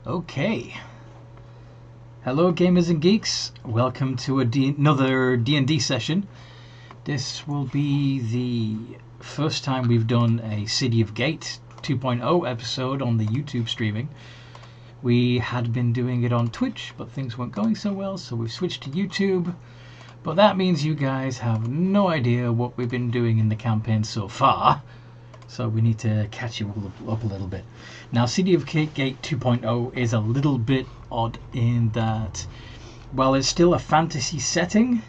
Okay. Hello, gamers and geeks. Welcome to another D&D session. This will be the first time we've done a City of Gate 2.0 episode on the YouTube streaming. We had been doing it on Twitch, but things weren't going so well, so we've switched to YouTube. But that means you guys have no idea what we've been doing in the campaign so far. So we need to catch you all up a little bit. Now, City of Gate 2.0 is a little bit odd in that, while it's still a fantasy setting,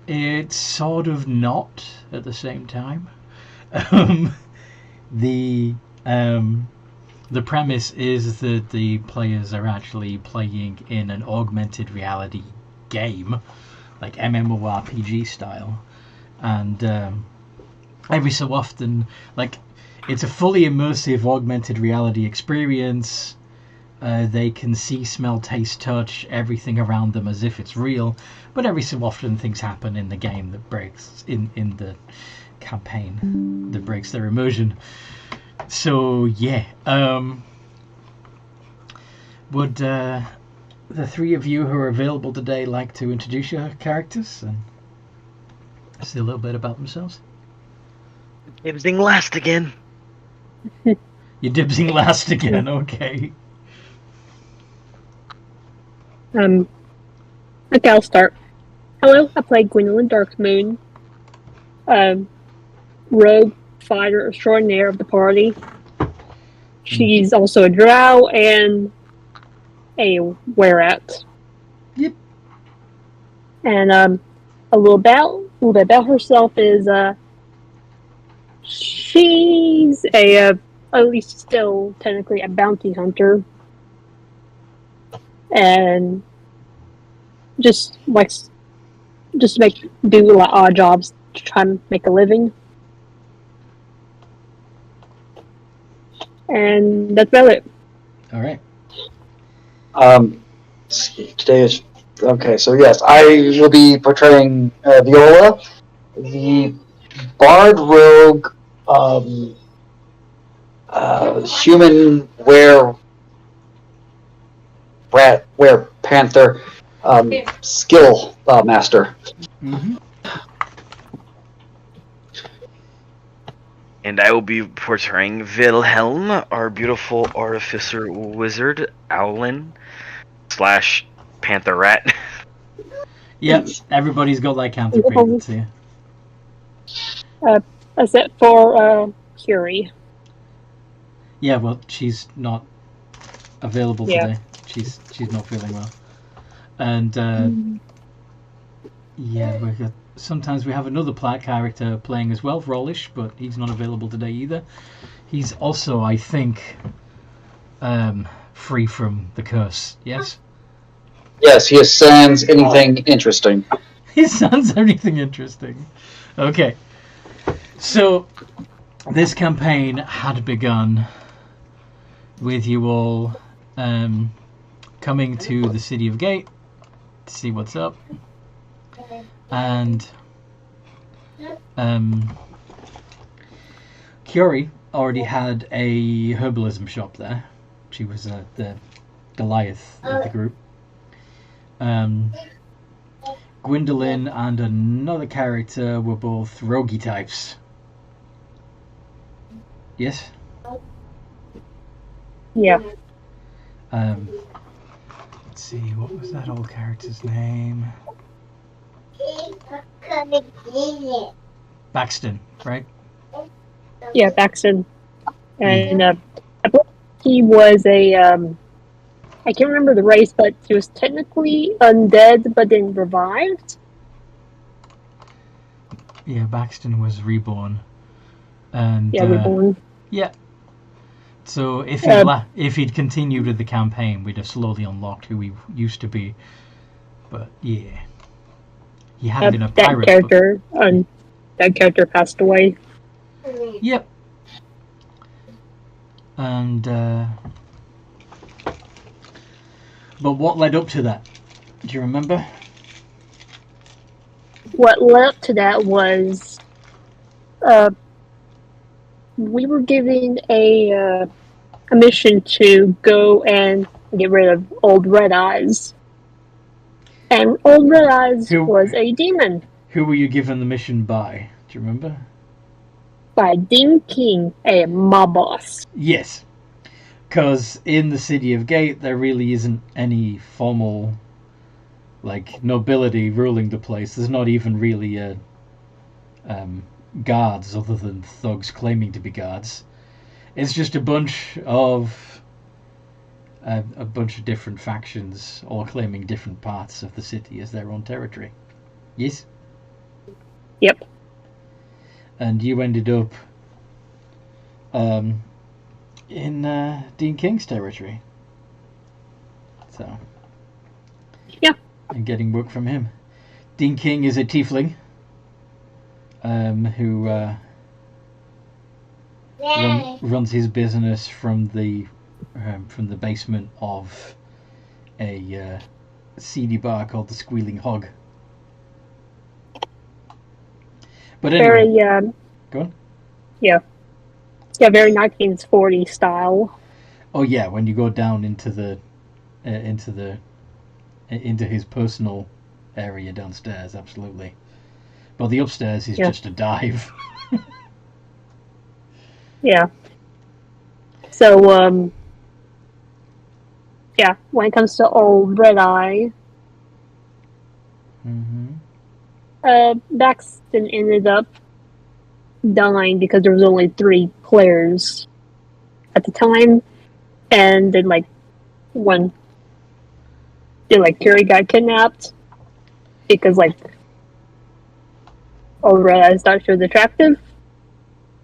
it's sort of not at the same time. The premise is that the players are actually playing in an augmented reality game, like MMORPG style, and every so often, like, it's a fully immersive augmented reality experience. They can see, smell, taste, touch everything around them as if it's real, but every so often things happen in the game that breaks in the campaign that breaks their immersion. So yeah, would the three of you who are available today like to introduce your characters and say a little bit about themselves? Dibsing last again. You're dibsing last again, okay. Okay, I'll start. Hello, I play Gwendolyn Darkmoon, rogue fighter extraordinaire of the party. She's also a drow and a were-at. Yep. And a little bit about herself is she's at least still technically a bounty hunter, and just likes do a lot of odd jobs to try and make a living. And that's about it. All right. Today is okay. So yes, I will be portraying Viola, the bard rogue, human were panther, skill master. Mm-hmm. And I will be portraying Wilhelm, our beautiful artificer wizard, Owlin / Panther Rat. Yep, everybody's got like counter favorites here. Except for Curie. Yeah, well, she's not available today. She's not feeling well, and yeah, sometimes we have another character playing as well, Rollish, but he's not available today either. He's also, I think, free from the curse. Yes. Yes, he sans anything interesting. He sans anything interesting. Okay. So, this campaign had begun with you all coming to the City of Gate to see what's up. And Curie already had a herbalism shop there. She was the Goliath of the group. Gwendolyn and another character were both roguey types. Yes? Yeah. Let's see, what was that old character's name? Baxton, right? Yeah, Baxton. And I believe he was I can't remember the race, but he was technically undead, but then revived. Yeah, Baxton was reborn. And Yeah, reborn. Yeah. So if he'd continued with the campaign, we'd have slowly unlocked who he used to be. But yeah, he had been a pirate. That character passed away. Yep. And but what led up to that? Do you remember? What led up to that was we were given a mission to go and get rid of Old Red Eyes. And Old Red Eyes was a demon. Who were you given the mission by? Do you remember? By Dean King, a mob boss. Yes. Because in the city of Gate, there really isn't any formal, like, nobility ruling the place. There's not even really guards other than thugs claiming to be guards. It's just a bunch of different factions, all claiming different parts of the city as their own territory. Yes? Yep. And you ended up in Dean King's territory. So. Yeah. And getting work from him. Dean King is a tiefling who runs his business from the basement of a seedy bar called the Squealing Hog. But anyway, very go on. Yeah, very 1940s style. Oh yeah, when you go down into his personal area downstairs, absolutely. But the upstairs is just a dive. Yeah. So, yeah, when it comes to Old Red Eye, Baxton ended up dying because there was only 3 players at the time, and then Carrie got kidnapped because Old Red Eyes thought she was attractive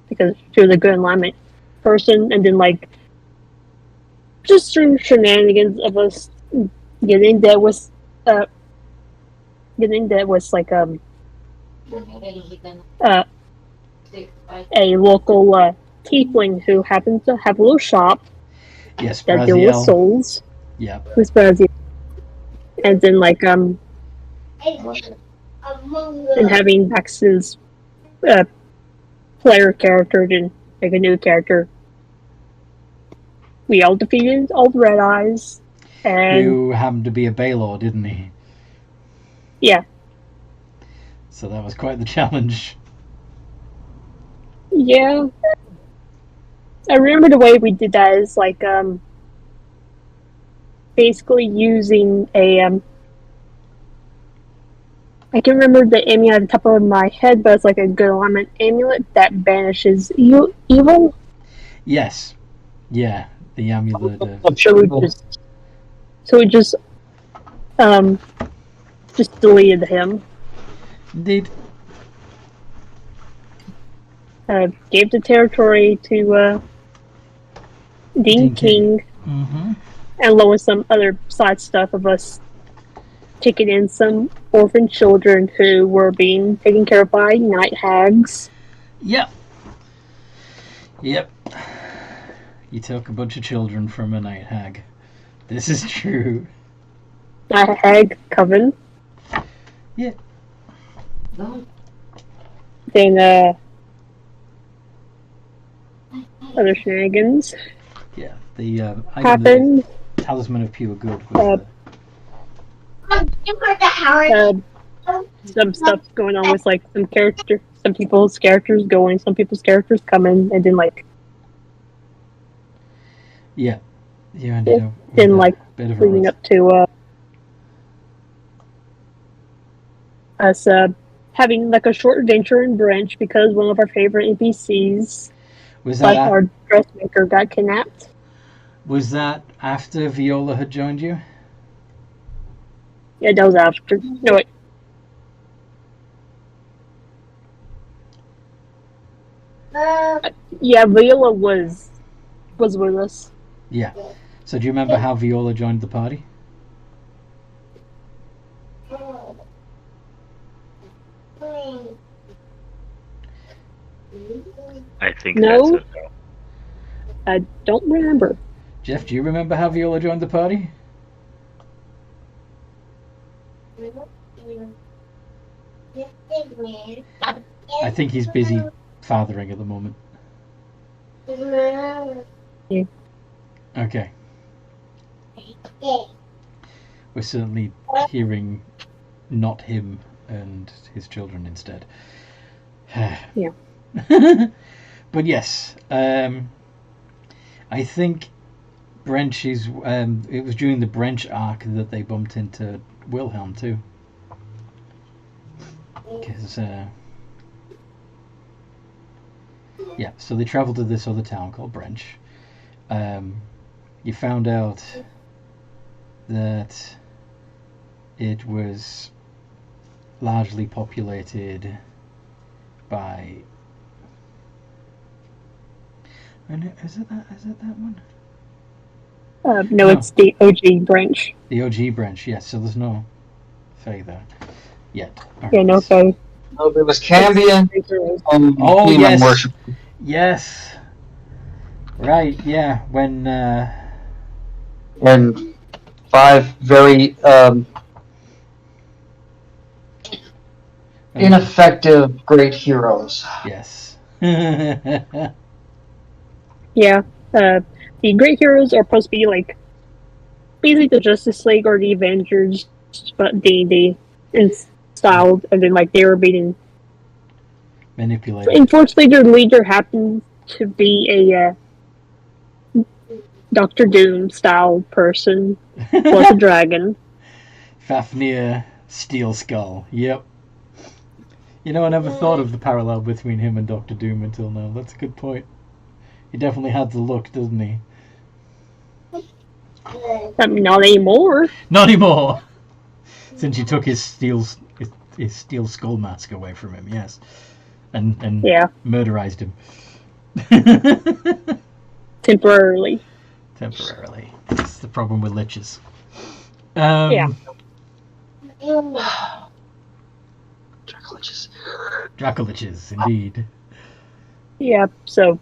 because she was a good alignment person, and then just some shenanigans of us getting that was a local tiefling who happens to have a little shop that deals with souls. Yeah. Who's Braziel. And then and having Baxton's player character and a new character. We all defeated Old Red Eyes, and who happened to be a Baylor, didn't he? Yeah. So that was quite the challenge. Yeah. I remember the way we did that is basically using a I can remember the amulet at the top of my head, but it's like a good alignment amulet that banishes evil. Yes. Yeah, the amulet of... So we just deleted him. Indeed. Gave the territory to Dean King. Mm-hmm. And along with some other side stuff of us taking in some orphan children who were being taken care of by night hags. Yep. You took a bunch of children from a night hag. This is true. Night hag coven. Yeah. Then other shenanigans. Yeah, the happened. Talisman of Pure Good. Some stuff going on with some people's characters going, some people's characters coming, and then yeah, you ended up with then bit of leading up to us having a short adventure in Branch because one of our favorite NPCs, was that our dressmaker, got kidnapped. Was that after Viola had joined you? Yeah, that was after. No, wait. Yeah, Viola was with us. Yeah. So do you remember how Viola joined the party? I think no. that's it. I don't remember. Jeff, do you remember how Viola joined the party? I think he's busy fathering at the moment. Yeah. Okay. We're certainly hearing not him and his children instead. Yeah. But yes, I think Brench is. It was during the Brench arc that they bumped into Wilhelm too. Because, yeah, so they travelled to this other town called Brench. You found out that it was largely populated by... Is it that one? No, it's the OG branch. The OG branch, yes. So there's no Fae there yet. Yeah, no Fae. No, there was Cambion. Oh, demon yes. worship. Yes. Right, yeah. When... And 5 very ineffective great heroes. Yes. Yeah. The great heroes are supposed to be like basically the Justice League or the Avengers, but D&D in style, and then like they were being manipulated. Unfortunately, their leader happened to be a Doctor Doom style person, plus a dragon. Fafnir Steel Skull. Yep. You know, I never thought of the parallel between him and Doctor Doom until now. That's a good point. He definitely had the look, doesn't he? Not anymore. Not anymore. Since you took his steel skull mask away from him, yes, and yeah, murderized him. Temporarily. That's the problem with liches. Yeah. Dracoliches, indeed. Yeah. So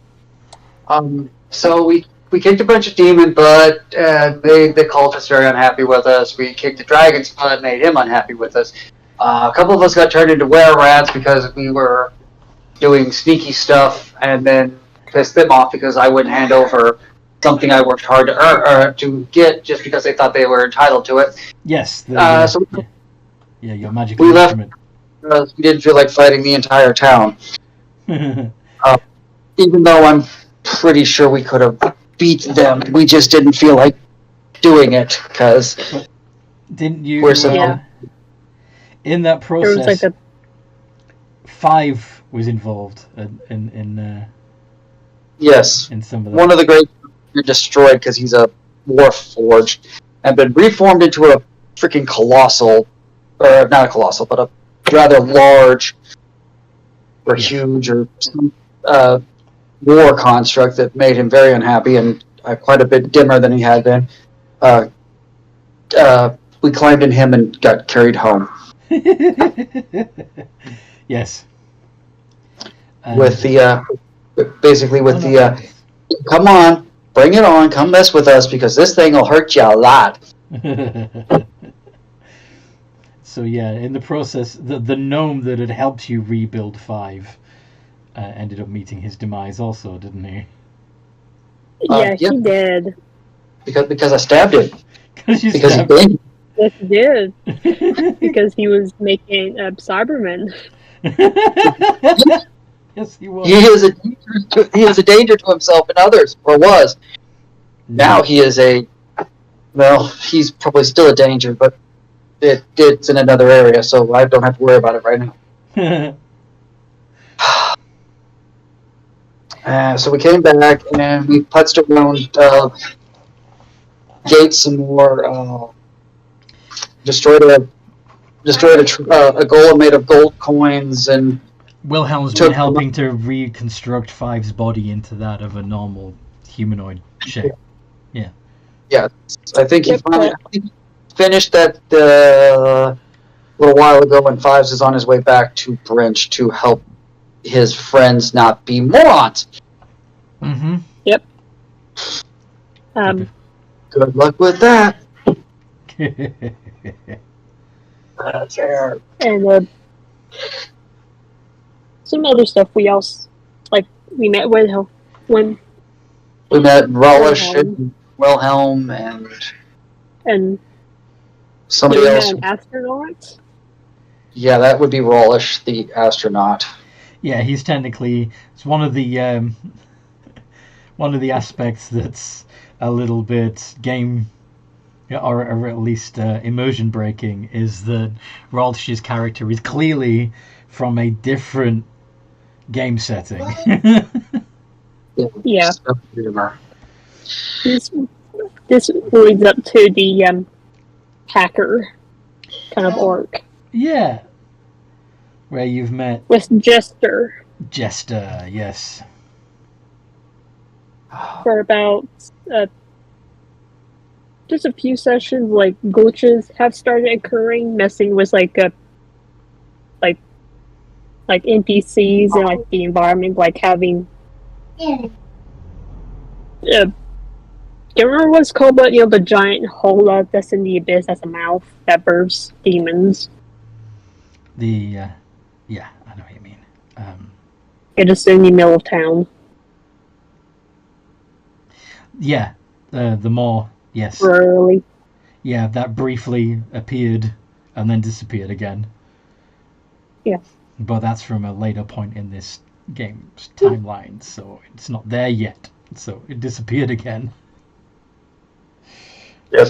we kicked a bunch of demon butt, and the cultists very unhappy with us. We kicked the dragon's butt, made him unhappy with us. A couple of us got turned into were-rats because we were doing sneaky stuff, and then pissed them off because I wouldn't hand over something I worked hard to earn, to get, just because they thought they were entitled to it. Yes. Your magic we instrument. Left. We didn't feel like fighting the entire town. Even though I'm pretty sure we could have beat them, we just didn't feel like doing it because didn't you? We're so in that process, there was like 5 was involved in yes. In some of that. One of the great destroyed because he's a warforged and been reformed into a freaking colossal, or not a colossal, but a rather large or huge or some war construct that made him very unhappy and quite a bit dimmer than he had been. We climbed in him and got carried home. Yes. With the come on, bring it on, come mess with us because this thing will hurt you a lot. So yeah, in the process, the gnome that had helped you rebuild 5 ended up meeting his demise also, didn't he? Yeah, he did. Because I stabbed him. Because he did. Yes, he did. Because he was making Cybermen. Yes, he was. He is a danger to himself and others, or was. Now he is he's probably still a danger, but it's in another area, so I don't have to worry about it right now. So we came back and we putzed around gates some more. Destroyed a golem made of gold coins, and Wilhelm's been helping to reconstruct 5's body into that of a normal humanoid shape. Yeah. Yeah, I think he finally finished that a little while ago, and 5's is on his way back to Brench to help his friends not be morons. Mm-hmm. Yep. Good luck with that. That's fair. And some other stuff we met with when we met Relish and Wilhelm and and Somebody you else. had an astronaut. Yeah, that would be Rawlish, the astronaut. Yeah, he's technically one of the aspects that's a little bit game, or at least immersion breaking, is that Rawlish's character is clearly from a different game setting. Yeah. Humor. This leads up to the hacker kind of arc Yeah, where you've met with Jester Jester. Yes. for about just a few sessions. Like glitches have started occurring, messing with like NPCs and like the environment, like having. Can't remember what it's called, but the giant hole that's in the abyss has a mouth that births demons. Yeah, I know what you mean. It is in the middle of town. Yeah, the more, yes. Rarely. Yeah, that briefly appeared and then disappeared again. Yeah. But that's from a later point in this game's timeline, so it's not there yet. So it disappeared again. Yeah,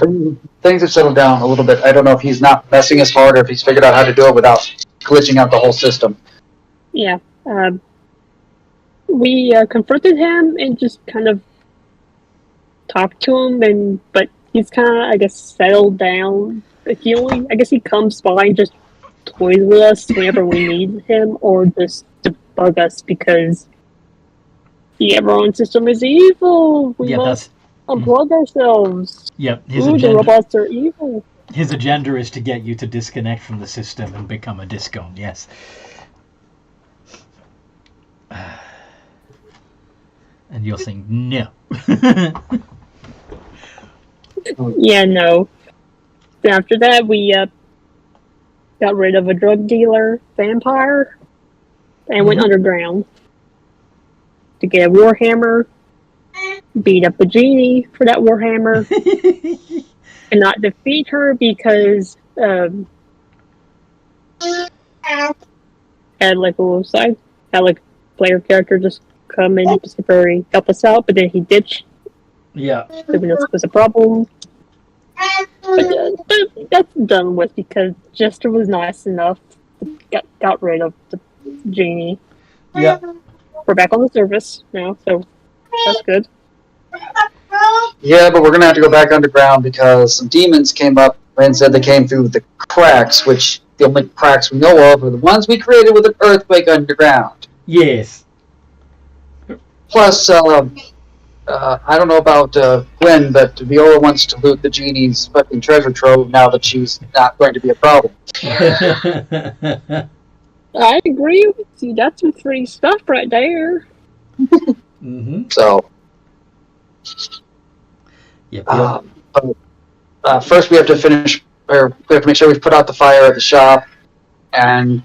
things have settled down a little bit. I don't know if he's not messing as hard or if he's figured out how to do it without glitching out the whole system. Yeah. We confronted him and just kind of talked to him, but he's kind of, I guess, settled down. But I guess he comes by and just toys with us whenever we need him, or just to bug us because everyone's system is evil. We must unplug ourselves. Yep, the robots are evil. His agenda is to get you to disconnect from the system and become a discone, yes. And you're saying no. Yeah, no. After that, we got rid of a drug dealer vampire and went underground to get a warhammer, beat up a genie for that warhammer, and not defeat her because had like a little side, had like player character just come in and help us out, but then he ditched. Yeah. This was a problem. But that's done with because Jester was nice enough to got rid of the genie. Yeah. We're back on the surface now, so that's good. Yeah, but we're going to have to go back underground because some demons came up and said they came through the cracks, which the only cracks we know of are the ones we created with an earthquake underground. Yes. Plus, I don't know about Gwen, but Viola wants to loot the genie's fucking treasure trove now that she's not going to be a problem. I agree with you. That's some free stuff right there. Mm-hmm. So, Yep. but first we have to finish, or we have to make sure we've put out the fire at the shop, and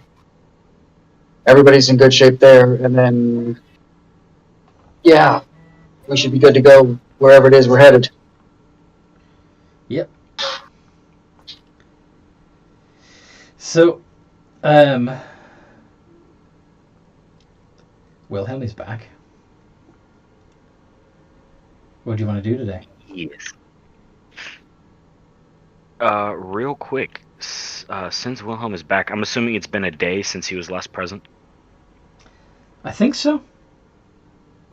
everybody's in good shape there, and then, yeah, we should be good to go wherever it is we're headed. Yep. So, Wilhelm is back. What do you want to do today? Yes. Real quick, since Wilhelm is back, I'm assuming it's been a day since he was last present. I think so.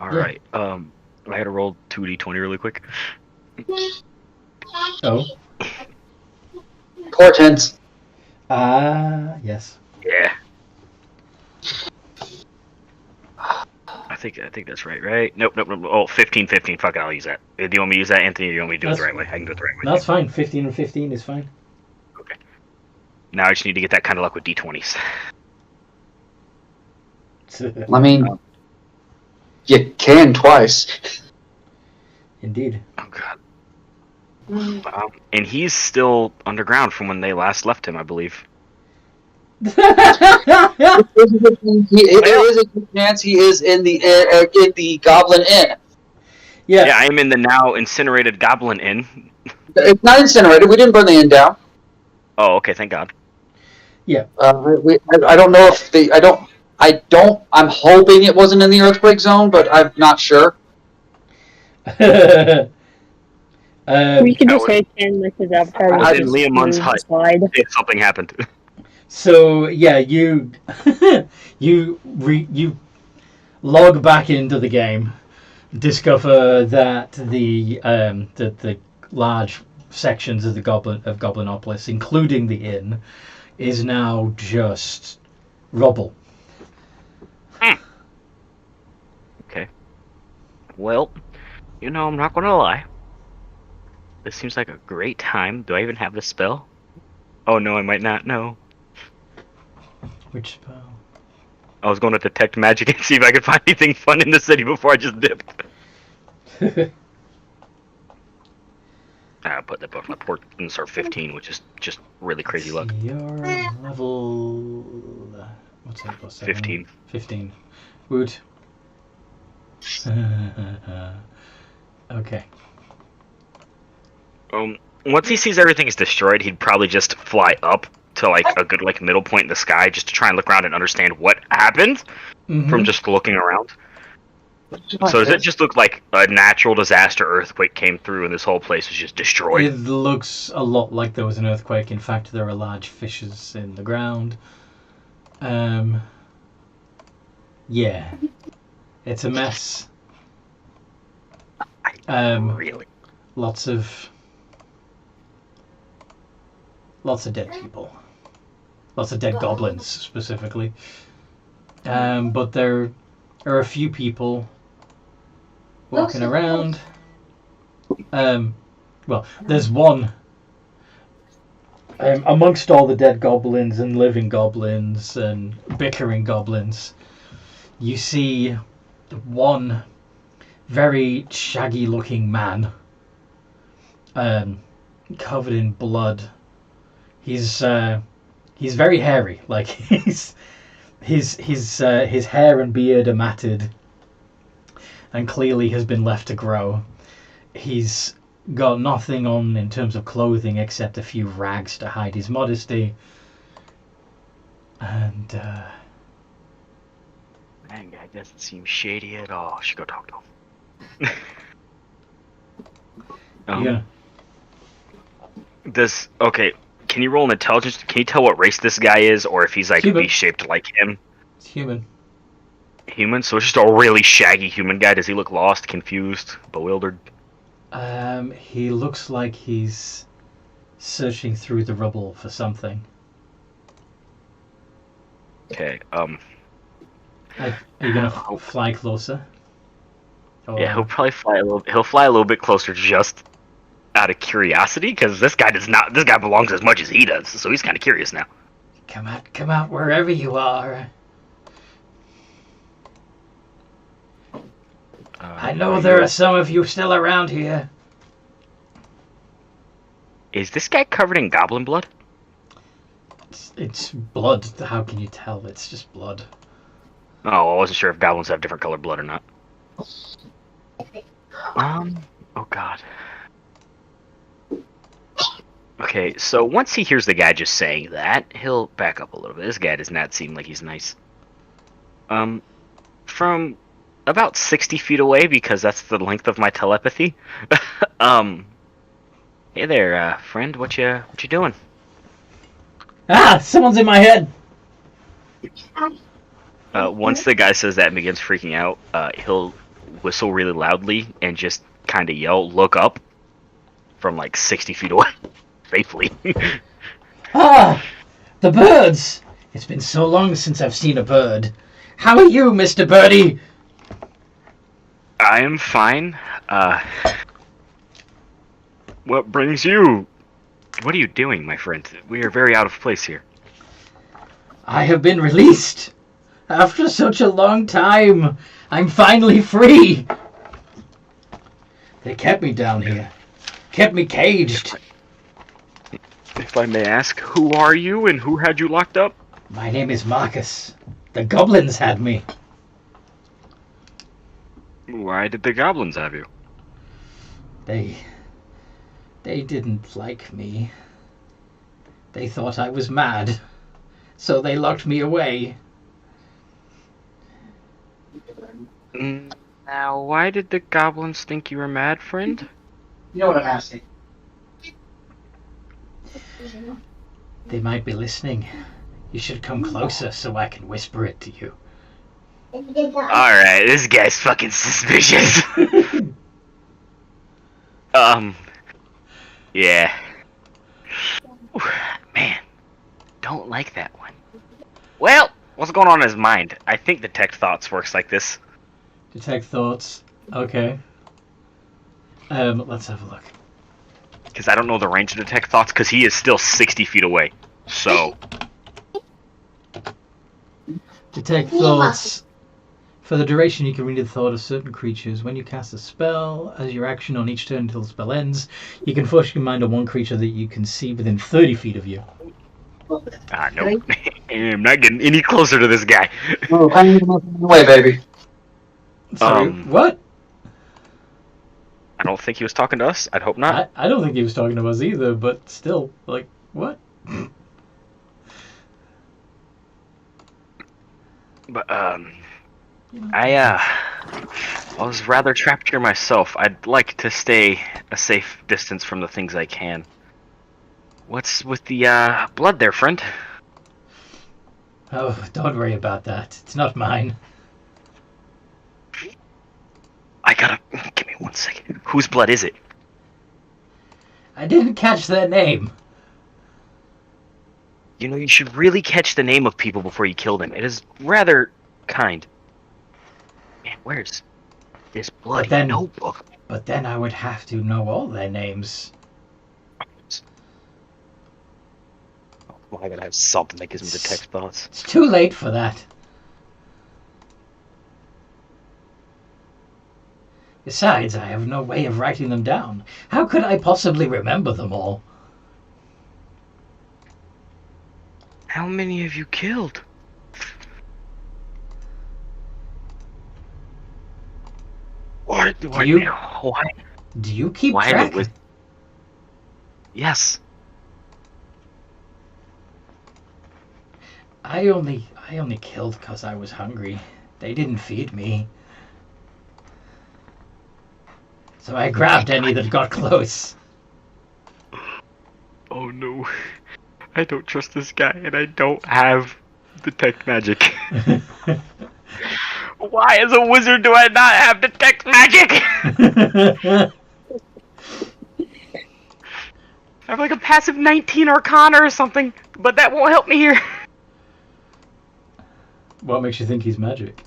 All right. I had to roll 2d20 really quick. Oh. Portents. Yes. Yeah. I think that's right? Nope. Oh, 15. Fuck it, I'll use that. Do you want me to use that, Anthony, or do you want me to do it the right way? I can do it the right way. That's fine. 15 and 15 is fine. Okay. Now I just need to get that kind of luck with d20s. I mean, you can twice. Indeed. Oh, God. And he's still underground from when they last left him, I believe. There is a good chance he is in the Goblin Inn. Yeah. Yeah, I am in the now incinerated Goblin Inn. It's not incinerated. We didn't burn the inn down. Oh, okay, thank God. Yeah. I don't know if I'm hoping it wasn't in the earthquake zone, but I'm not sure. We could just was- hit him with his avatar. was and in just Liam Munn's move hut. slide. If something happened. So yeah, you you log back into the game, discover that the large sections of Goblinopolis, including the inn, is now just rubble. Okay. Well, I'm not gonna lie. This seems like a great time. Do I even have the spell? Oh no, I might not. No. Which spell? I was going to detect magic and see if I could find anything fun in the city before I just dipped. I put that book on my port and start 15, which is just really crazy luck. Your level. What's that? Plus 7? 15. 15. Woot. Okay. Once he sees everything is destroyed, he'd probably just fly up to like a good middle point in the sky just to try and look around and understand what happened from just looking around. So does it just look like a natural disaster earthquake came through and this whole place was just destroyed? It looks a lot like there was an earthquake. In fact, there are large fissures in the ground. Yeah. It's a mess. Really? Lots of dead people. Lots of dead goblins, specifically. But there are a few people walking around. Well, there's one. Amongst all the dead goblins and living goblins and bickering goblins, you see one very shaggy-looking man, covered in blood. He's very hairy. Like his hair and beard are matted, and clearly has been left to grow. He's got nothing on in terms of clothing except a few rags to hide his modesty. And That guy doesn't seem shady at all. I should go talk to him. yeah, Okay, can you roll an intelligence? Can you tell what race this guy is, or if he's like Human. V-shaped like him? it's human. Human? So it's just a really shaggy human guy. Does he look lost, confused, bewildered? He looks like he's searching through the rubble for something. Okay, Are you gonna fly closer? Or, yeah, he'll probably fly a little. He'll fly a little bit closer just out of curiosity, because this guy does not. This guy belongs as much as he does, so he's kind of curious now. Come out, wherever you are. I know there are some of you still around here. Is this guy covered in goblin blood? It's blood. How can you tell? It's just blood. Oh, I wasn't sure if goblins have different colored blood or not. Oh god. Okay, so once he hears the guy just saying that, he'll back up a little bit. This guy does not seem like he's nice. From about 60 feet away, because that's the length of my telepathy. Hey there, friend. What you doing? Ah! Someone's in my head! Once the guy says that and begins freaking out, he'll whistle really loudly and just kind of yell, "Look up!" from like 60 feet away, safely. Ah! The birds! It's been so long since I've seen a bird. How are you, Mr. Birdie? I am fine. What brings you? What are you doing, my friend? We are very out of place here. I have been released. After such a long time, I'm finally free. They kept me down here. Kept me caged. If I may ask, who are you and who had you locked up? My name is Marcus. The goblins had me. Why did the goblins have you? They They didn't like me. They thought I was mad, so they locked me away. Now, why did the goblins think you were mad, friend? You know what I'm asking. They might be listening. You should come closer so I can whisper it to you. Alright, this guy's fucking suspicious. Yeah. Ooh, man, don't like that one. Well, what's going on in his mind? I think Detect Thoughts works like this. Detect thoughts. Okay. Let's have a look. Because I don't know the range to Detect Thoughts, because he is still 60 feet away. So... Detect thoughts. For the duration, you can read the thought of certain creatures. When you cast a spell, as your action on each turn until the spell ends, you can focus your mind on one creature that you can see within 30 feet of you. Ah, no. I'm not getting any closer to this guy. Oh, I need to move away, baby. Sorry, what? I don't think he was talking to us. I'd hope not. I don't think he was talking to us either, but still, like, what? But, I was rather trapped here myself. I'd like to stay a safe distance from the things I can. What's with the, blood there, friend? Oh, don't worry about that. It's not mine. I gotta... Give me 1 second. Whose blood is it? I didn't catch their name. You know, you should really catch the name of people before you kill them. It is rather kind. Man, where's this bloody notebook? But then I would have to know all their names. Well, I gotta have something that gives me Detect Thoughts. It's too late for that. Besides, I have no way of writing them down. How could I possibly remember them all? How many have you killed? What do I know? Why? Do you keep track? Yes. I only killed because I was hungry. They didn't feed me. So I grabbed any that got close. Oh no. I don't trust this guy, and I don't have Detect Magic. Why, as a wizard, do I not have Detect Magic? I have like a passive 19 Arcana or something, but that won't help me here. What makes you think he's magic?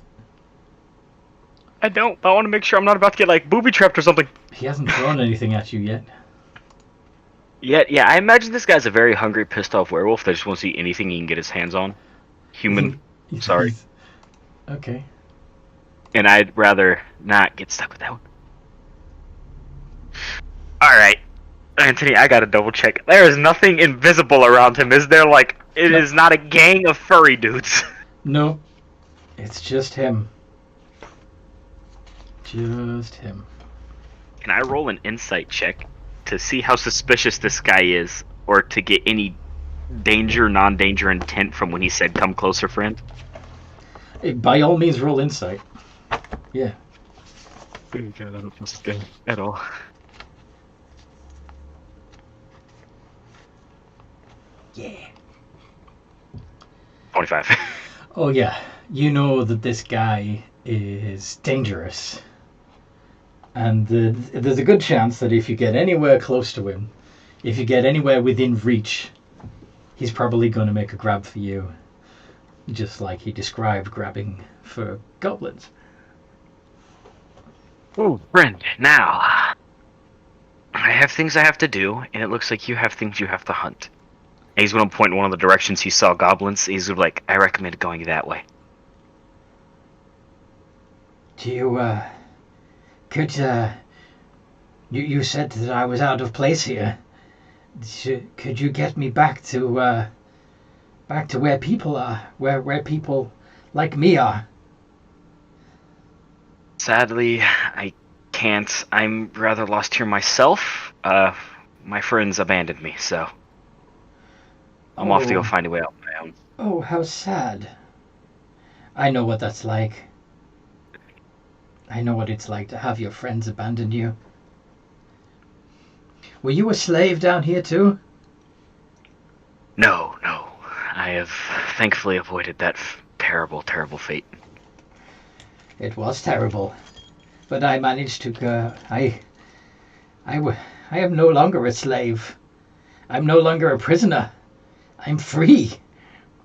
I don't. I want to make sure I'm not about to get like booby-trapped or something. He hasn't thrown anything at you yet. Yeah, I imagine this guy's a very hungry, pissed-off werewolf that just wants to eat anything he can get his hands on. Human. Sorry. Okay. And I'd rather not get stuck with that one. Alright. Anthony, I gotta double check. There is nothing invisible around him, is there? Like, it is not a gang of furry dudes. No. It's just him. Just him. Can I roll an insight check to see how suspicious this guy is, or to get any danger, non-danger intent from when he said, "Come closer, friend"? Hey, by all means, roll insight. Yeah. Oh God, I don't trust this guy at all. Yeah. 25. Oh yeah. You know that this guy is dangerous. And there's a good chance that if you get anywhere close to him, if you get anywhere within reach, he's probably going to make a grab for you. Just like he described grabbing for goblins. Oh, friend, now. I have things I have to do, and it looks like you have things you have to hunt. And he's going to point in one of the directions he saw goblins. He's like, I recommend going that way. Do you, could, you said that I was out of place here. Could you get me back to where people are, where people like me are? Sadly, I can't. I'm rather lost here myself. my friends abandoned me, so I'm off to go find a way out on my own. Oh, how sad. I know what that's like. I know what it's like to have your friends abandon you. Were you a slave down here too? No. I have thankfully avoided that terrible, terrible fate. It was terrible. But I managed to, I am no longer a slave. I'm no longer a prisoner. I'm free.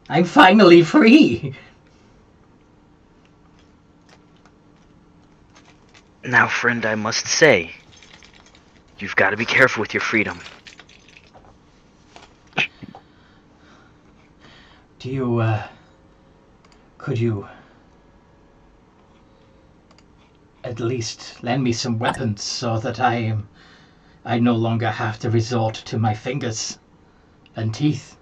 I'm finally free. Now, friend, I must say, you've got to be careful with your freedom. Do you, could you at least lend me some weapons so that I no longer have to resort to my fingers and teeth?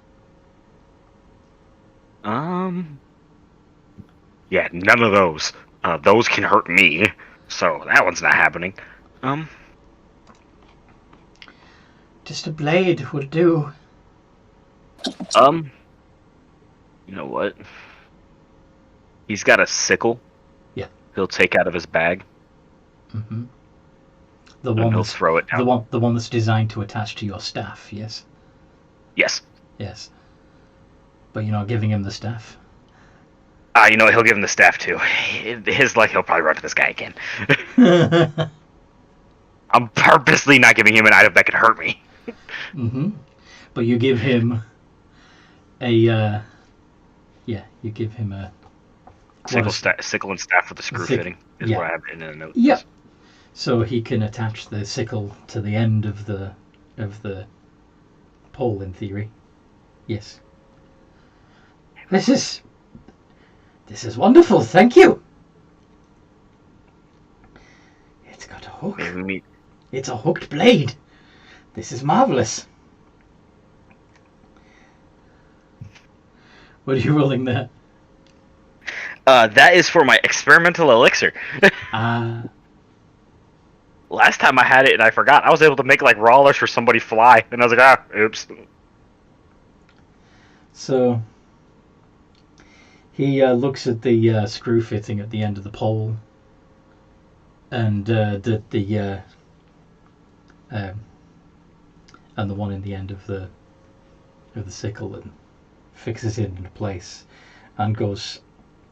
Yeah, none of those. Those can hurt me, so that one's not happening. Just a blade would do. You know what? He's got a sickle. Yeah. He'll take out of his bag. Mm-hmm. And he'll throw it down. The one that's designed to attach to your staff, yes? Yes. Yes. But you're not giving him the staff? You know what? He'll give him the staff, too. His luck, he'll probably run to this guy again. I'm purposely not giving him an item that could hurt me. Mm-hmm. But you give him a, you give him a... Sickle and staff with the screw fitting is what I have in a note. Yep. So he can attach the sickle to the end of the pole, in theory. Yes. This is wonderful. Thank you. It's got a hook. It's a hooked blade. This is marvelous. What are you rolling there? That is for my experimental elixir. Last time I had it and I forgot, I was able to make like rollers for somebody fly, and I was like, oops. So he looks at the screw fitting at the end of the pole, and the one in the end of the sickle, and fixes it into place, and goes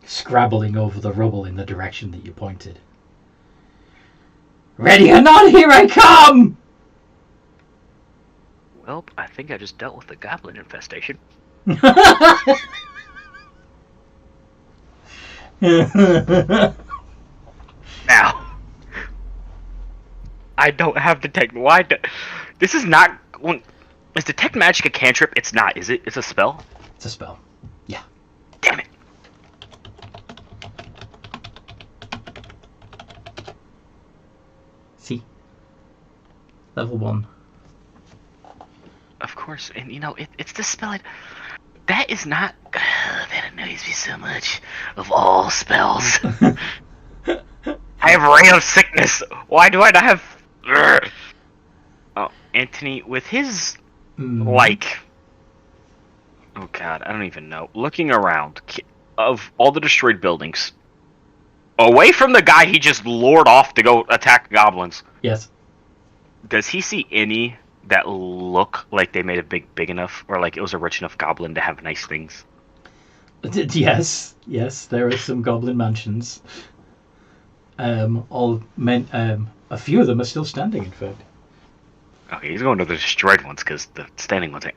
scrabbling over the rubble in the direction that you pointed. Ready or not, here I come! Well, I think I just dealt with the goblin infestation. Now, I don't have detect. Why? This is not. Is detect magic a cantrip? It's not, is it? It's a spell? It's a spell. Yeah. Damn it. See? Level 1. Of course, and you know, it's the spell. That is not. That annoys me so much. Of all spells. I have Ray of Sickness. Why do I not have. Oh, Anthony, with his. Like. Oh god, I don't even know. Looking around, of all the destroyed buildings, away from the guy he just lured off to go attack goblins. Yes. Does he see any that look like they made a big enough, or like it was a rich enough goblin to have nice things? Yes, there are some goblin mansions. A few of them are still standing, in fact. Okay, he's going to the destroyed ones, because the standing ones are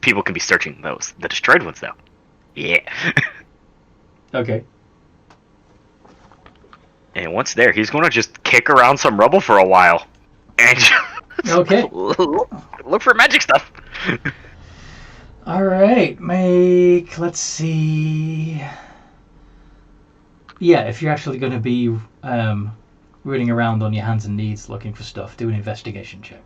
People can be searching those. The destroyed ones, though. Yeah. Okay. And once there, he's going to just kick around some rubble for a while. And okay. look for magic stuff. Alright, let's see. Yeah, if you're actually going to be rooting around on your hands and knees looking for stuff, do an investigation check.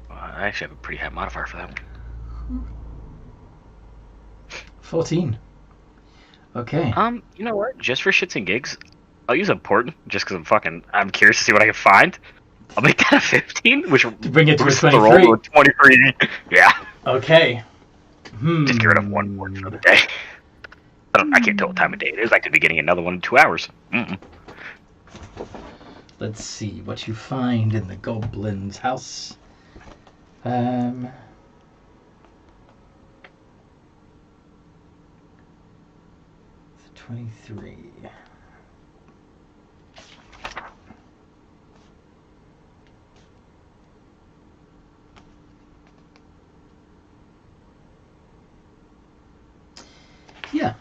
I actually have a pretty high modifier for that one. 14. Okay. You know what? Just for shits and gigs, I'll use important just because I'm curious to see what I can find. I'll make that a 15, which To bring it to a boosts the roll 23. to a 23. Yeah. Okay. Just get rid of one word for the day. I can't tell what time of day it is. I could be getting another one in 2 hours. Let's see what you find in the goblin's house. 23. Yeah.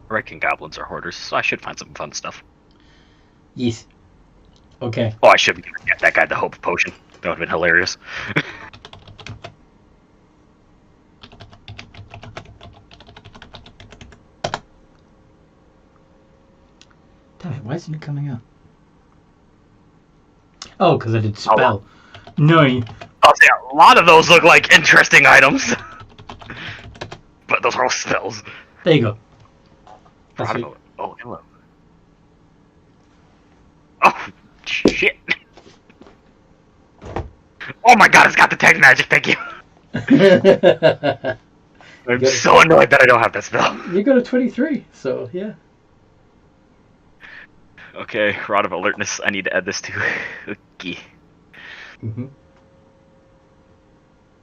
I reckon goblins are hoarders, so I should find some fun stuff. Yes. Okay. Oh, I should have given that guy the hope potion. That would have been hilarious. Damn it, why isn't it coming up? Oh, because I did spell. wow. No. I'll say a lot of those look like interesting items. But those are all spells. There you go. That's it. Oh, hello. Oh, shit. Oh my god, it's got detect magic, thank you. I'm so annoyed that I don't have that spell. You got a 23, so yeah. Okay, Rod of Alertness, I need to add this to Key. Mm-hmm.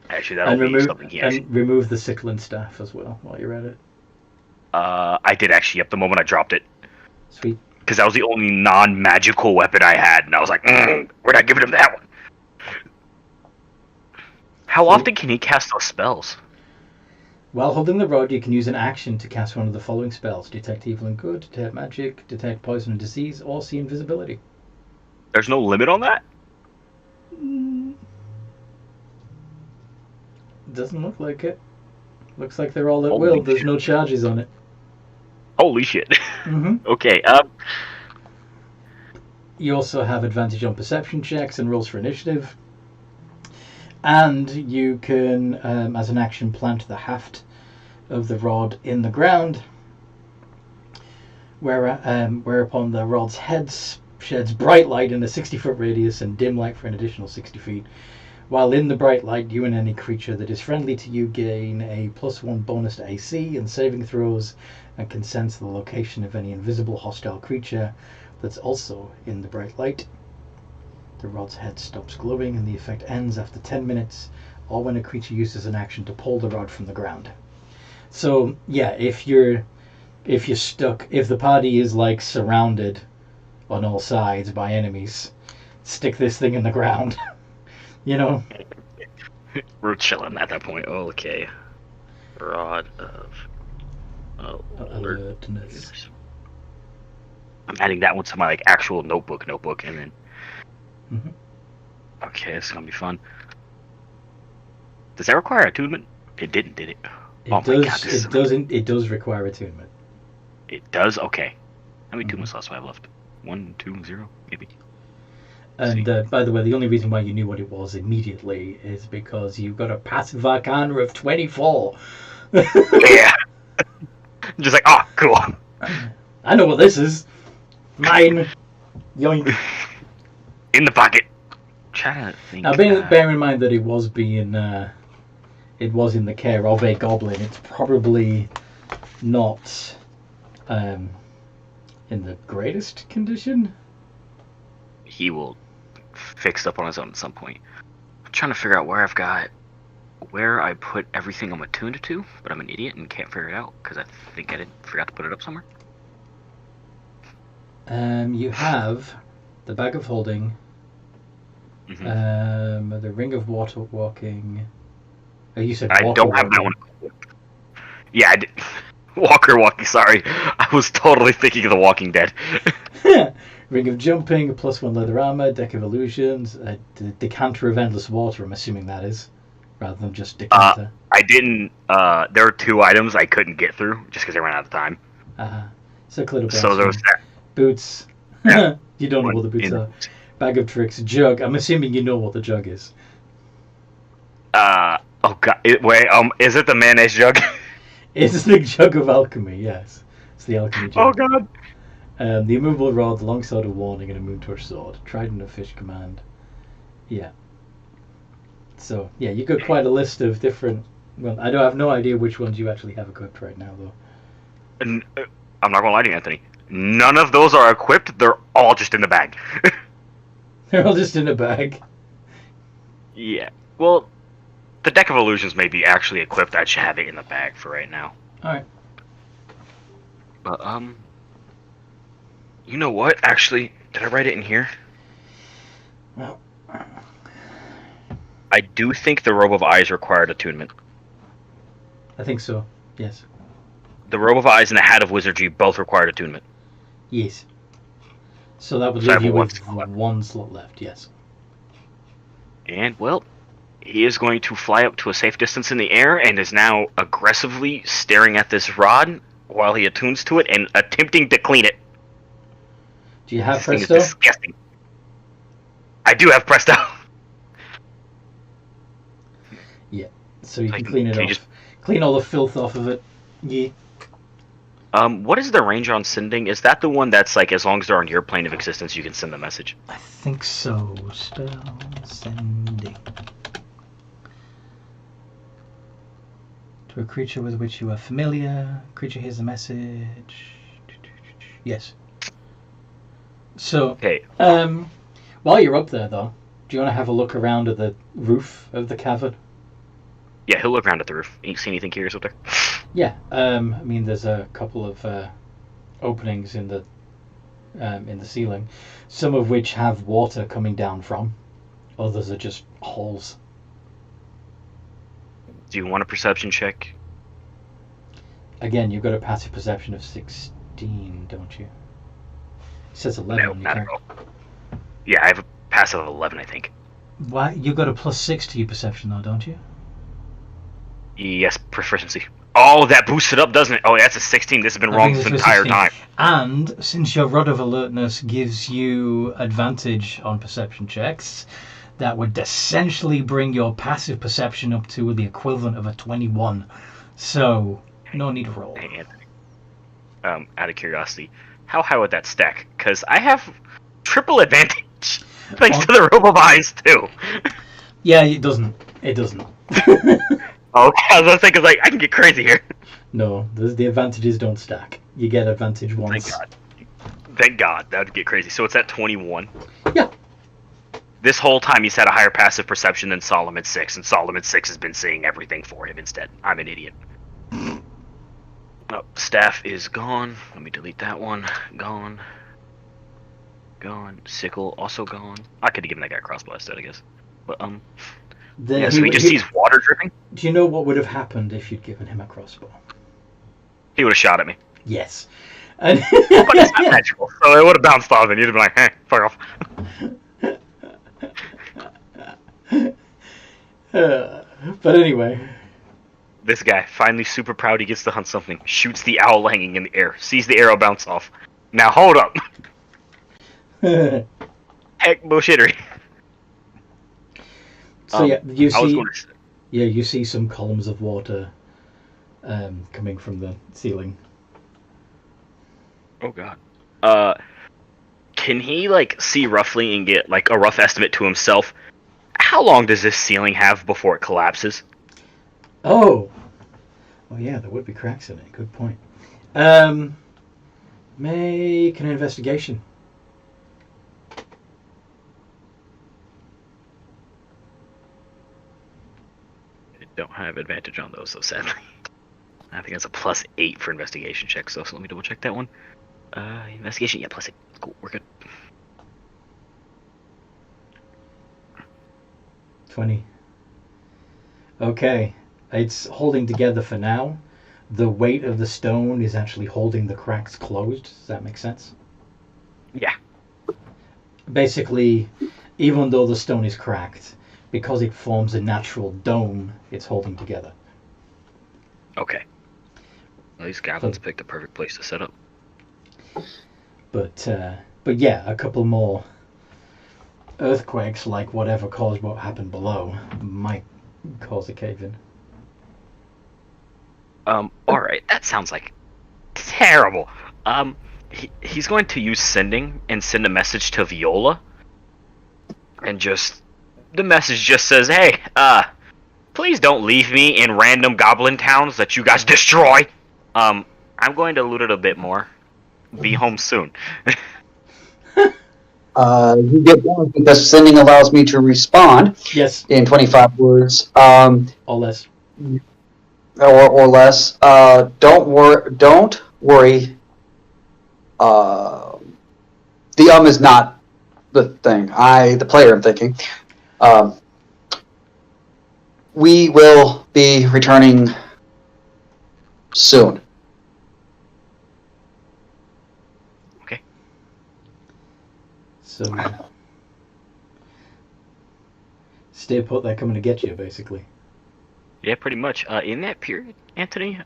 Actually, that'll be something he actually... And remove the sickle and staff as well while you're at it. I did actually, the moment I dropped it. Sweet. Because that was the only non-magical weapon I had, and I was like, we're not giving him that one. How often can he cast those spells? While holding the rod, you can use an action to cast one of the following spells. Detect evil and good, detect magic, detect poison and disease, or see invisibility. There's no limit on that? Doesn't look like it. Looks like they're all at will. There's no charges on it. Holy shit. Mm-hmm. Okay, You also have advantage on perception checks and rolls for initiative. And you can, as an action, plant the haft of the rod in the ground, whereupon the rod's head sheds bright light in a 60-foot radius and dim light for an additional 60 feet. While in the bright light, you and any creature that is friendly to you gain a +1 bonus to AC and saving throws, and can sense the location of any invisible hostile creature that's also in the bright light. The rod's head stops glowing and the effect ends after 10 minutes, or when a creature uses an action to pull the rod from the ground. So yeah, if you're stuck, if the party is like surrounded on all sides by enemies, stick this thing in the ground. You know? We're chilling at that point. Oh, okay. Rod of alertness. I'm adding that one to my like actual notebook, and then. Mm-hmm. Okay, this is gonna be fun. Does that require attunement? It didn't, did it? It does require attunement. It does. Okay. How many attunement slots do I have left? 1, 2, 0, maybe. And by the way, the only reason why you knew what it was immediately is because you've got a passive arcana of 24. Yeah. Just like, oh, cool. I know what this is. Mine. Yoink. In the pocket. Trying to think. Now, bear in mind that it was in the care of a goblin. It's probably not in the greatest condition. He will fix up on his own at some point. I'm trying to figure out where I put everything I'm attuned to, but I'm an idiot and can't figure it out because I think I forgot to put it up somewhere. You have the bag of holding, the ring of water walking. Oh, you said I don't have that one. Yeah, I did. Walking. Sorry, I was totally thinking of The Walking Dead. Ring of jumping, a +1 leather armor, deck of illusions, a decanter of endless water. I'm assuming that is, rather than just decanter. I didn't. There were 2 items I couldn't get through just because I ran out of time. So there was that. Boots. Yeah. You don't know what the boots are. Bag of tricks, jug. I'm assuming you know what the jug is. Oh god. Wait. Is it the mayonnaise jug? It's the jug of alchemy. Yes, it's the alchemy jug. Oh god. The immovable rod, the long sword of warning, and a moon-torch sword. Trident of fish command. Yeah. So yeah, you got quite a list of different. Well, I don't have no idea which ones you actually have equipped right now, though. And, I'm not gonna lie to you, Anthony. None of those are equipped. They're all just in the bag. They're all just in a bag. Yeah. Well, the deck of illusions may be actually equipped. I should have it in the bag for right now. All right. But you know what? Actually, did I write it in here? Well, I do think the Robe of Eyes required attunement. I think so. Yes. The Robe of Eyes and the Hat of Wizardry both required attunement. Yes. So that would So I leave have you one with slot left. one slot left. Yes. And, well, he is going to fly up to a safe distance in the air and is now aggressively staring at this rod while he attunes to it and attempting to clean it. Do you have This thing is Presto? disgusting. I do have Presto. So you Like, can clean it can you off. just- Clean all the filth off of it. Yeah. What is the range on sending? Is that the one that's like, as long as they're on your plane of existence, you can send the message? I think so. Spell sending. To a creature with which you are familiar. Creature hears the message. Yes. So, Okay. while you're up there, though, do you want to have a look around at the roof of the cavern? Yeah, he'll look around at the roof. You see anything curious up there? Yeah. I mean, there's a couple of openings in the ceiling, some of which have water coming down from. Others are just holes. Do you want a perception check? Again, you've got a passive perception of 16, don't you? It says 11 No, on your not at character. all. Yeah, I have a passive of 11, I think. Why? You've got a +6 to your perception, though, don't you? Yes, proficiency. Oh, that boosts it up, doesn't it? Oh, that's a 16. This has been I wrong think this it's entire 16. time. And since your Rod of Alertness gives you advantage on perception checks, that would essentially bring your passive perception up to the equivalent of a 21. So, no need to roll. Hey, Anthony. Out of curiosity, how high would that stack? Because I have triple advantage thanks to the Robe of Eyes, too. Yeah, it doesn't. It doesn't. Okay, I was gonna say, because like, I can get crazy here. No, the advantages don't stack. You get advantage once. Thank God. Thank God, that would get crazy. So it's at 21. Yeah. This whole time he's had a higher passive perception than Solomon 6, and Solomon 6 has been seeing everything for him instead. I'm an idiot. Oh, staff is gone. Let me delete that one. Gone. Gone. Sickle also gone. I could have given that guy a crossbow instead, I guess. But yeah, so he just sees water dripping. Do you know what would have happened if you'd given him a crossbow? He would have shot at me. Yes. And But it's not magical, so it would have bounced off and you'd have been like, hey, fuck off. But anyway. This guy, finally super proud he gets to hunt something, shoots the owl hanging in the air, sees the arrow bounce off. Now hold up. Heck bullshittery. So yeah, you I was see, going to... yeah, you see some columns of water coming from the ceiling. Oh god. Can he like see roughly and get like a rough estimate to himself? How long does this ceiling have before it collapses? Oh, well, yeah, there would be cracks in it. Good point. Make an investigation. I don't have advantage on those, though, sadly. I think that's a +8 for investigation checks, so let me double check that one. Investigation, yeah, +8. Cool, we're good. 20. Okay, it's holding together for now. The weight of the stone is actually holding the cracks closed. Does that make sense? Yeah. Basically, even though the stone is cracked, because it forms a natural dome, it's holding together. Okay. Well, these goblins picked the perfect place to set up. But yeah, a couple more earthquakes, like whatever caused what happened below, might cause a cave-in. Alright, that sounds like terrible. He's going to use sending and send a message to Viola. And the message just says, hey, please don't leave me in random goblin towns that you guys destroy. I'm going to loot it a bit more. Be home soon. You get one because sending allows me to respond. Yes. In 25 words. Or less. Or less. Don't worry. The is not the thing. The player, am thinking. We will be returning soon. Okay. So, stay put, they're coming to get you, basically. Yeah, pretty much. In that period, Anthony,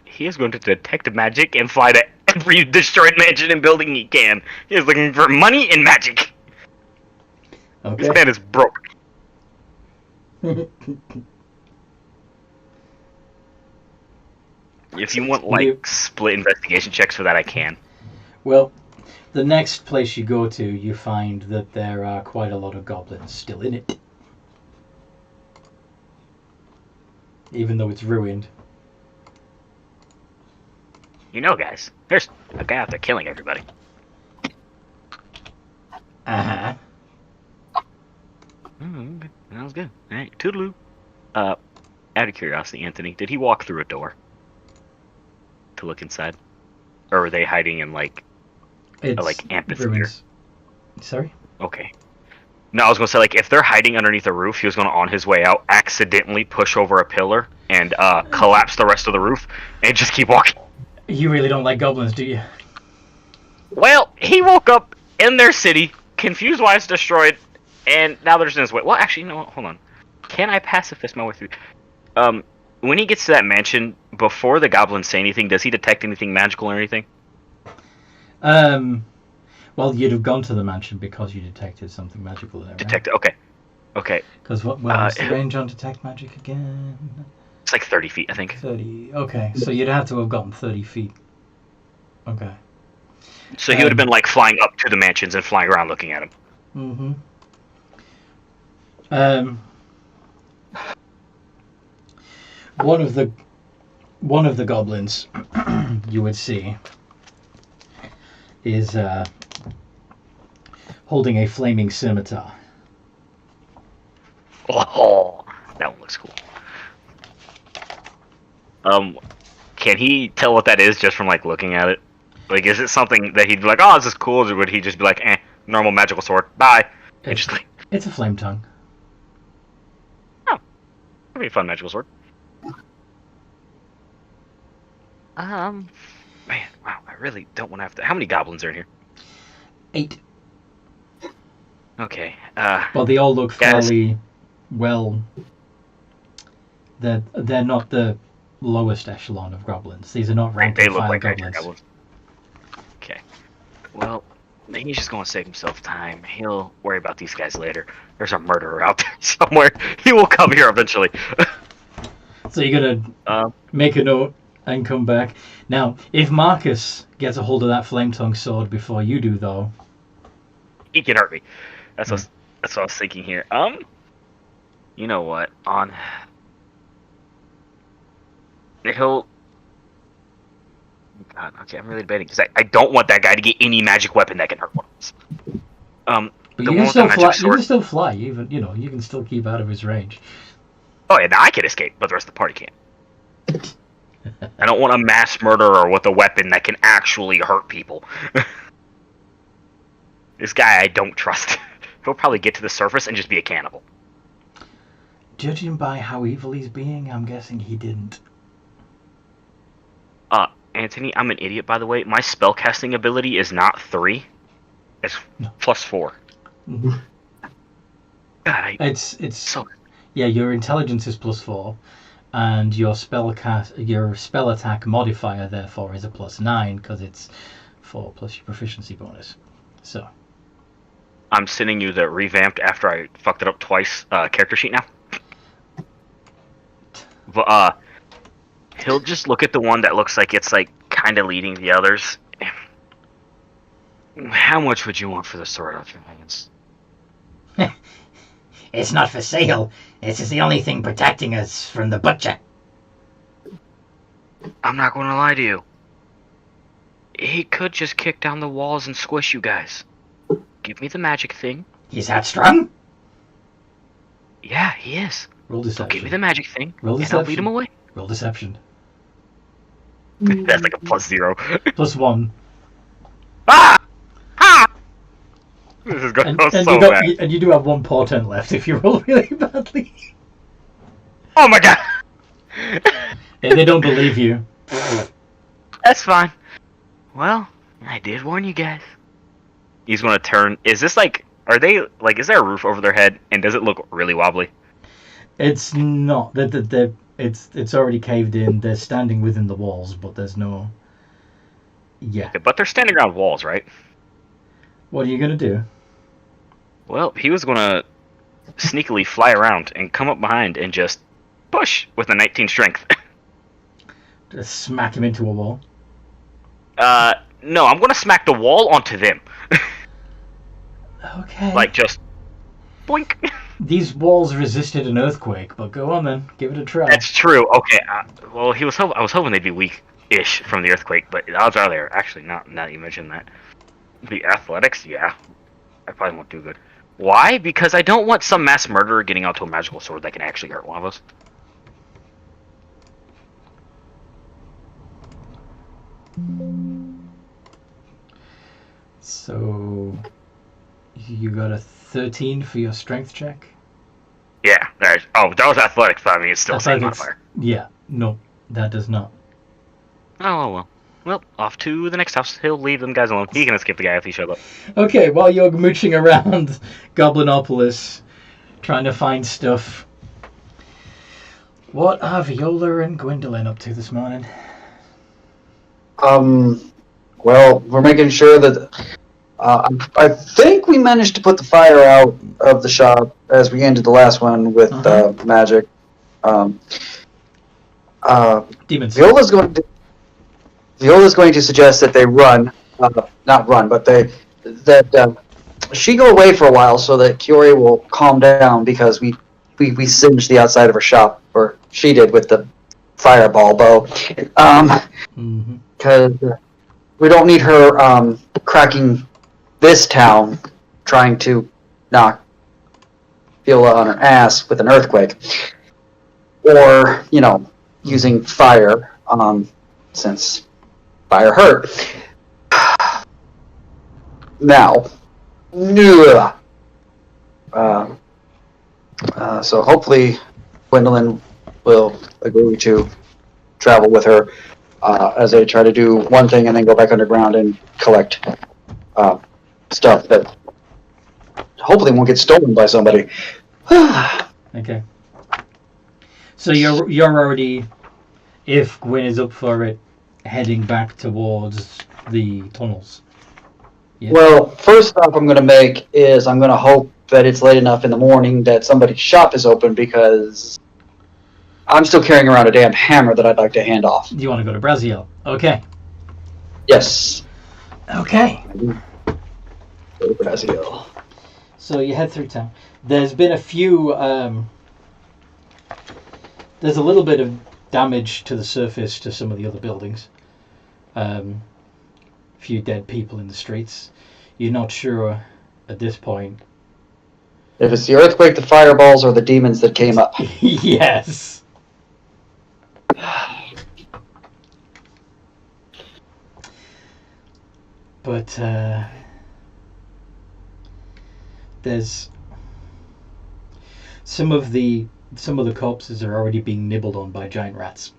he is going to detect magic and fly to every destroyed mansion and building he can. He is looking for money and magic. Okay. This man is broke. If you want, split investigation checks for that, I can. Well, the next place you go to, you find that there are quite a lot of goblins still in it. Even though it's ruined. You know, guys, there's a guy out there killing everybody. Uh-huh. Okay. That was good. Alright, toodaloo. Out of curiosity, Anthony, did he walk through a door to look inside? Or were they hiding in, It's amphitheater? ruins. Sorry? Okay. No, I was going to say, if they're hiding underneath a roof, he was going to, on his way out, accidentally push over a pillar and collapse the rest of the roof and just keep walking. You really don't like goblins, do you? Well, he woke up in their city, confused why it's destroyed, and now they're just in his way. Well, actually, no, hold on. Can I pacifist my way through? When he gets to that mansion, before the goblins say anything, does he detect anything magical or anything? Well, you'd have gone to the mansion because you detected something magical there, right? Detected, okay. Because what's the range on detect magic again? It's 30 feet, I think. 30, okay. So you'd have to have gotten 30 feet. Okay. So he would have been, flying up to the mansions and flying around looking at them. Mm-hmm. One of the goblins you would see is holding a flaming scimitar. Oh, that one looks cool. Can he tell what that is just from looking at it? Is it something that he'd be like, oh, this is cool, or would he just be like, normal magical sword, bye? It's a flame tongue. Oh, that'd be a fun magical sword. Man, wow, I really don't want to have to. How many goblins are in here? 8. Okay. Well, they all look fairly well. They're not the lowest echelon of goblins. These are not rank and file goblins. Okay. Well, he's just going to save himself time. He'll worry about these guys later. There's a murderer out there somewhere. He will come here eventually. So you're gonna make a note and come back. Now, if Marcus gets a hold of that flame tongue sword before you do, though, he can hurt me. That's what I was thinking here. You know what? He'll. God, okay, I'm really debating because I don't want that guy to get any magic weapon that can hurt one of us. But you can still fly. You can still fly. Even you can still keep out of his range. Oh yeah, now I can escape, but the rest of the party can't. I don't want a mass murderer with a weapon that can actually hurt people. This guy I don't trust. He'll probably get to the surface and just be a cannibal. Judging by how evil he's being, I'm guessing he didn't. Anthony, I'm an idiot, by the way. My spellcasting ability is not 3. It's +4. Mm-hmm. God, it's so... Yeah, your intelligence is +4, and your spell attack modifier therefore is a +9 because it's 4 plus your proficiency bonus. So I'm sending you the revamped after I fucked it up twice character sheet now. He'll just look at the one that looks like it's like kind of leading the others. How much would you want for the sword off your hands? It's not for sale. This is the only thing protecting us from the butcher. I'm not going to lie to you. He could just kick down the walls and squish you guys. Give me the magic thing. He's that strong? Yeah, he is. Roll So deception. give me the magic thing, Roll and deception. I'll lead him away. Roll deception. That's like a +0. +1. Ah! Ah! This is going And, to go and, so you got, bad. and you do have one portent left if you roll really badly. Oh my god! They don't believe you. That's fine. Well, I did warn you guys. He's going to turn. Is this like? Are they like? Is there a roof over their head? And does it look really wobbly? It's not. It's already caved in. They're standing within the walls, but there's no. Yeah. Okay, but they're standing around walls, right? What are you gonna do? Well, he was going to sneakily fly around and come up behind and just push with a 19 strength. Just smack him into a wall. No, I'm going to smack the wall onto them. Okay. Like just boink. These walls resisted an earthquake, but go on then, give it a try. That's true. Okay. Well, I was hoping they'd be weak-ish from the earthquake, but the odds are they're actually not. Now that you mention that, the athletics, yeah, I probably won't do good. Why? Because I don't want some mass murderer getting onto a magical sword that can actually hurt one of us. So you got a 13 for your strength check. Yeah. Oh, that was athletics, but I mean, it's still the same Athletics- modifier. Yeah, no, that does not. Oh, well. Well, off to the next house. He'll leave them guys alone. He can escape the guy if he shows up. Okay, while you're mooching around Goblinopolis, trying to find stuff, what are Viola and Gwendolyn up to this morning? Well, we're making sure that I think we managed to put the fire out of the shop as we ended the last one with magic. Demons. Viola's going to suggest that they run, not run, but that she go away for a while so that Kiori will calm down because we singed the outside of her shop, or she did with the fireball bow. Because we don't need her cracking this town trying to knock Viola on her ass with an earthquake. Or, using fire, since fire hurt. Now, so hopefully Gwendolyn will agree to travel with her as they try to do one thing and then go back underground and collect stuff that hopefully won't get stolen by somebody. Okay. So you're already, if Gwen is up for it, heading back towards the tunnels. Yeah. Well, first stop I'm going to make is I'm going to hope that it's late enough in the morning that somebody's shop is open because I'm still carrying around a damn hammer that I'd like to hand off. Do you want to go to Braziel? Okay. Yes. Okay. Go to Brazil. So you head through town. There's been a few. There's a little bit of damage to the surface to some of the other buildings. Few dead people in the streets. You're not sure at this point. If it's the earthquake, the fireballs, or the demons that came up. Yes. But there's some of the corpses are already being nibbled on by giant rats.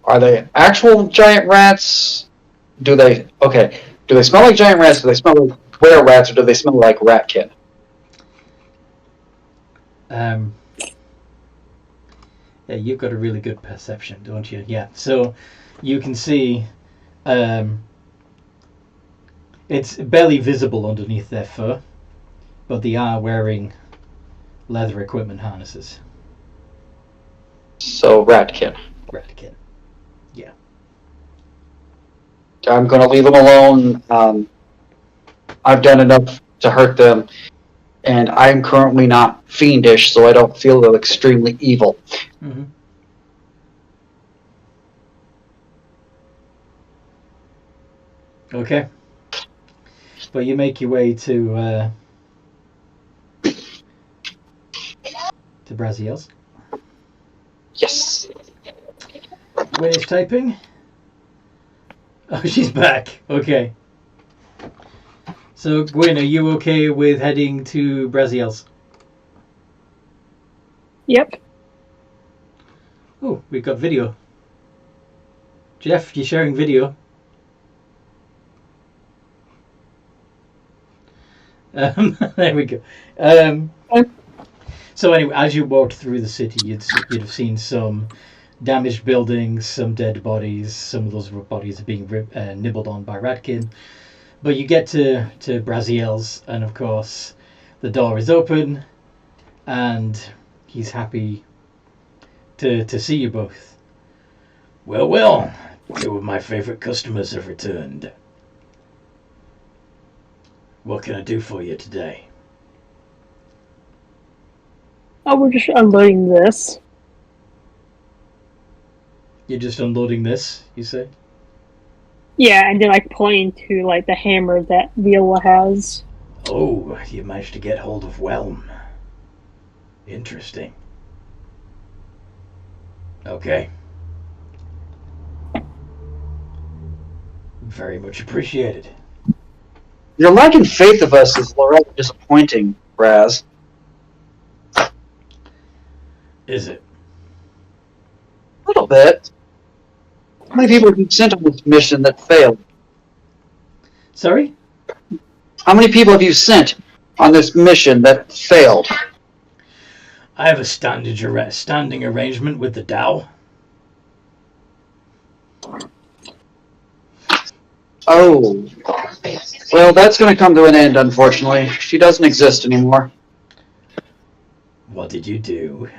Are they actual giant rats? Do they smell like giant rats? Do they smell like were rats, or do they smell like ratkin? Yeah, you've got a really good perception, don't you? Yeah. So you can see it's barely visible underneath their fur, but they are wearing leather equipment harnesses. So, Ratkin. Ratkin. Yeah. I'm going to leave them alone. I've done enough to hurt them, and I'm currently not fiendish, so I don't feel they're extremely evil. Mm-hmm. Okay. But you make your way to Braziel's. Yes. Gwen is typing. Oh, she's back. Okay. So, Gwen, are you okay with heading to Braziel's? Yep. Oh, we've got video. Jeff, you're sharing video. There we go. So anyway, as you walked through the city, you'd have seen some damaged buildings, some dead bodies. Some of those bodies are being nibbled on by Ratkin. But you get to Braziel's, and of course, the door is open, and he's happy to see you both. Well, two of my favorite customers have returned. What can I do for you today? Oh, we're just unloading this. You're just unloading this, you say? Yeah, and then like pointing to like the hammer that Viola has. Oh, you managed to get hold of Whelm. Interesting. Okay. Very much appreciated. Your lack in faith of us is rather disappointing, Raz. Is it? A little bit. How many people have you sent on this mission that failed? Sorry? How many people have you sent on this mission that failed? I have a standing arrangement with the Tao. Oh. Well, that's going to come to an end, unfortunately. She doesn't exist anymore. What did you do?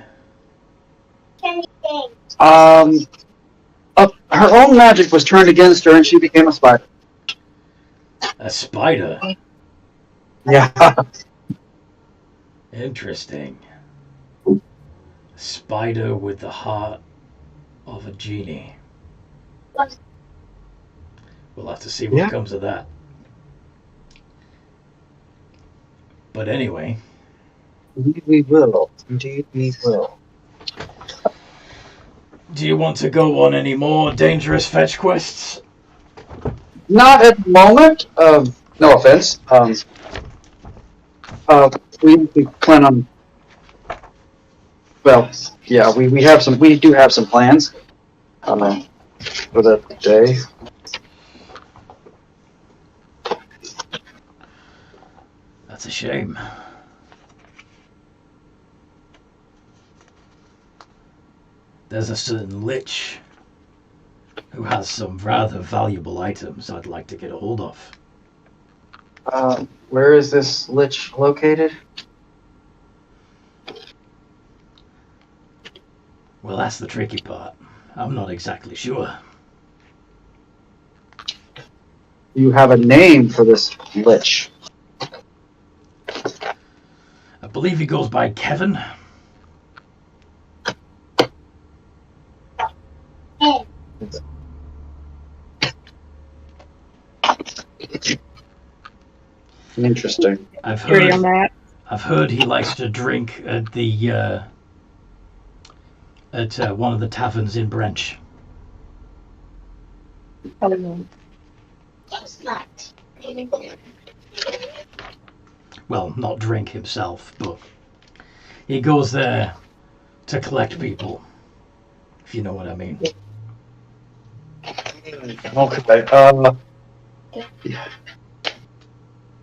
Her own magic was turned against her and she became a spider. A spider? Yeah. Interesting. Spider with the heart of a genie. We'll have to see what comes of that. But anyway. Indeed we will. Indeed we will. Do you want to go on any more dangerous fetch quests? Not at the moment. No offense. We plan on. Well, yeah, we have some. We do have some plans. For the day. That's a shame. There's a certain lich who has some rather valuable items I'd like to get a hold of. Where is this lich located? Well, that's the tricky part. I'm not exactly sure. You have a name for this lich. I believe he goes by Kevin. Interesting. I've heard he likes to drink at the one of the taverns in Brench. I don't know. Well, not drink himself, but he goes there to collect people, if you know what I mean. Okay.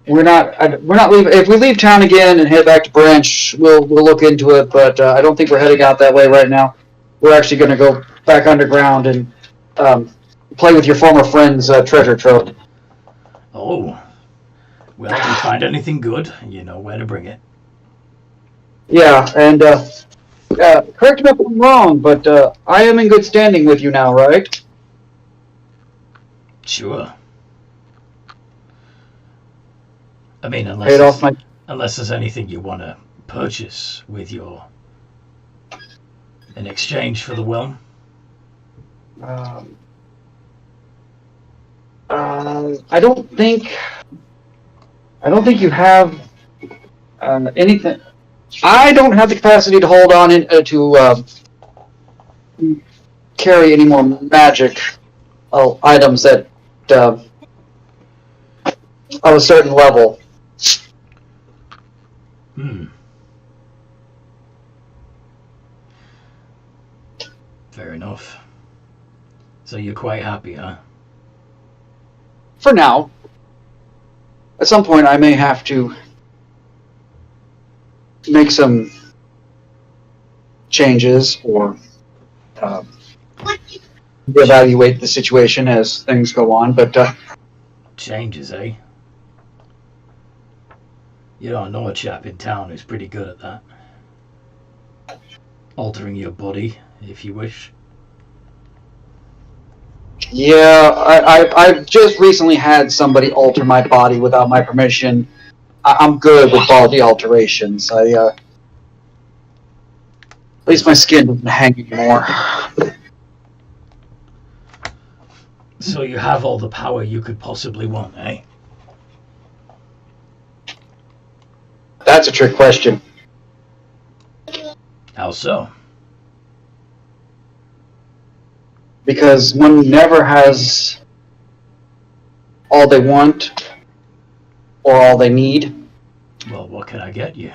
We're not leaving. If we leave town again and head back to Branch, we'll look into it. But I don't think we're heading out that way right now. We're actually going to go back underground and play with your former friend's treasure trove. Oh, well, if you find anything good, you know where to bring it. Yeah, and correct me if I'm wrong, but I am in good standing with you now, right? Sure. I mean, Paid off my. unless there's anything you want to purchase with your in exchange for the will. I don't think you have anything. I don't have the capacity to hold on to carry any more magic items that of a certain level. Fair enough. So you're quite happy, huh? For now. At some point, I may have to make some changes or reevaluate the situation as things go on, but Changes, eh? You don't know a chap in town who's pretty good at that. Altering your body, if you wish. yeah, I've just recently had somebody alter my body without my permission. I'm good with body alterations. At least my skin doesn't hang anymore. So you have all the power you could possibly want, eh? That's a trick question. How so? Because one never has all they want or all they need. Well, what can I get you?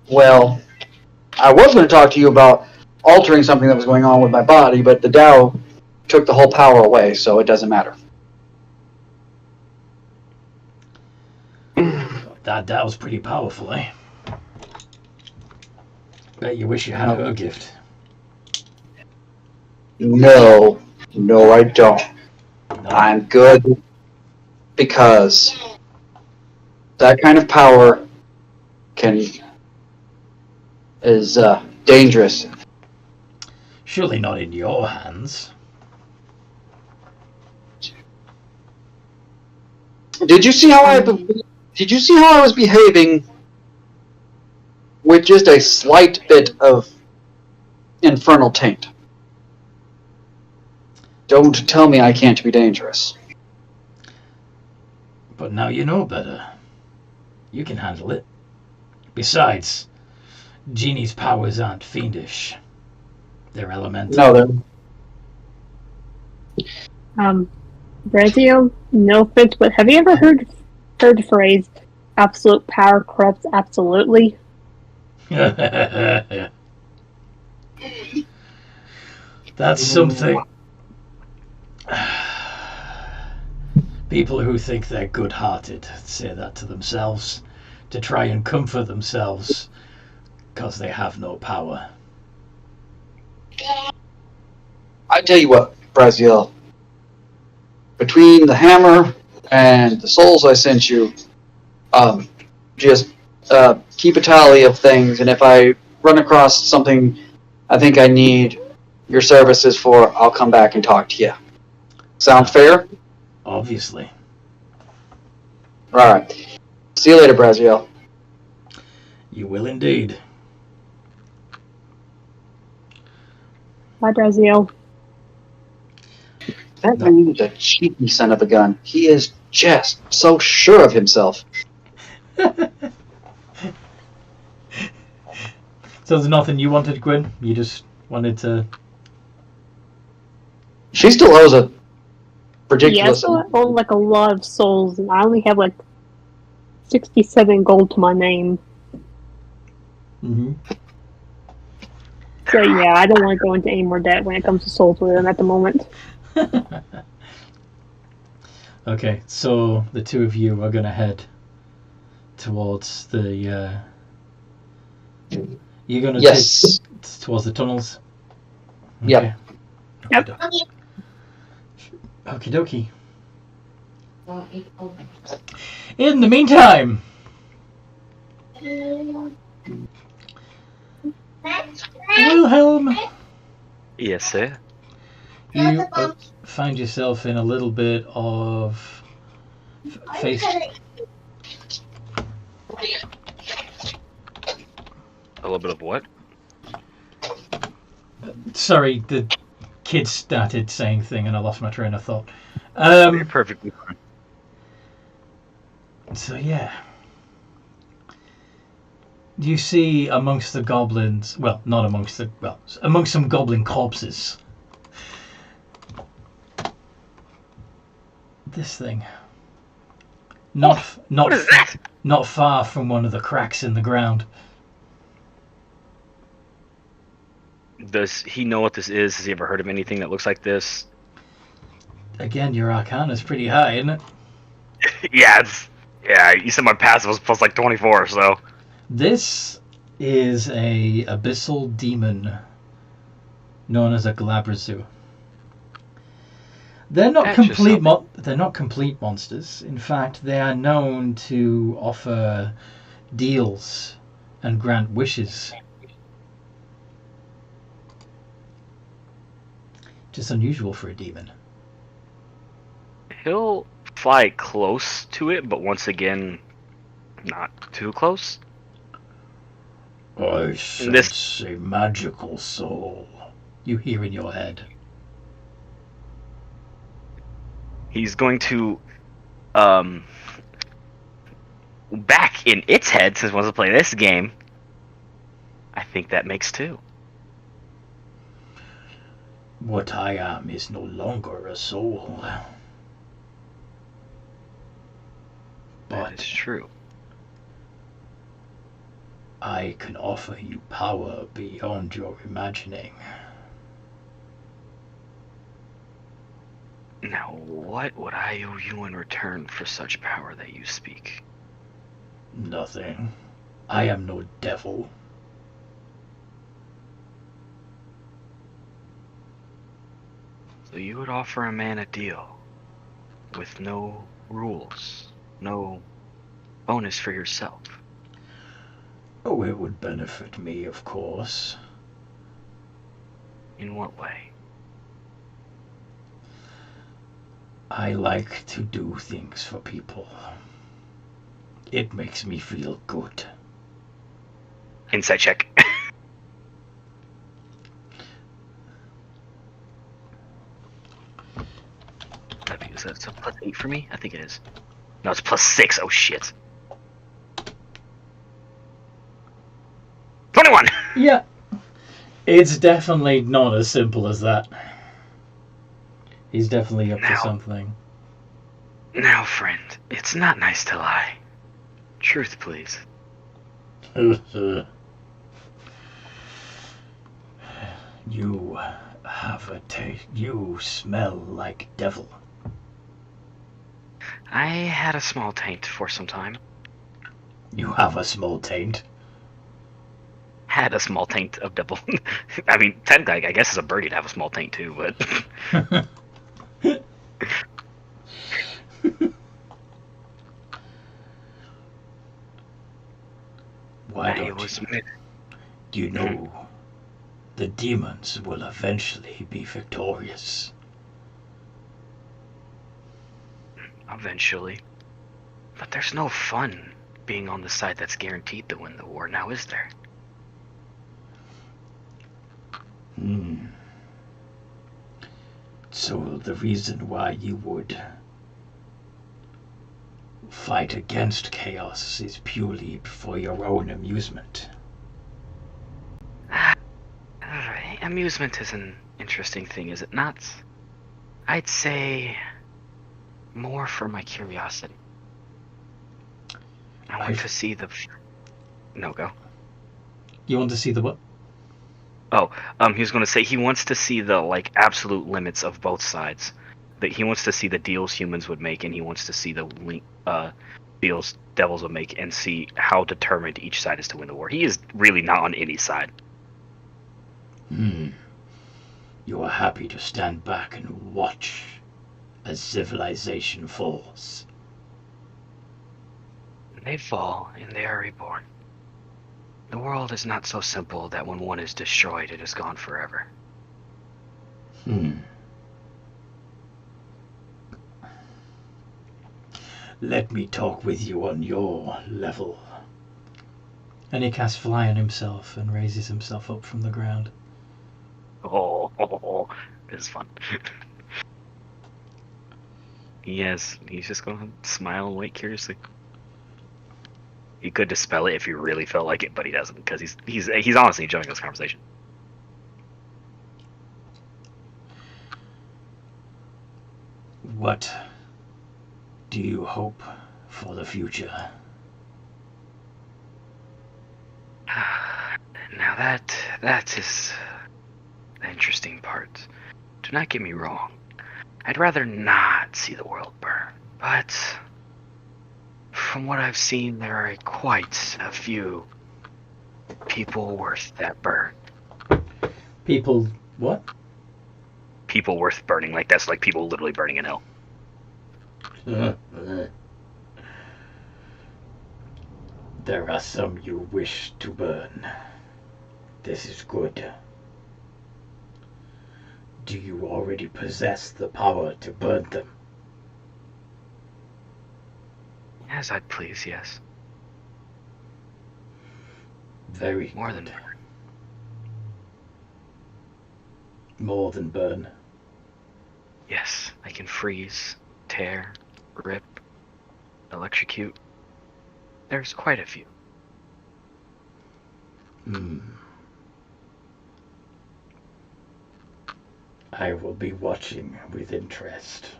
Well, I was going to talk to you about altering something that was going on with my body, but the Tao took the whole power away, so it doesn't matter. That was pretty powerful, eh? Bet you wish you had her gift. No, I don't. No. I'm good because that kind of power is dangerous. Surely not in your hands. Did you see how I was behaving with just a slight bit of infernal taint? Don't tell me I can't be dangerous. But now you know better. You can handle it. Besides, Genie's powers aren't fiendish. They're elemental. No, they're... Brazil, no offense, but have you ever heard the phrase, absolute power corrupts absolutely? That's something. People who think they're good-hearted say that to themselves to try and comfort themselves because they have no power. I tell you what, Brazil. Between the hammer and the souls I sent you, just keep a tally of things, and if I run across something I think I need your services for, I'll come back and talk to you. Sound fair? Obviously. Alright. See you later, Brazil. You will indeed. Bye, Brazil. That man is a cheeky son of a gun. He is just so sure of himself. So there's nothing you wanted, Gwyn? You just wanted to... She still owes a ridiculous... Yeah, I still own like a lot of souls, and I only have like 67 gold to my name. Mm-hmm. So yeah, I don't want to go into any more debt when it comes to souls with them at the moment. Okay, so the two of you are going to head towards the... You're going to Yes. take towards the tunnels? Yep. Yep. Okie dokie. In the meantime, Wilhelm, Yes, sir. you find yourself in a little bit of face. A little bit of what? Sorry, the kids started saying thing and I lost my train of thought. You're perfectly fine. So yeah. You see amongst the goblins, well, not amongst the, well, amongst some goblin corpses, this thing. Not What is that? not far from one of the cracks in the ground. Does he know what this is? Has he ever heard of anything that looks like this? Again, your arcana's pretty high, isn't it? Yeah, you said my passive was plus like 24, so... This is a abyssal demon known as a Glabrazu. They're not they're not complete monsters. In fact, they are known to offer deals and grant wishes. Just unusual for a demon. He'll fly close to it, but once again, not too close. I sense a magical soul. You hear in your head. He's going to, back in its head, since it wants to play this game, I think that makes two. What I am is no longer a soul. That is true. I can offer you power beyond your imagining. Now, what would I owe you in return for such power that you speak? Nothing. I am no devil. So you would offer a man a deal with no rules, no bonus for yourself. Oh, it would benefit me, of course. In what way? I like to do things for people. It makes me feel good. Insight check. Is that a plus 8 for me? I think it is. No, it's plus 6. Oh shit. 21! Yeah. It's definitely not as simple as that. He's definitely up to something. Now, friend, it's not nice to lie. Truth, please. You have a taste. You smell like devil. I had a small taint for some time. You have a small taint. Had a small taint of devil. I mean, technically, I guess as a bird you'd have a small taint too, but... Why don't you? Do you know the demons will eventually be victorious? Eventually. But there's no fun being on the side that's guaranteed to win the war, now is there? So the reason why you would fight against chaos is purely for your own amusement. Amusement is an interesting thing, is it not? I'd say more for my curiosity. I want to see the... No, go. You want to see the what? Oh, he was going to say he wants to see the, like, absolute limits of both sides. That he wants to see the deals humans would make, and he wants to see the deals devils would make, and see how determined each side is to win the war. He is really not on any side. You are happy to stand back and watch as civilization falls. They fall, and they are reborn. The world is not so simple that when one is destroyed, it is gone forever. Let me talk with you on your level. And he casts Fly on himself and raises himself up from the ground. Oh, it's fun. Yes, he's just gonna smile and wait curiously. He could dispel it if he really felt like it, but he doesn't, because he's honestly enjoying this conversation. What do you hope for the future? Now that is the interesting part. Do not get me wrong. I'd rather not see the world burn, but from what I've seen, there are quite a few people worth that burn. People what? People worth burning, like that's like people literally burning in hell. There are some you wish to burn. This is good. Do you already possess the power to burn them? As I'd please, yes. Very More good. than burn. More than burn. Yes, I can freeze, tear, rip, electrocute. There's quite a few. I will be watching with interest.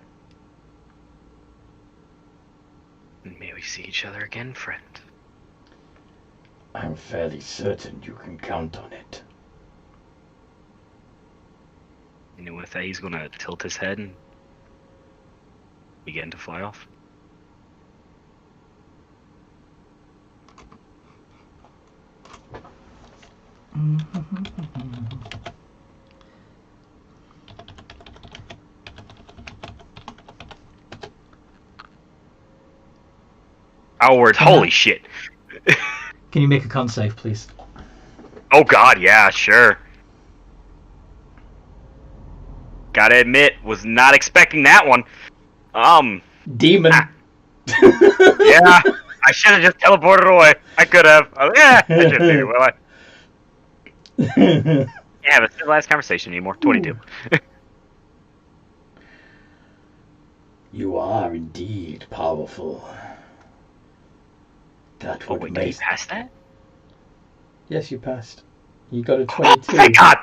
May we see each other again, friend? I'm fairly certain you can count on it. And with that, he's gonna tilt his head and begin to fly off. Outward, holy shit. Can you make a con save, please? Oh god, yeah, sure. Gotta admit, was not expecting that one. Demon. Yeah, I should have just teleported away. I could have. I should have figured, well, yeah, but it's the last conversation anymore. 22. You are indeed powerful. That Oh would wait, did he make... pass that? Yes, you passed. You got a 22. Thank God!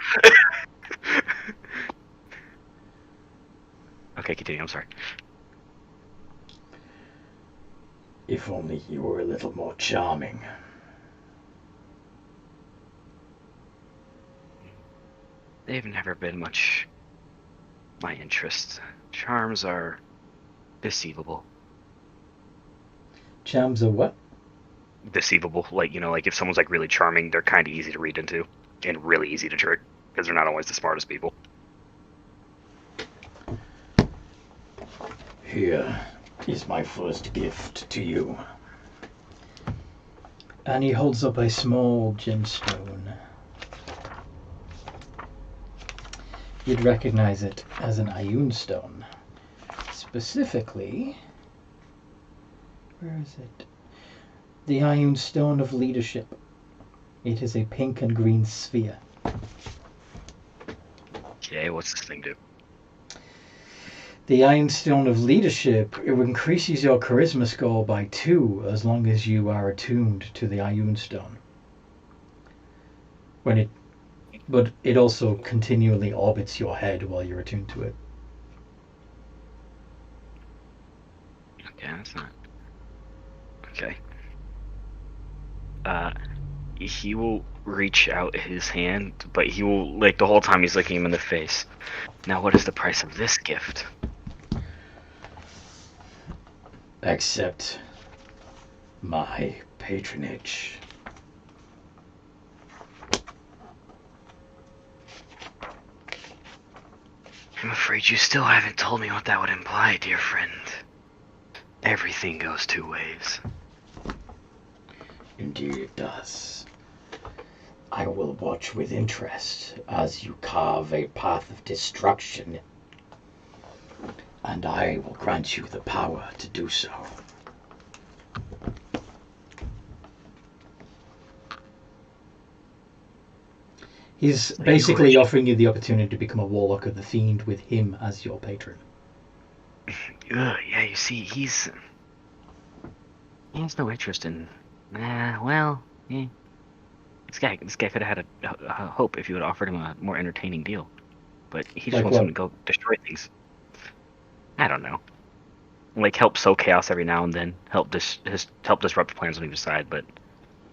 Okay, continue, I'm sorry. If only you were a little more charming. They've never been much my interest. Charms are deceivable. Charms are what? Deceivable. Like, like if someone's like really charming, they're kind of easy to read into and really easy to trick because they're not always the smartest people. Here is my first gift to you. And he holds up a small gemstone. You'd recognize it as an Ioun stone. Specifically, where is it? The Ioun Stone of Leadership. It is a pink and green sphere. Okay, what's this thing do? The Ioun Stone of Leadership, it increases your charisma score by 2 as long as you are attuned to the Ioun Stone. But it also continually orbits your head while you're attuned to it. Okay, that's not... Okay. He will reach out his hand, but he will, like, the whole time he's looking him in the face. Now, what is the price of this gift? Accept my patronage. I'm afraid you still haven't told me what that would imply, dear friend. Everything goes two ways. Indeed it does. I will watch with interest as you carve a path of destruction, and I will grant you the power to do so. He's basically offering you the opportunity to become a Warlock of the Fiend with him as your patron. Yeah, you see, he has no interest in. This guy could have had a hope if you had offered him a more entertaining deal, but he just wants him to go destroy things. I don't know, like help sow chaos every now and then, help disrupt plans on either side, but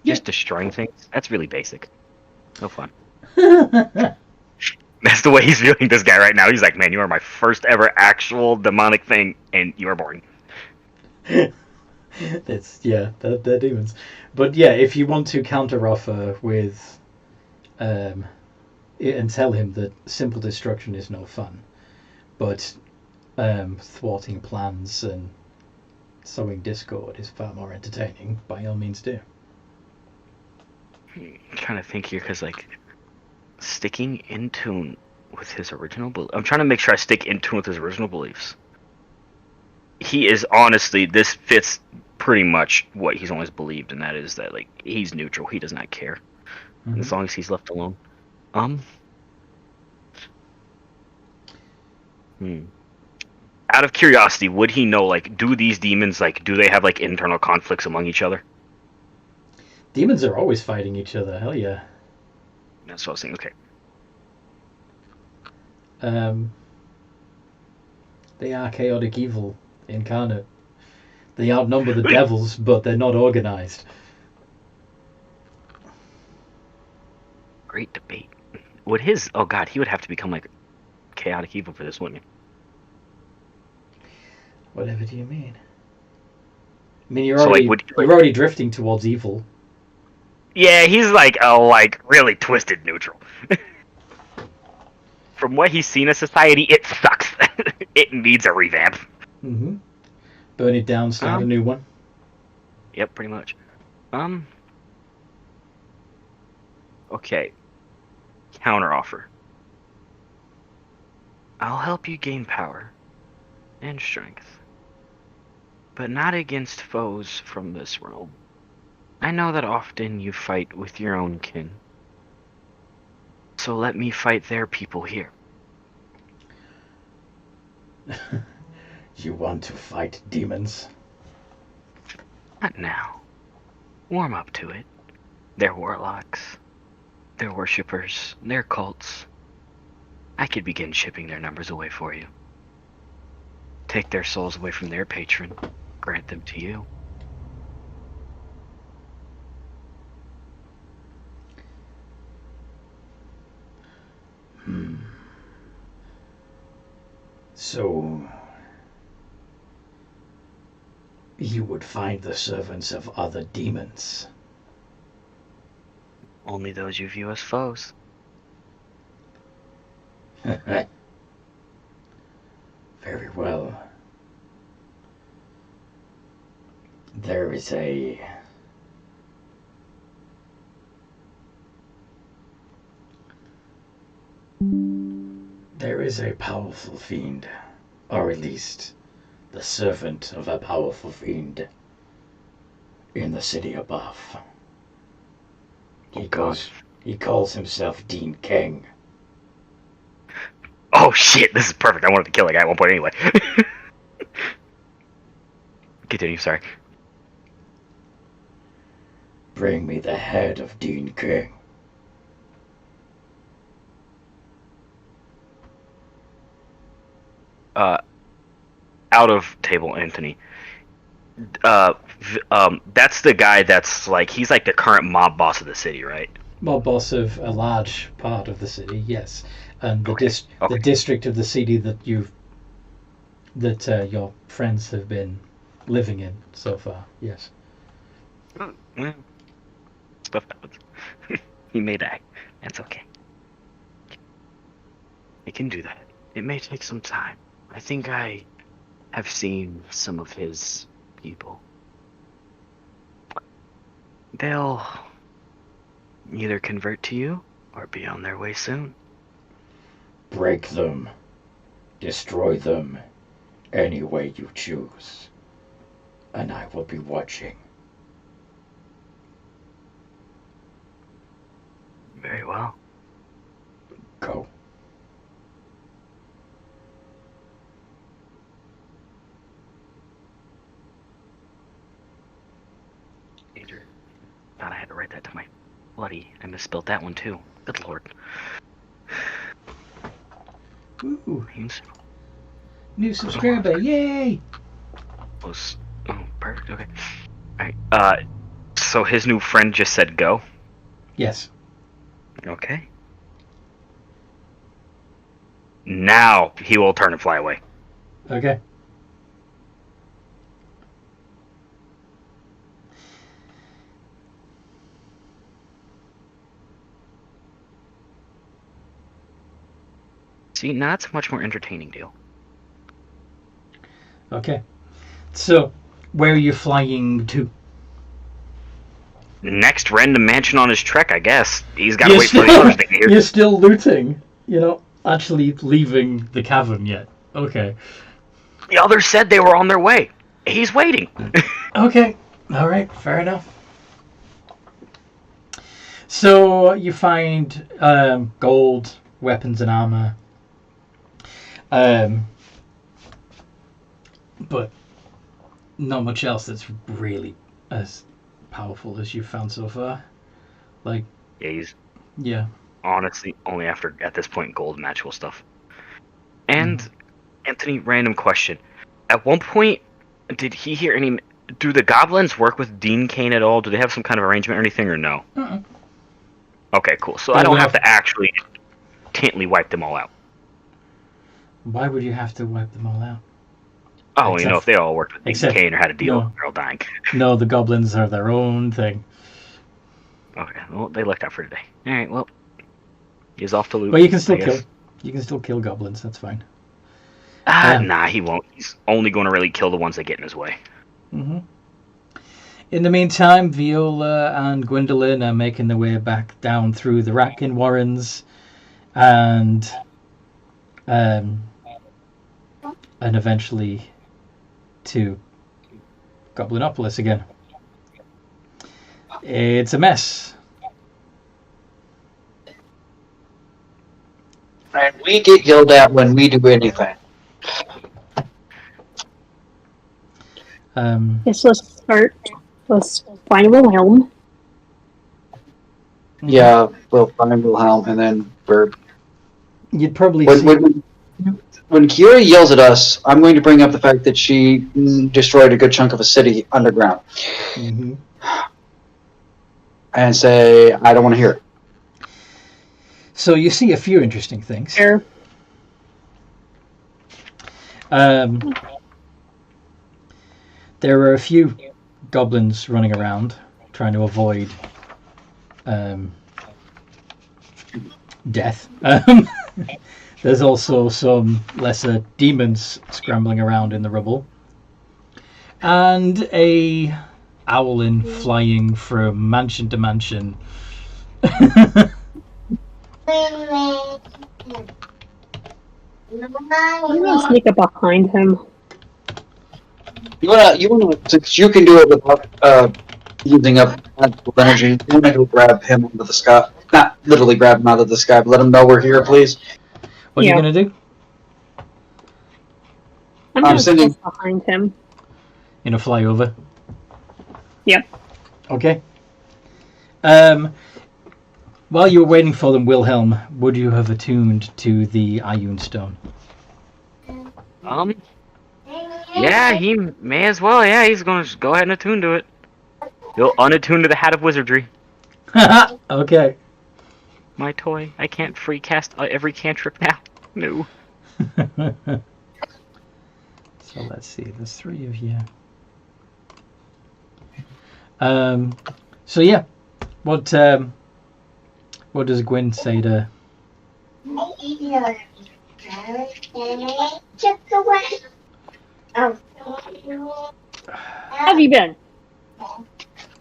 just destroying things—that's really basic. No fun. That's the way he's viewing this guy right now. He's like, man, you are my first ever actual demonic thing, and you are boring. They're demons. But yeah, if you want to counter-offer with, and tell him that simple destruction is no fun, but thwarting plans and sowing discord is far more entertaining, by all means do. I'm trying to think here, because like sticking in tune with his original I'm trying to make sure I stick in tune with his original beliefs. He is honestly, this fits pretty much what he's always believed, and that is that like he's neutral. He does not care, as long as he's left alone. Out of curiosity, would he know, like, do these demons, like, do they have like internal conflicts among each other? Demons are always fighting each other. Hell yeah. That's what I was saying. Okay. They are chaotic evil incarnate. They outnumber the devils, but they're not organized. Great debate. Would his... Oh god, he would have to become like chaotic evil for this, wouldn't he? Whatever do you mean? I mean, you're already drifting towards evil. Yeah, he's like really twisted neutral. From what he's seen of society, it sucks. It needs a revamp. Mm-hmm. Burn it down, start a new one. Yep, pretty much. Okay. Counteroffer. I'll help you gain power and strength, but not against foes from this realm. I know that often you fight with your own kin, so let me fight their people here. You want to fight demons? Not now. Warm up to it. They're warlocks. They're worshippers. They're cults. I could begin chipping their numbers away for you. Take their souls away from their patron. Grant them to you. So, you would find the servants of other demons? Only those you view as foes. Very well. There is a powerful fiend, or at least the servant of a powerful fiend in the city above. He calls himself Dean King. Oh shit, this is perfect. I wanted to kill a guy at one point anyway. Continue, sorry. Bring me the head of Dean King. Out of table, Anthony. That's the guy that's like, he's like the current mob boss of the city, right? Mob boss of a large part of the city, yes, and the the district of the city that your friends have been living in so far, yes. Well, stuff happens. He may die. That's okay. I can do that. It may take some time. I think I have seen some of his people. they'll either convert to you or be on their way soon. Break them. Destroy them. Any way you choose. And I will be watching. Very well. Go. Danger. Thought I had to write that to my bloody. I misspelled that one too. Good lord. Ooh. Means New subscriber, yay! was perfect. Okay. All right. So his new friend just said go. Yes. Okay. Now he will turn and fly away. Okay. See, now it's a much more entertaining deal. Okay. So, where are you flying to? Next random mansion on his trek, I guess. He's got to wait for the others to get here. You're still looting. You're not actually leaving the cavern yet. Okay. The others said they were on their way. He's waiting. Okay. All right. Fair enough. So you find gold, weapons and armor. But not much else that's really as powerful as you've found so far. Like, Yeah, he's yeah. honestly only after, at this point, gold and actual stuff. And, Anthony, random question. At one point, did he hear any... Do the goblins work with Dean Cain at all? Do they have some kind of arrangement or anything, or no? Uh-uh. Okay, cool. So Well, I don't we have have- to actually intently wipe them all out. Why would you have to wipe them all out? Oh, Except- if they all worked with Dean except- Cain or had a deal, no. they're all dying. No, the goblins are their own thing. Okay, well, they looked out for today. Alright, well, he's off to loot. But you can still I guess. kill. You can still kill goblins. That's fine. Nah, he won't. He's only going to really kill the ones that get in his way. Mm-hmm. In the meantime, Viola and Gwendolyn are making their way back down through the Ratkin Warrens, and eventually to Goblinopolis again. It's a mess. And we get yelled at when we do anything. Yes, let's start. Let's find Wilhelm. Yeah, we'll find Wilhelm, and then we're... You'd probably When, see. when Kira yells at us, I'm going to bring up the fact that she destroyed a good chunk of a city underground. Mhm. And say, I don't want to hear it. So you see a few interesting things. There. There are a few goblins running around trying to avoid death. There's also some lesser demons scrambling around in the rubble, and a owlin flying from mansion to mansion. I'm gonna sneak up behind him. You wanna, since you can do it without using up magical energy, you wanna go grab him out of the sky. Not literally grab him out of the sky, but let him know we're here, please. What are Yeah. you gonna do? I'm I'm gonna sending- close behind him. You know, fly over. Yep. Okay. While you were waiting for them, Wilhelm, would you have attuned to the Ioun Stone? Yeah, he may as well. Yeah, he's going to go ahead and attune to it. He'll unattune to the Hat of Wizardry. Okay. My toy. I can't free cast every cantrip now. No. So let's see. There's 3 of you. So yeah, what does Gwen say to? How have you been?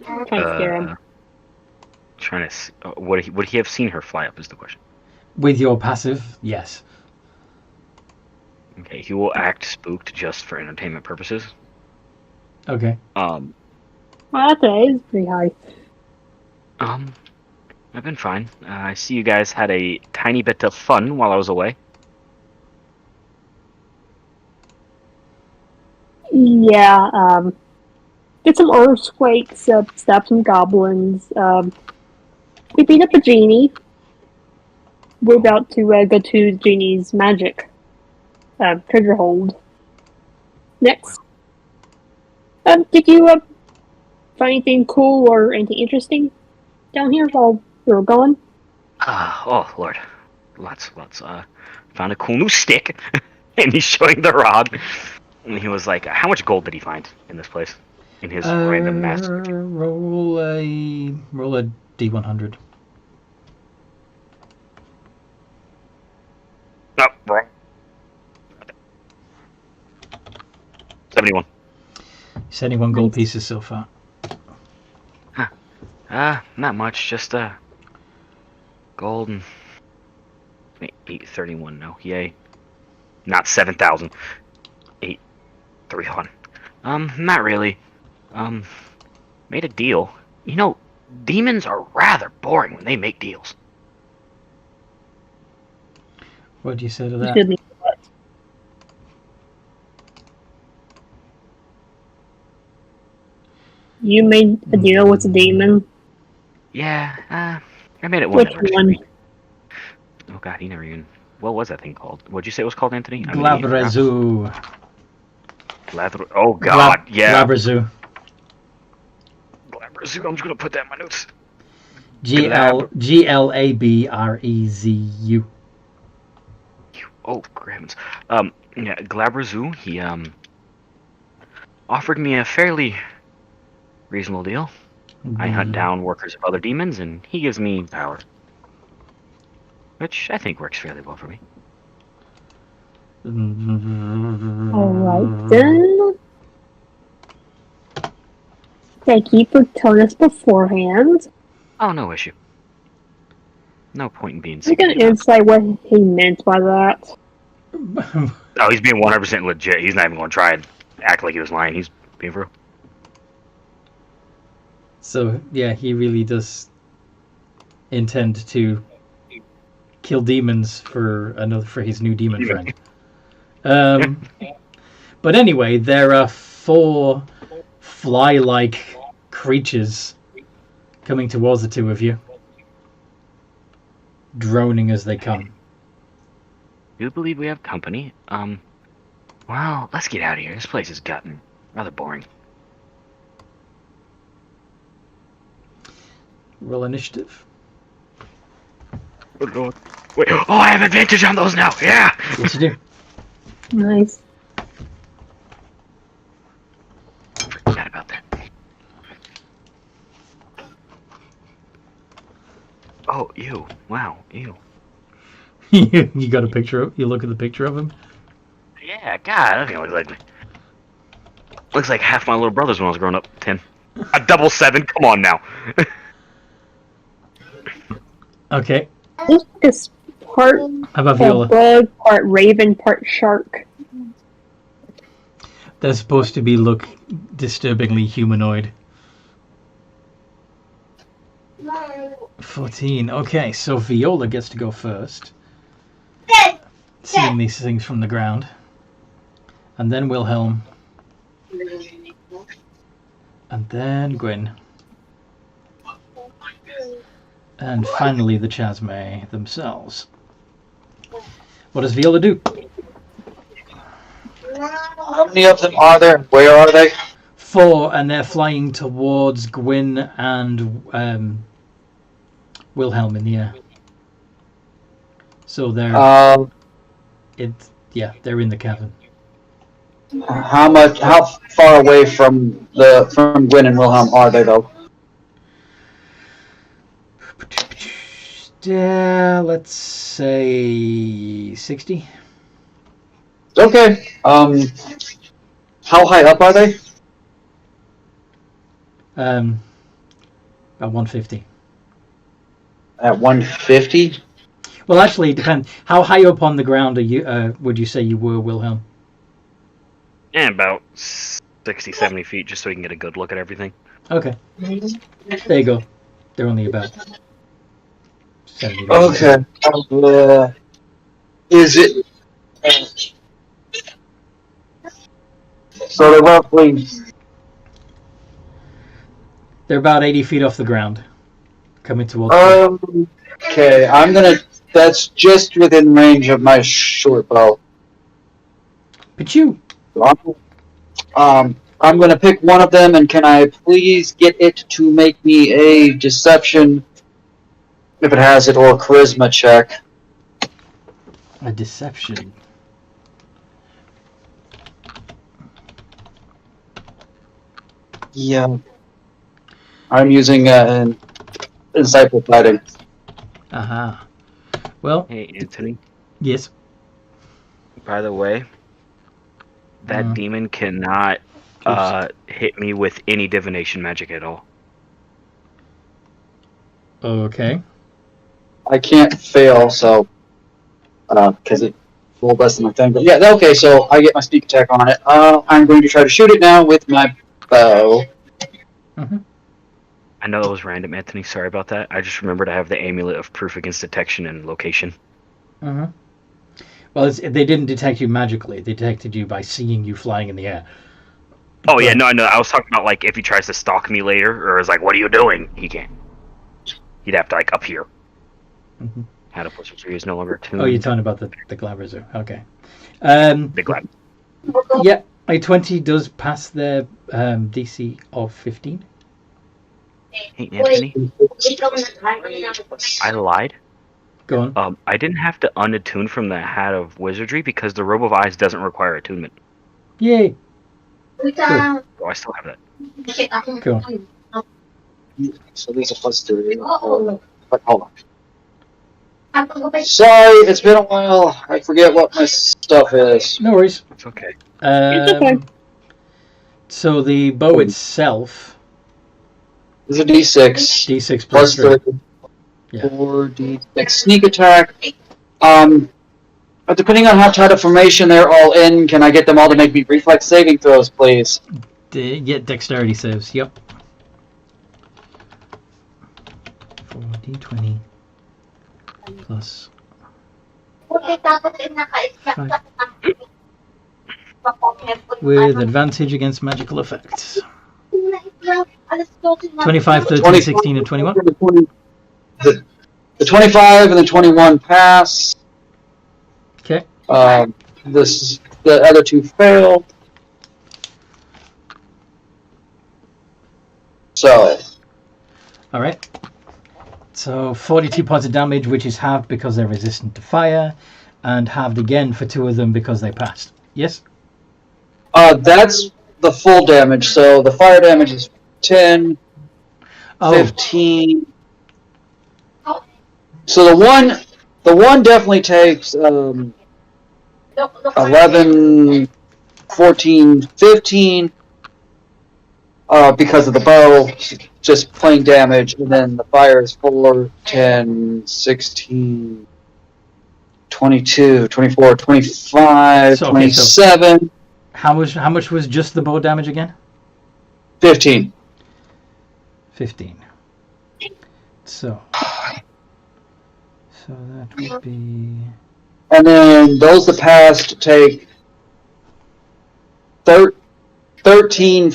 Trying to scare him. trying to. Would he have seen her fly up? Is the question. With your passive, yes. Okay, he will act spooked just for entertainment purposes. Okay. Well, that is pretty high. I've been fine. I see you guys had a tiny bit of fun while I was away. Yeah, did some earthquakes, stabbed some goblins. We beat up a genie. We're about to go to Genie's magic treasure hold. Next. Did you find anything cool or anything interesting down here while we were gone? Oh Lord, lots. Found a cool new stick, and he's showing the rod. And he was like, "How much gold did he find in this place? In his random master?" Roll a D100. No, wrong. 71. 71 gold pieces so far. Not much. Just gold and 831. No, yay. Not 7,000. 831. Not really. Made a deal. You know, demons are rather boring when they make deals. What do you say to that? Shouldn't. You made a deal with a demon. Yeah, I made it one. Which one? Oh God, he never even. What was that thing called? What'd you say it was called, Anthony? Glabrazu. Oh God, yeah. Glabrazu. Glabrazu. I'm just gonna put that in my notes. Glabrezu. Oh, heavens. Yeah, Glabrazu. He offered me a fairly reasonable deal. I hunt down workers of other demons, and he gives me power, which I think works fairly well for me. Alright then. Thank you for telling us beforehand. Oh, no issue. No point in being I secret. got an insight what he meant by that. Oh, he's being 100% legit. He's not even going to try and act like he was lying. He's being for real. So, yeah, he really does intend to kill demons for his new demon friend. But anyway, there are 4 fly-like creatures coming towards the two of you, droning as they come. Do you believe we have company? Well, let's get out of here. This place has gotten rather boring. Roll initiative. Wait, oh, I have advantage on those now. Yeah. Yes, you do. Nice. Forgot about that. Oh, ew. Wow, ew. You got a picture of? You look at the picture of him? Yeah, God, that thing looks like me. Looks like half my little brothers when I was growing up. 10. A double 7. Come on now. Okay. This part How about Viola? bug, part raven, part shark. They're supposed to look disturbingly humanoid. 14. Okay, so Viola gets to go first. Seeing these things from the ground. And then Wilhelm. And then Gwyn. And finally the Chasme themselves. What does Viola do? How many of them are there? Where are they? 4, and they're flying towards Gwyn and Wilhelm in the air. So they're they're in the cavern. How far away from Gwyn and Wilhelm are they though? Let's say 60. Okay. How high up are they? About 150. at 150. Well, actually, it depends. How high up on the ground are you? Would you say you were, Wilhelm? Yeah, about 60, 70 feet, just so we can get a good look at everything. Okay. There you go. They're only about 70 to 80 Okay. Is it? So they're roughly. They're about 80 feet off the ground, coming towards you. Okay, I'm gonna. That's just within range of my short bow. But you. I'm gonna pick one of them, and can I please get it to make me a deception, if it has it, or a charisma check? A deception. Yeah. I'm using an insightful fighting. Aha. Well. Hey, Anthony. Yes. By the way, that demon cannot hit me with any divination magic at all. Okay. I can't fail, so because it rolled less than my thing. But yeah, okay. So I get my sneak attack on it. I'm going to try to shoot it now with my bow. Mm-hmm. I know that was random, Anthony. Sorry about that. I just remembered I have the amulet of proof against detection and location. Mm-hmm. Well, they didn't detect you magically. They detected you by seeing you flying in the air. Oh, yeah, no, I know. I was talking about, like, if he tries to stalk me later, or is like, what are you doing? He can't. He'd have to, like, appear. Mm-hmm. How to push tree is no longer tuned. Oh, you're talking about the Glabrezu. Okay. The Glab. Yeah, a 20 does pass their DC of 15. Hey, Anthony. I lied. Go on. I didn't have to unattune from the Hat of Wizardry because the Robe of Eyes doesn't require attunement. Yay. Cool. Oh, I still have that. Cool. So these are +3. But hold on. Sorry, it's been a while. I forget what my stuff is. No worries. It's okay. It's okay. So the bow itself. This is a D6. D6 plus 3. Yeah. 4d6 sneak attack. Depending on how tight a formation they're all in, can I get them all to make me reflex saving throws, please? Get dexterity saves. Yep. 4d20 plus 5. With advantage against magical effects. 25, 13, 20, 16, and 21. The 25 and the 21 pass. Okay. The other two fail. So. All right. So 42 points of damage, which is halved because they're resistant to fire, and halved again for 2 of them because they passed. Yes? That's the full damage. So the fire damage is 10, 15. So the one definitely takes 11, 14, 15 because of the bow, just plain damage, and then the fire is 4, 10, 16, 22, 24, 25, 27. So how much was just the bow damage again? 15. 15. So that would be... And then those that passed take 13,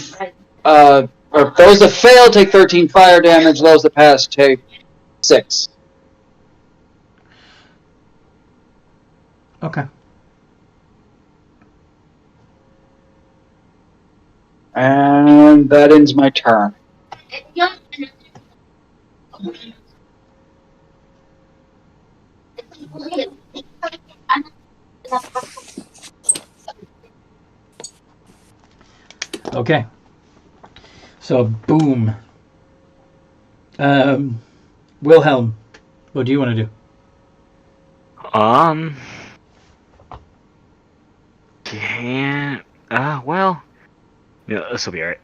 or those that fail take 13 fire damage, those that pass take 6. Okay. And that ends my turn. Okay. So, boom. Wilhelm, what do you want to do? Well, yeah, this will be alright.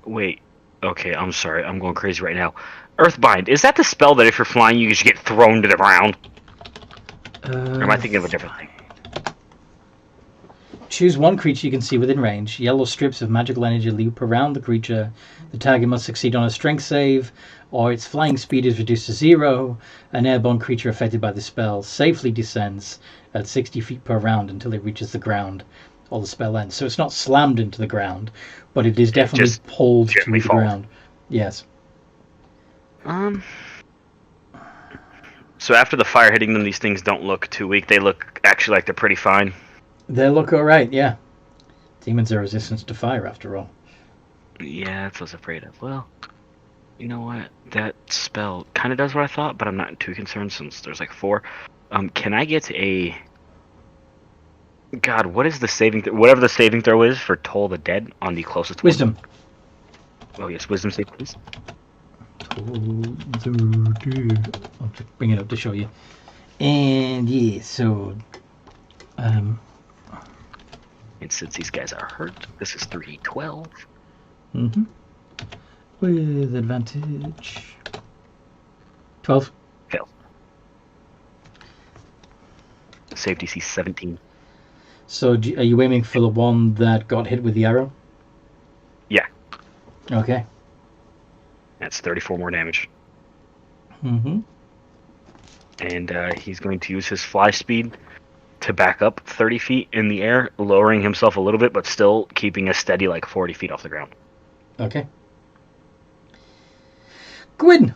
Wait. Okay, I'm sorry. I'm going crazy right now. Earthbind. Is that the spell that if you're flying, you just get thrown to the ground? Or am I thinking of a different thing? Choose one creature you can see within range. Yellow strips of magical energy loop around the creature. The target must succeed on a strength save, or its flying speed is reduced to 0. An airborne creature affected by the spell safely descends at 60 feet per round until it reaches the ground, or the spell ends. So it's not slammed into the ground, but it is definitely pulled to the ground. Yes. So after the fire hitting them, these things don't look too weak. They look actually like they're pretty fine. They look alright, yeah. Demons are resistant to fire, after all. Yeah, that's what I was afraid of. Well, you know what? That spell kind of does what I thought, but I'm not too concerned since there's like 4. Can I get a... God, what is the saving... Whatever the saving throw is for Toll the Dead on the closest Wisdom. one? Oh, yes, Wisdom save, please. I'll bring it up to show you. And yeah, so... And since these guys are hurt, this is 3d12. Mm-hmm. With advantage. 12. Fail. Save DC 17. So are you aiming for the one that got hit with the arrow? Yeah. Okay. That's 34 more damage. Mm-hmm. And he's going to use his fly speed to back up 30 feet in the air, lowering himself a little bit, but still keeping a steady like 40 feet off the ground. Okay. Gwyn!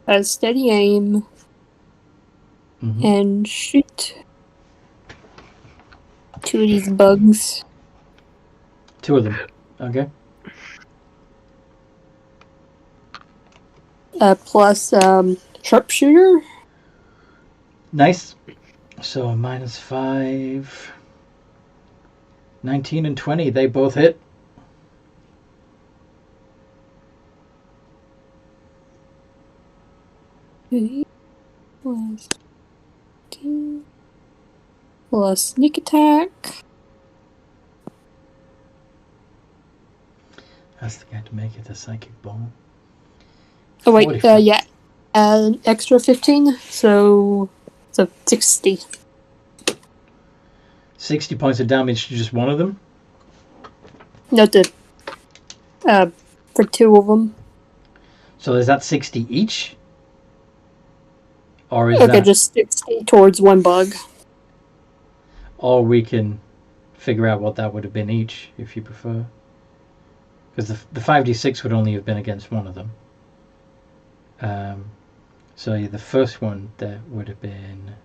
A steady aim. Mm-hmm. And shoot 2 of these bugs. 2 of them. Okay. Plus sharpshooter. Nice. So -5. 19 and 20, they both hit. Plus 2. Plus sneak attack. That's the guy to make it a psychic ball. Oh wait, 45. yeah. An extra 15, so 60. 60 points of damage to just one of them? No, for 2 of them. So is that 60 each? Or is Okay, that... just 60 towards one bug. Or we can figure out what that would have been each, if you prefer. Because the 5d6 would only have been against one of them. So yeah, the first one, that would have been...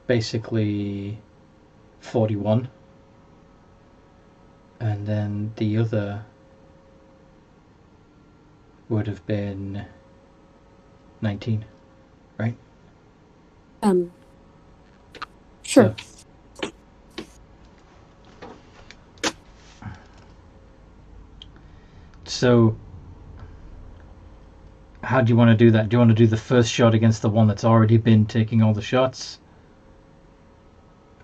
basically 41. And then the other would have been 19, right? Sure. So how do you want to do that? Do you want to do the first shot against the one that's already been taking all the shots?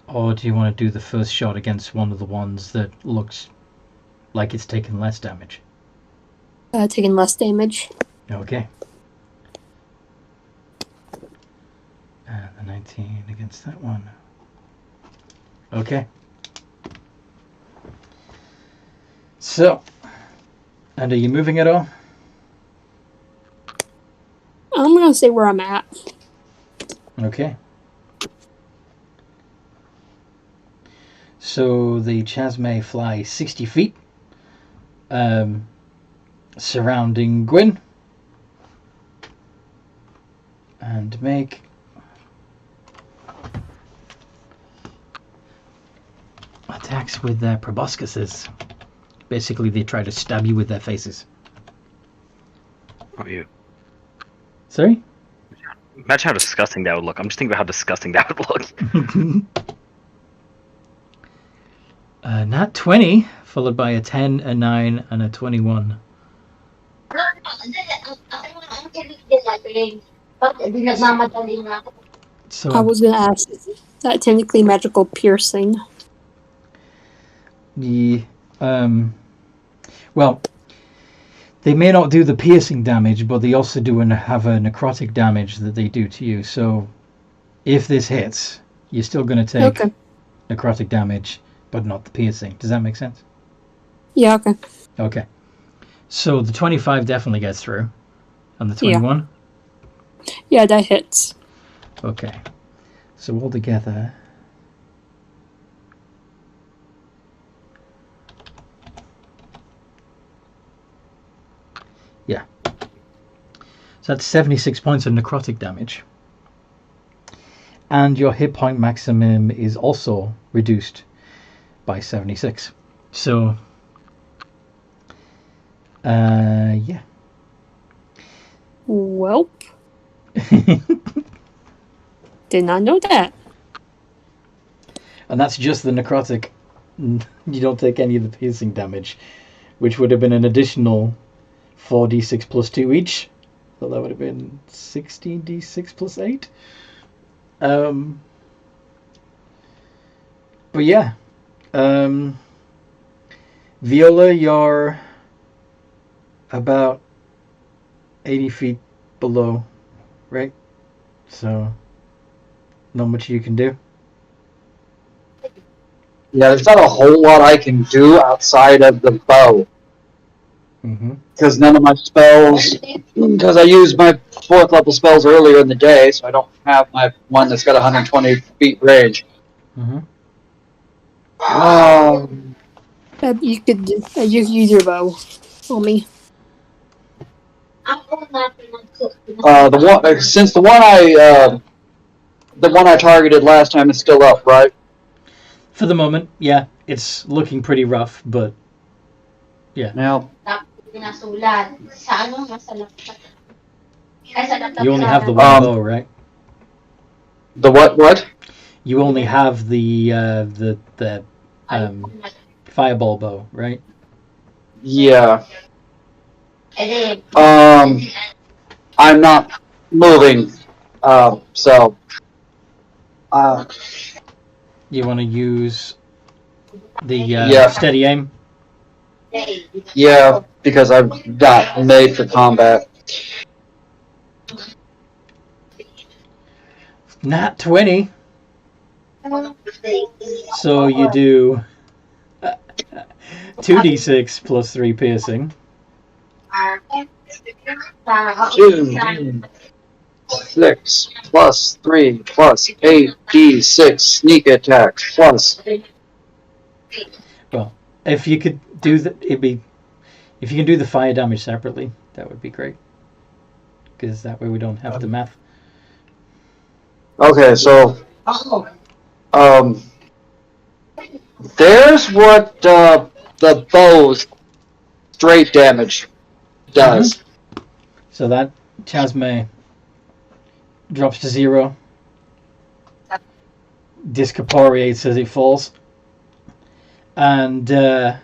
Or do you want to do the first shot against one of the ones that looks like it's taken less damage? Taking less damage. Okay. And the 19 against that one. Okay. So, and are you moving at all? I'm gonna say where I'm at. Okay. So the Chaz may fly 60 feet, surrounding Gwyn, and make attacks with their proboscises. Basically, they try to stab you with their faces. Oh, you. Sorry? Imagine how disgusting that would look. I'm just thinking about how disgusting that would look. Not 20, followed by a 10, a 9, and a 21. So I was gonna ask, is that technically magical piercing? Well, they may not do the piercing damage, but they also have a necrotic damage that they do to you. So, if this hits, you're still going to take necrotic damage, but not the piercing. Does that make sense? Yeah, okay. Okay. So the 25 definitely gets through. And the 21? Yeah, that hits. Okay. So all together... Yeah. So that's 76 points of necrotic damage. And your hit point maximum is also reduced by 76. So... yeah. Welp. Did not know that. And that's just the necrotic. You don't take any of the piercing damage, which would have been an additional 4d6 plus 2 each. So that would have been 16d6 plus 8. But yeah. Viola, you're about 80 feet below, right? So, not much you can do. Yeah, there's not a whole lot I can do outside of the bow. Because none of my spells, because I used my 4th level spells earlier in the day, so I don't have my one that's got 120 feet range. You could use your bow on me. Since the one I targeted last time is still up, right? For the moment, yeah, it's looking pretty rough, but yeah. Now, you only have the one bow, right? The what? You only have the fireball bow, right? Yeah. I'm not moving, so. You want to use the steady aim? Yeah, because I'm not made for combat. Nat 20. So you do 2d6 plus 3 piercing. 6 plus 3 plus 8d6 sneak attack plus. Well, if you could do if you can do the fire damage separately, that would be great. Because that way we don't have the math. Okay, so there's what the bow's straight damage does. So that Chasme drops to 0. Discorporeates as it falls. And the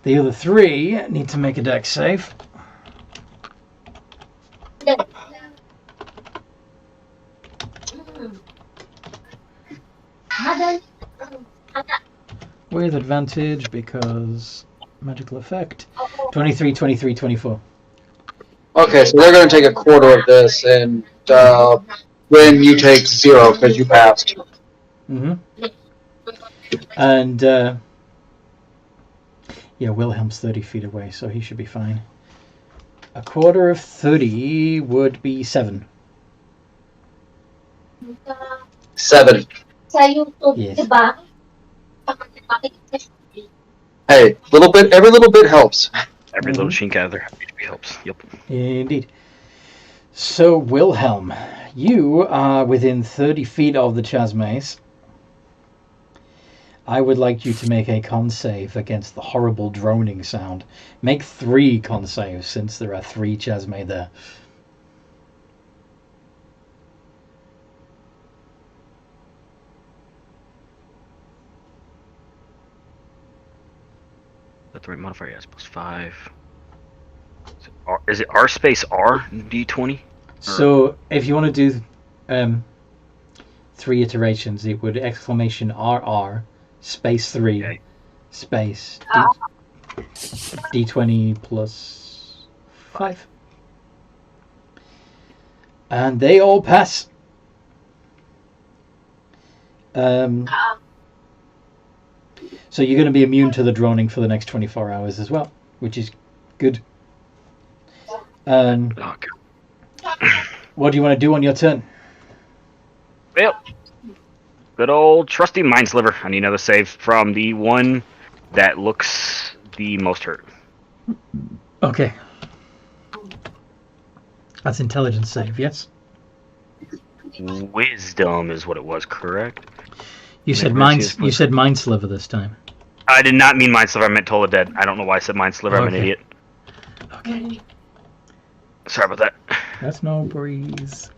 other 3 need to make a dex save. With advantage because magical effect. 23, 23, 24. Okay, so they're going to take a quarter of this, and when you take 0 because you passed. And yeah, Wilhelm's 30 feet away, so he should be fine. A quarter of 30 would be 7. 7. Yes. Hey, every little bit helps. Every little chink out of their HP helps. Yep. Indeed. So, Wilhelm, you are within 30 feet of the Chasmes. I would like you to make a con save against the horrible droning sound. Make 3 con saves, since there are 3 Chasme there. That's the right modifier, yes, plus 5. Is it R space R D20? So, if you want to do 3 iterations, it would exclamation RR space 3 okay. space D20 plus 5. And they all pass. So you're going to be immune to the droning for the next 24 hours as well, which is good. Okay. What do you want to do on your turn? Well, good old trusty mind sliver. I need another save from the one that looks the most hurt. Okay. That's intelligence save, yes? Wisdom is what it was, correct? You said mind sliver this time. I did not mean mind sliver. I meant Toll the Dead. I don't know why I said mind sliver. I'm an Okay. idiot. Okay. Sorry about that. That's no breeze.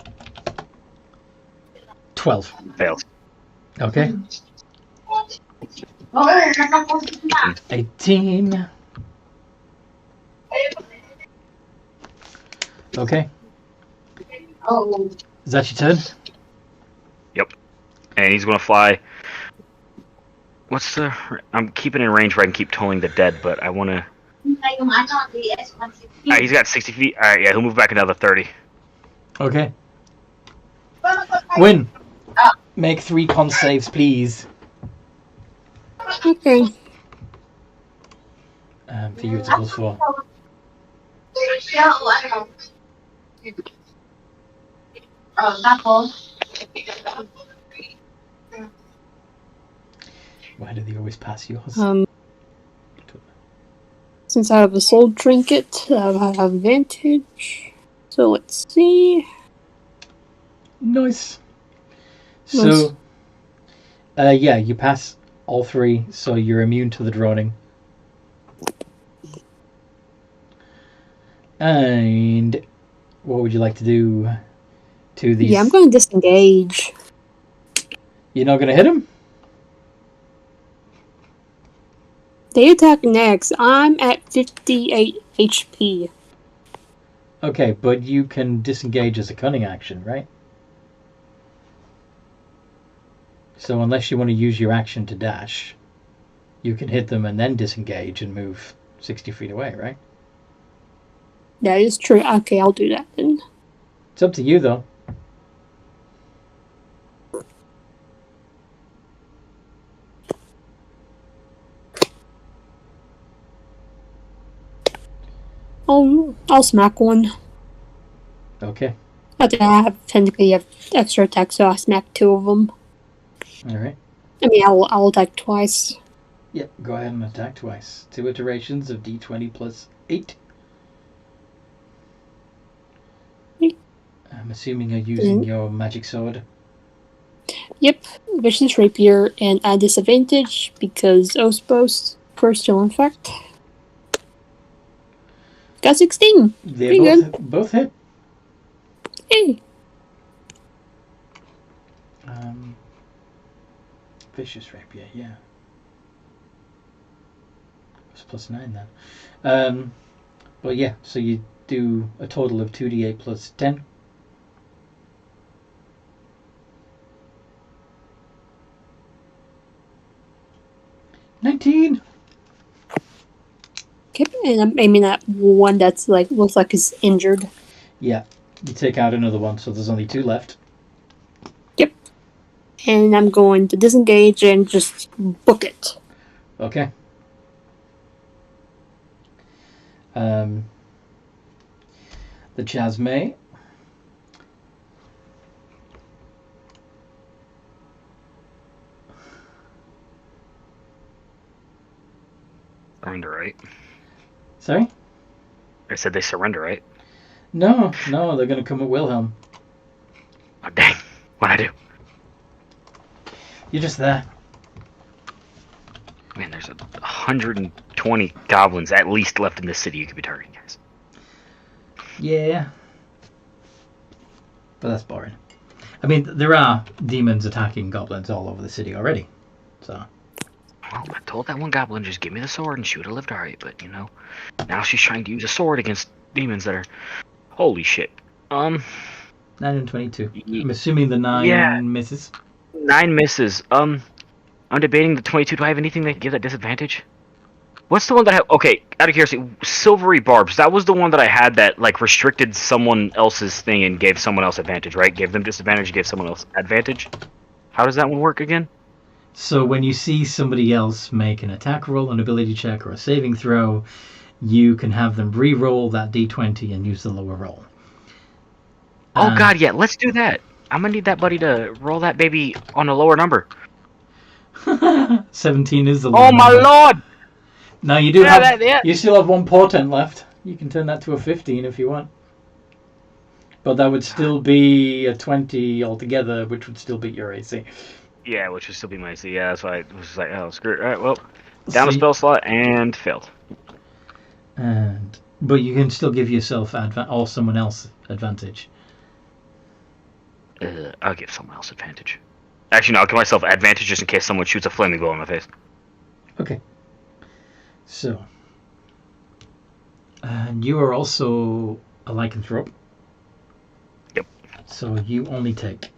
12. Fails. Okay. 18. Okay. Is that your turn? Yep. And he's gonna fly. What's the? I'm keeping in range where I can keep tolling the dead, but I want to. He's got 60 feet. All right, yeah, he'll move back another 30. Okay. Win. Make 3 con saves, please. Okay. For you, it's a +4. Why do they always pass yours? Since I have a soul trinket, I have advantage. So let's see. Nice. So, yeah, you pass all 3, so you're immune to the droning. And what would you like to do to these? Yeah, I'm going to disengage. You're not going to hit him? They attack next. I'm at 58 HP. Okay, but you can disengage as a cunning action, right? So unless you want to use your action to dash, you can hit them and then disengage and move 60 feet away, right? That is true. Okay, I'll do that then. It's up to you, though. I'll smack one. Okay. I technically have extra attack, so I'll smack 2 of them. Alright. I mean, I'll attack twice. Yep, go ahead and attack twice. 2 iterations of D20 plus 8. I'm assuming you're using your magic sword. Yep, Vicious Rapier, and at disadvantage because Ospos First Infect. Got 16. They both hit. Hey. Vicious Rapier, yeah. It was +9 then. But yeah, so you do a total of 2d8 plus 10. $19. Okay, and I'm aiming at one that's looks like is injured. Yeah, you take out another one, so there's only 2 left. Yep. And I'm going to disengage and just book it. Okay. The Chasme. Surrender, right? Sorry? I said they surrender, right? No, they're going to come at Wilhelm. Oh, dang. What'd I do? You're just there. Man, there's 120 goblins at least left in this city you could be targeting, guys. Yeah. But that's boring. I mean, there are demons attacking goblins all over the city already. So. Well, I told that one goblin, just give me the sword and she would have lived alright, but, you know, now she's trying to use a sword against demons that are... Holy shit. 9 and 22. I'm assuming the 9 misses. 9 misses. I'm debating the 22. Do I have anything that can give that disadvantage? What's the one that I have? Okay, out of curiosity, silvery barbs. That was the one that I had that like restricted someone else's thing and gave someone else advantage, right? Gave them disadvantage, gave someone else advantage. How does that one work again? So when you see somebody else make an attack roll, an ability check, or a saving throw, you can have them re-roll that d20 and use the lower roll. Oh god, yeah, let's do that. I'm gonna need that buddy to roll that baby on a lower number. 17 is the lower Oh my number. lord! Now you do you still have one portent left. You can turn that to a 15 if you want. But that would still be a 20 altogether, which would still beat your AC. Yeah, which would still be my AC. Yeah, that's why I was just like, oh, screw it. Alright, well, down a spell slot and failed. But you can still give yourself or someone else advantage. I'll give someone else advantage. Actually, no, I'll give myself advantage just in case someone shoots a flaming bow in my face. Okay. So. And you are also a lycanthrope. Yep. So you only take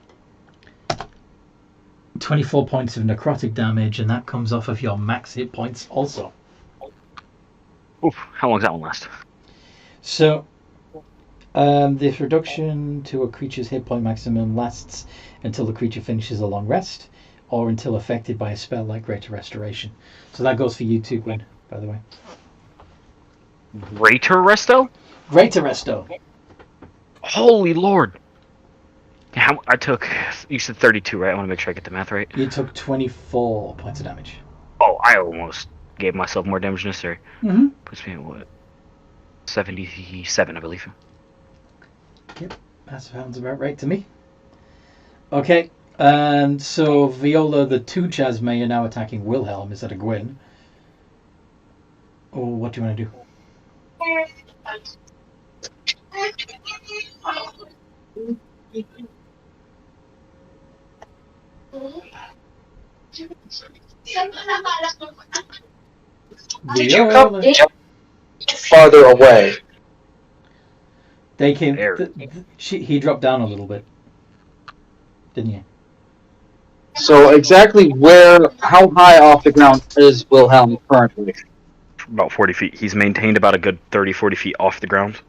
24 points of necrotic damage, and that comes off of your max hit points also. Oof, how long does that one last? So, this reduction to a creature's hit point maximum lasts until the creature finishes a long rest, or until affected by a spell like Greater Restoration. So that goes for you too, Gwen, by the way. Greater Resto? Greater Resto. Holy lord! How I took? You said 32, right? I want to make sure I get the math right. You took 24 points of damage. Oh, I almost gave myself more damage than necessary. Mm-hmm. Puts me at what? 77, I believe. Yep, that sounds about right to me. Okay, and so Viola, the 2 Chasme, are now attacking Wilhelm instead of Gwen. Oh, what do you want to do? Did you come farther away? They came. He dropped down a little bit, didn't you? So exactly how high off the ground is Wilhelm currently? About 40 feet. He's maintained about a good 30, 40 feet off the ground.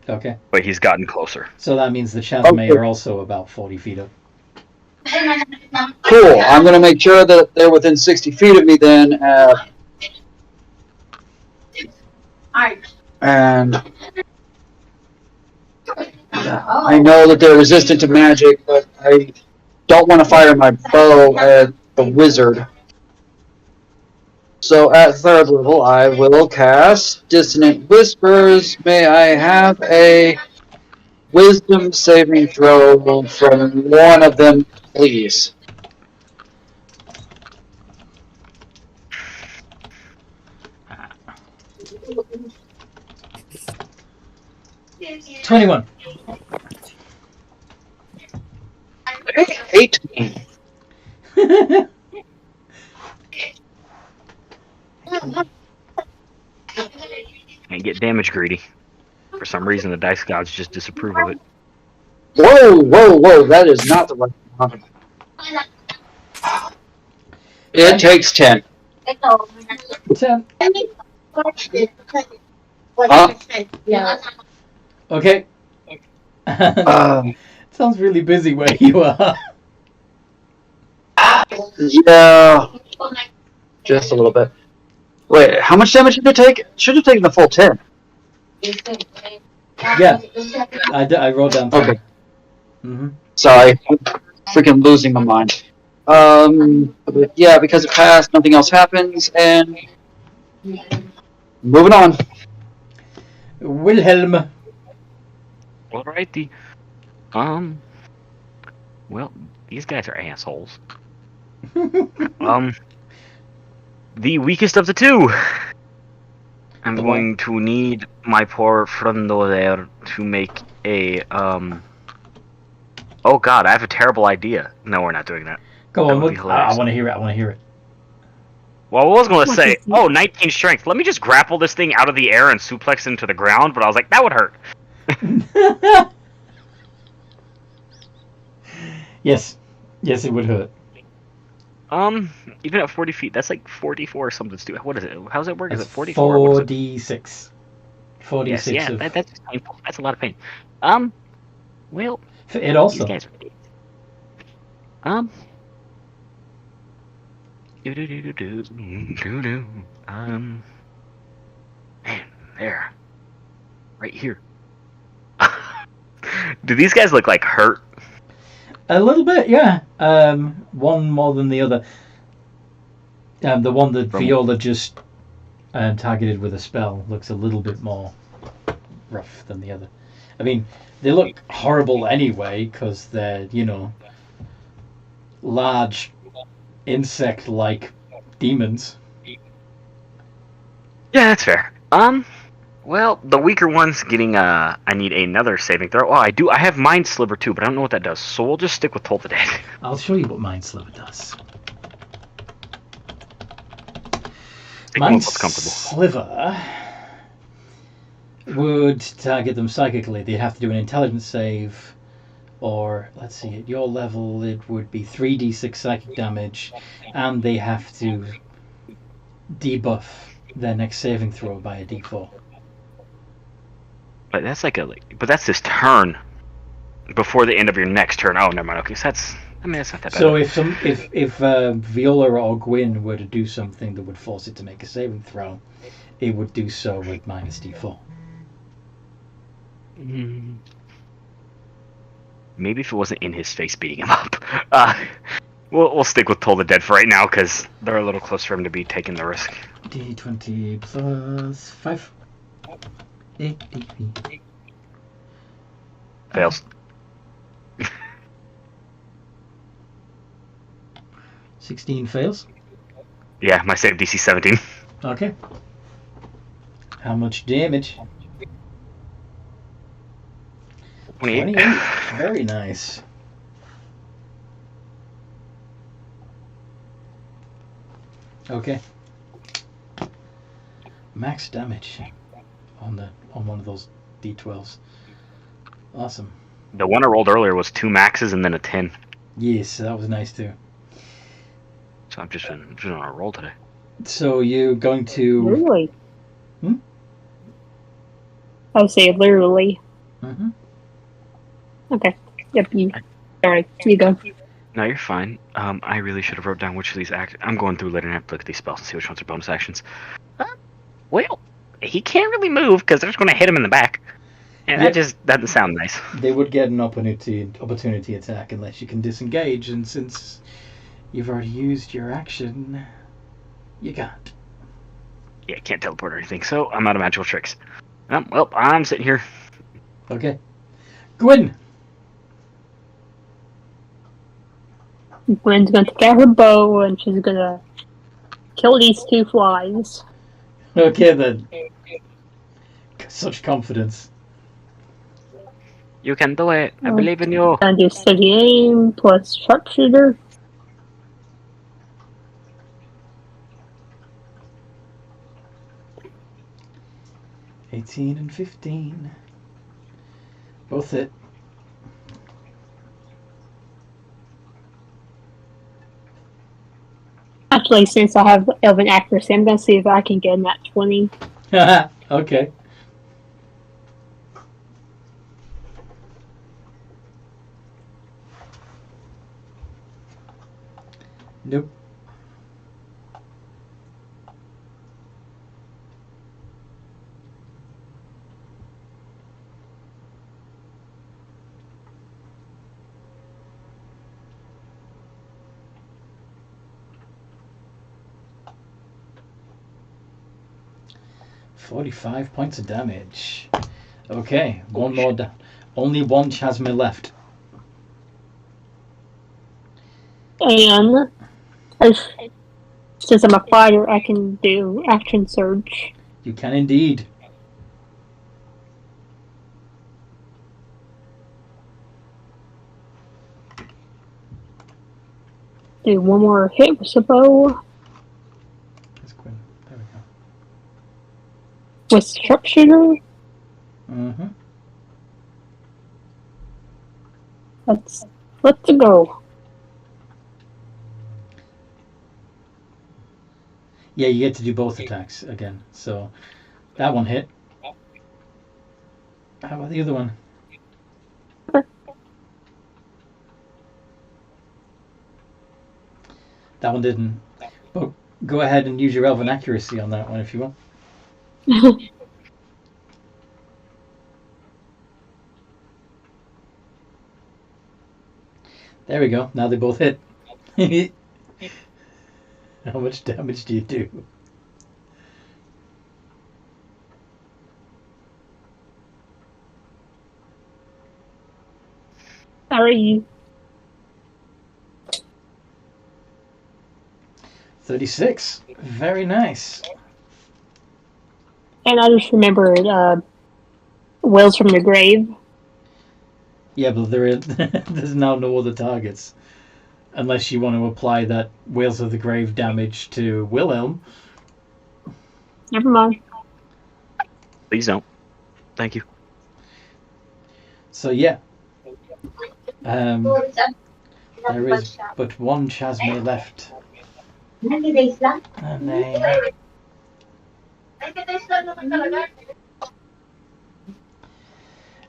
Okay. But he's gotten closer. So that means the Chasme are also about 40 feet up. Cool. I'm going to make sure that they're within 60 feet of me then. And I know that they're resistant to magic, but I don't want to fire my bow at the wizard. So at 3rd level, I will cast Dissonant Whispers. May I have a Wisdom saving throw from one of them, please? $21. 18. And get damage greedy. For some reason, the dice gods just disapprove of it. Whoa, whoa, whoa, that is not the right amount. It takes 10. 10. Huh? Okay. Sounds really busy where you are. Yeah. Just a little bit. Wait, how much damage did it take? Should have taken the full 10. Yeah. I wrote down 10. Okay. Mm-hmm. Sorry. I'm freaking losing my mind. But yeah, because it passed, nothing else happens, and moving on. Wilhelm. Alrighty. Well, these guys are assholes. The weakest of the two. I'm going to need my poor friendo there to make a, Oh god, I have a terrible idea. No, we're not doing that. Go on, I want to hear it. Well, I was going to say, 19 strength. Let me just grapple this thing out of the air and suplex him to the ground, but I was like, that would hurt. Yes, it would hurt. Even at 40 feet, that's like 44 or something stupid. What is it? How does it work? Is That's it 44? What is it? 4d6. Yes, 4d6 yeah, of... that's just painful. That's a lot of pain. Well, It also. these guys are idiots. Man, there. Right here. Do these guys look like hurt? A little bit, yeah. One more than the other. The one that Viola just targeted with a spell looks a little bit more rough than the other. I mean, they look horrible anyway because they're, large insect-like demons. Yeah, that's fair. Well, the weaker one's getting, I need another saving throw. Oh, I do. I have Mind Sliver too, but I don't know what that does. So we'll just stick with Toll the Dead. I'll show you what Mind Sliver does. Mind Sliver would target them psychically. They have to do an intelligence save, or let's see, at your level it would be 3d6 psychic damage, and they have to debuff their next saving throw by a d4. But that's but that's this turn before the end of your next turn. Oh, never mind. Okay, so that's not that bad. So if Viola or Gwyn were to do something that would force it to make a saving throw, it would do so with minus d4. Maybe if it wasn't in his face beating him up. We'll stick with Toll the Dead for right now because they're a little close for him to be taking the risk. D20 plus 5. Fails. 16 fails. Yeah, my save DC 17. Okay. How much damage? 28. Very nice. Okay. Max damage on one of those D12s. Awesome. The one I rolled earlier was 2 maxes and then a 10. Yes, that was nice too. So I'm just on a roll today. So you're going to... Literally. Hmm? I would say literally. Mm-hmm. Okay. Yep, Alright, you go. No, you're fine. I really should have wrote down which of these I'm going through later and have to look at these spells and see which ones are bonus actions. Well, he can't really move because they're just going to hit him in the back. And that just doesn't sound nice. They would get an opportunity attack unless you can disengage, and since you've already used your action, you can't. Yeah, can't teleport or anything, so I'm out of magical tricks. Well, I'm sitting here. Okay. Gwyn! Gwen's gonna take out her bow and she's gonna kill these 2 flies. Okay then. Such confidence. You can do it. I believe in you. And do steady aim plus sharpshooter. $18 and $15. Both hit. Actually, since I have Elven accuracy, I'm gonna see if I can get in that 20. Okay. Nope. $45 points of damage. Okay, one more down. Only one Chasma left. And since I'm a fighter, I can do action surge. You can indeed. Do one more hit with the bow. That's Gwyn. There we go. With sharpshooter. Mm-hmm. Let's go. Yeah, you get to do both attacks again. So that one hit. How about the other one? That one didn't. But go ahead and use your elven accuracy on that one if you want. There we go. Now they both hit. How much damage do you do? Sorry. 36. Very nice. And I just remembered Whales from the Grave. Yeah, but there's now no other targets. Unless you want to apply that Whales of the Grave damage to Wilhelm. Never mind. Please don't. Thank you. So yeah. There is but one Chasme left. And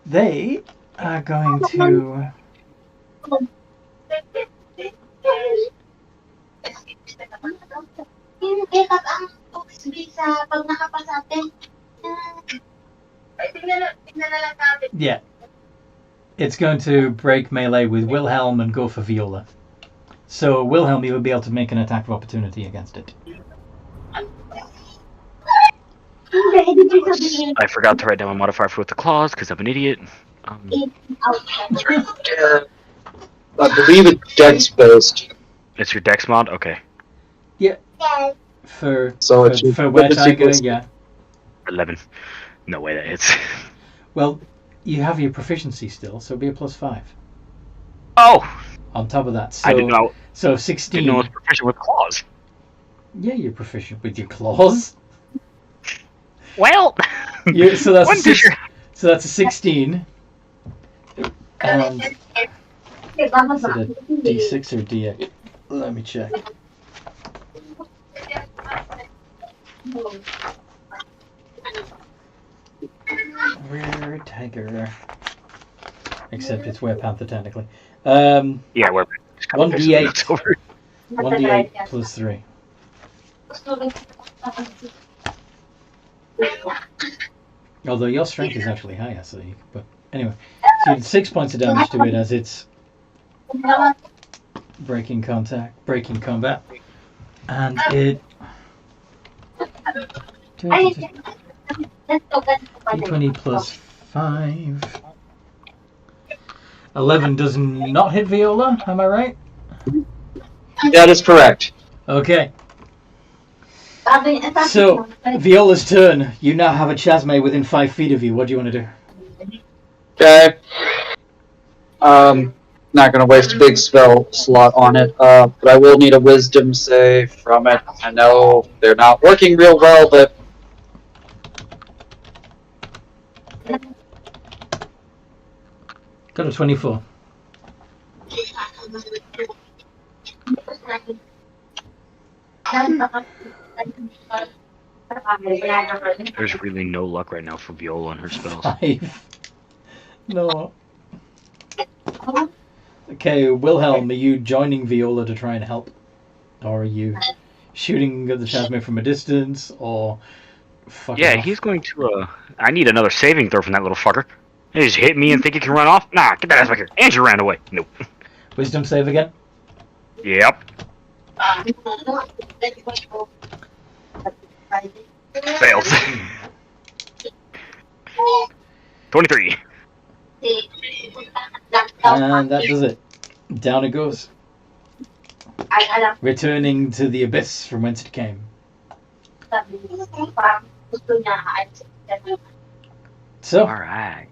they are going to yeah. It's going to break melee with Wilhelm and go for Viola. So Wilhelm, you will be able to make an attack of opportunity against it. I forgot to write down my modifier for with the claws because I'm an idiot. I believe it's dex based. It's your dex mod? Okay. Yeah. For Were Were Tiger, yeah. 11. No way that hits. Well, you have your proficiency still, so it'll be a +5. Oh! On top of that, so I didn't know. So 16. Didn't know I was proficient with claws. Yeah, you're proficient with your claws. Well, so that's a 16. And is it a D6 or D8? Let me check. Rare tiger. Except it's werepanther technically. Yeah, we're 1d8. 1d8 plus 3. Although your strength is actually higher, so you, but anyway. So you did 6 points of damage to it as it's breaking combat. And it 20 plus 5. 11 does not hit Viola, am I right? That is correct. Okay. So, Viola's turn. You now have a Chasme within 5 feet of you. What do you want to do? Okay. Not going to waste a big spell slot on it, but I will need a wisdom save from it. I know they're not working real well, but... Got a 24. There's really no luck right now for Viola and her spells. 5. No. Okay, Wilhelm, are you joining Viola to try and help? Or are you shooting at the Chasme from a distance, or... Yeah, he's going to, I need another saving throw from that little fucker. He just hit me and think he can run off? Nah, get that ass back here. And you ran away. Nope. Wisdom save again? Yep. Fails. 23. And that does it. Down it goes. Returning to the abyss from whence it came. So, alright.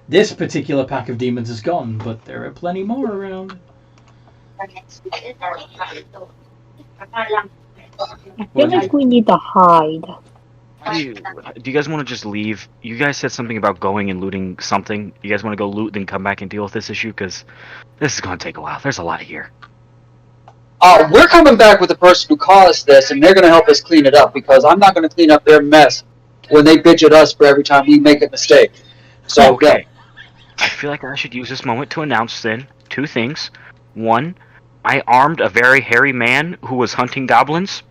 This particular pack of demons is gone, but there are plenty more around. I feel like we need to hide. Do you guys want to just leave? You guys said something about going and looting something. You guys want to go loot, then come back and deal with this issue? Because this is going to take a while. There's a lot here. we're coming back with the person who caused this, and they're going to help us clean it up, because I'm not going to clean up their mess when they bitch at us for every time we make a mistake. So, Okay. I feel like I should use this moment to announce then 2 things. 1, I armed a very hairy man who was hunting goblins.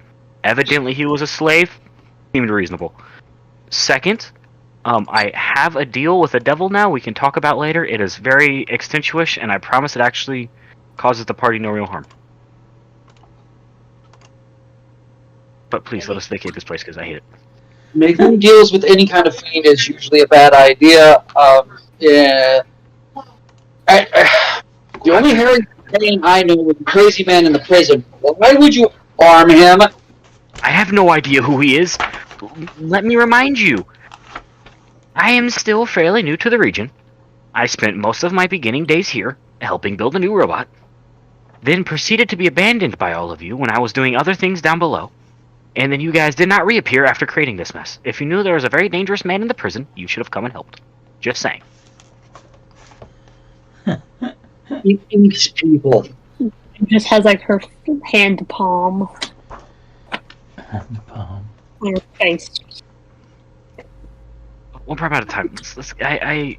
Evidently he was a slave. Seemed reasonable. 2nd, I have a deal with the devil now we can talk about later. It is very extenuous, and I promise it actually causes the party no real harm. But please, let us vacate this place, because I hate it. making deals with any kind of fiend is usually a bad idea. Yeah. The only hairy man I know was a crazy man in the prison. Why would you arm him? I have no idea who he is. Let me remind you. I am still fairly new to the region. I spent most of my beginning days here, helping build a new robot. Then proceeded to be abandoned by all of you when I was doing other things down below. And then you guys did not reappear after creating this mess. If you knew there was a very dangerous man in the prison, you should have come and helped. Just saying. These people. She just has like her hand palm Palm. on her face. We're probably out of time.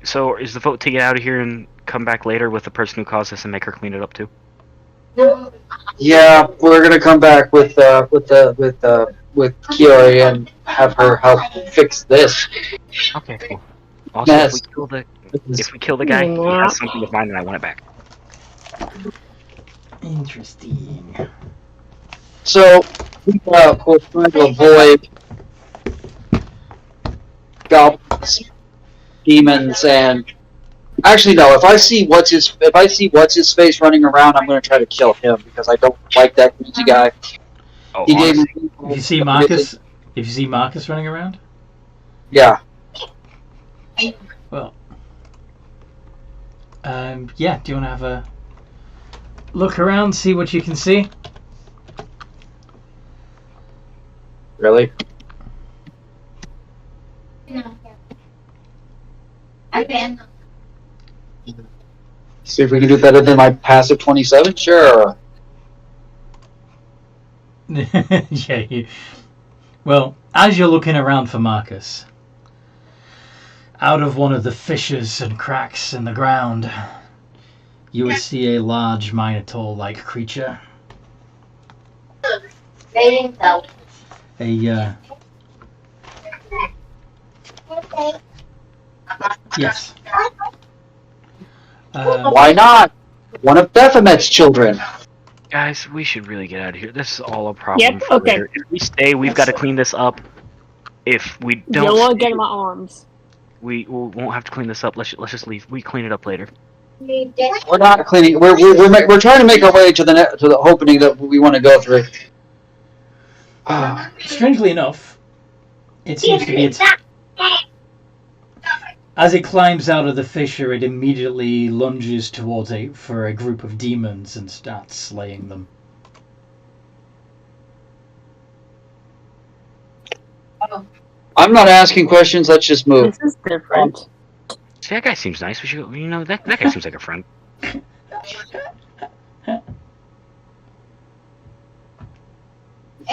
So is the vote to get out of here and come back later with the person who caused this and make her clean it up too? Yeah, we're gonna come back with Kiori and have her help fix this. Okay, cool. Also, Yes. if we kill the guy, he has something of mine and I want it back. Interesting. So, of course, trying to avoid goblins, demons, and actually no. If I see what's his face running around, I'm going to try to kill him because I don't like that crazy guy. Oh, He gave me. If you see Marcus running around, Yeah. well, yeah. Do you want to have a look around, see what you can see? Really? See if we can do better than my passive 27. Sure. Yeah. Well, as you're looking around for Marcus, out of one of the fissures and cracks in the ground, you would see a large minotaur-like creature. Yes. Why not? One of Baphomet's children. Guys, we should really get out of here. This is all a problem Yep, for okay. later. If we stay, we've got to clean this up. If we don't, You'll stay, get in my arms. we won't have to clean this up. Let's just leave. We clean it up later. We're not cleaning. We're trying to make our way to the opening that we want to go through. Strangely enough, it seems to be as it climbs out of the fissure, it immediately lunges towards a group of demons and starts slaying them. I'm not asking questions. Let's just move. This is different. See, that guy seems nice. We should, that guy seems like a friend.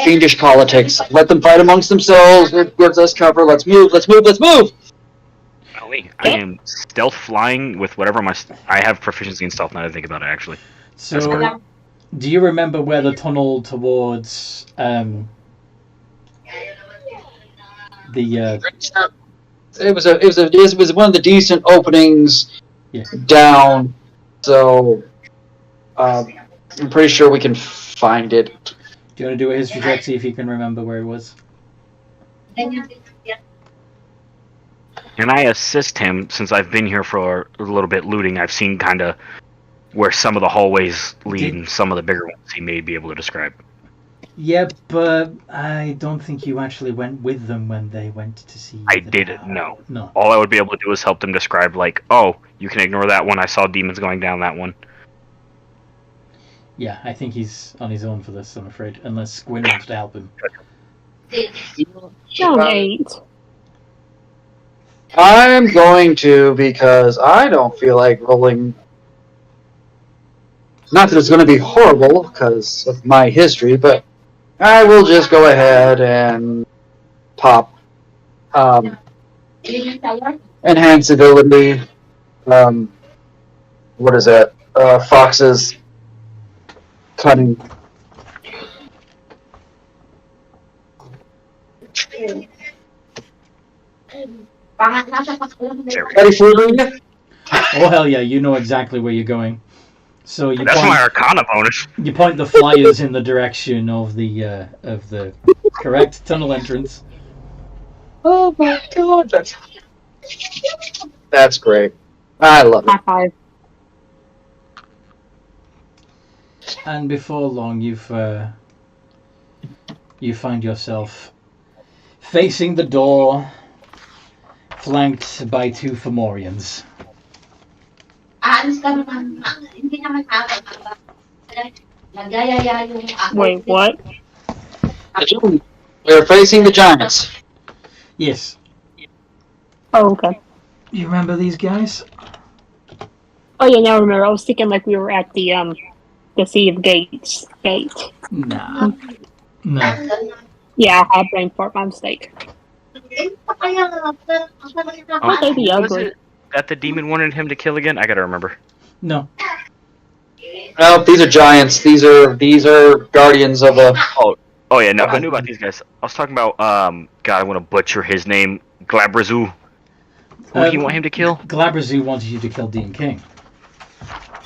Fiendish politics. Let them fight amongst themselves. It gives us cover. Let's move. Let's move. Let's move. I am stealth flying with whatever I have proficiency in stealth now that I think about it, actually. So, do you remember where the tunnel towards it was one of the decent openings down. So I'm pretty sure we can find it. Do you want to do a history check, see if you can remember where it was? And I assist him, since I've been here for a little bit looting. I've seen kind of where some of the hallways lead and some of the bigger ones he may be able to describe. Yeah, but I don't think you actually went with them when they went to see. I didn't, no. No. All I would be able to do is help them describe, like, oh, you can ignore that one. I saw demons going down that one. Yeah, I think he's on his own for this, I'm afraid, unless Gwyn wants to help him. John 8. I'm going to, because I don't feel like rolling not that it's going to be horrible because of my history, but I will just go ahead and pop enhance ability. What is that? Fox's cunning. Ready for it? Oh hell yeah! You know exactly where you're going. So you That's point, my Arcana bonus. you point the flyers in the direction of the correct tunnel entrance. Oh my god, that's great. I love it. High five. And before long, you find yourself facing the door, flanked by two Fomorians. Wait, what? We're facing the giants. Yes. Oh, okay. You remember these guys? Oh yeah, now I remember. I was thinking like we were at the Sea of Gates gate. Nah. No. Yeah, I had brain fart. My mistake. Maybe Was ugly. it that the demon wanted him to kill again? I gotta remember. No. No, these are giants. These are guardians of a. Oh yeah, no, I knew about these guys. I was talking about God, I want to butcher his name, Glabrazu. Who do you want him to kill? Glabrazu wanted you to kill Dean King.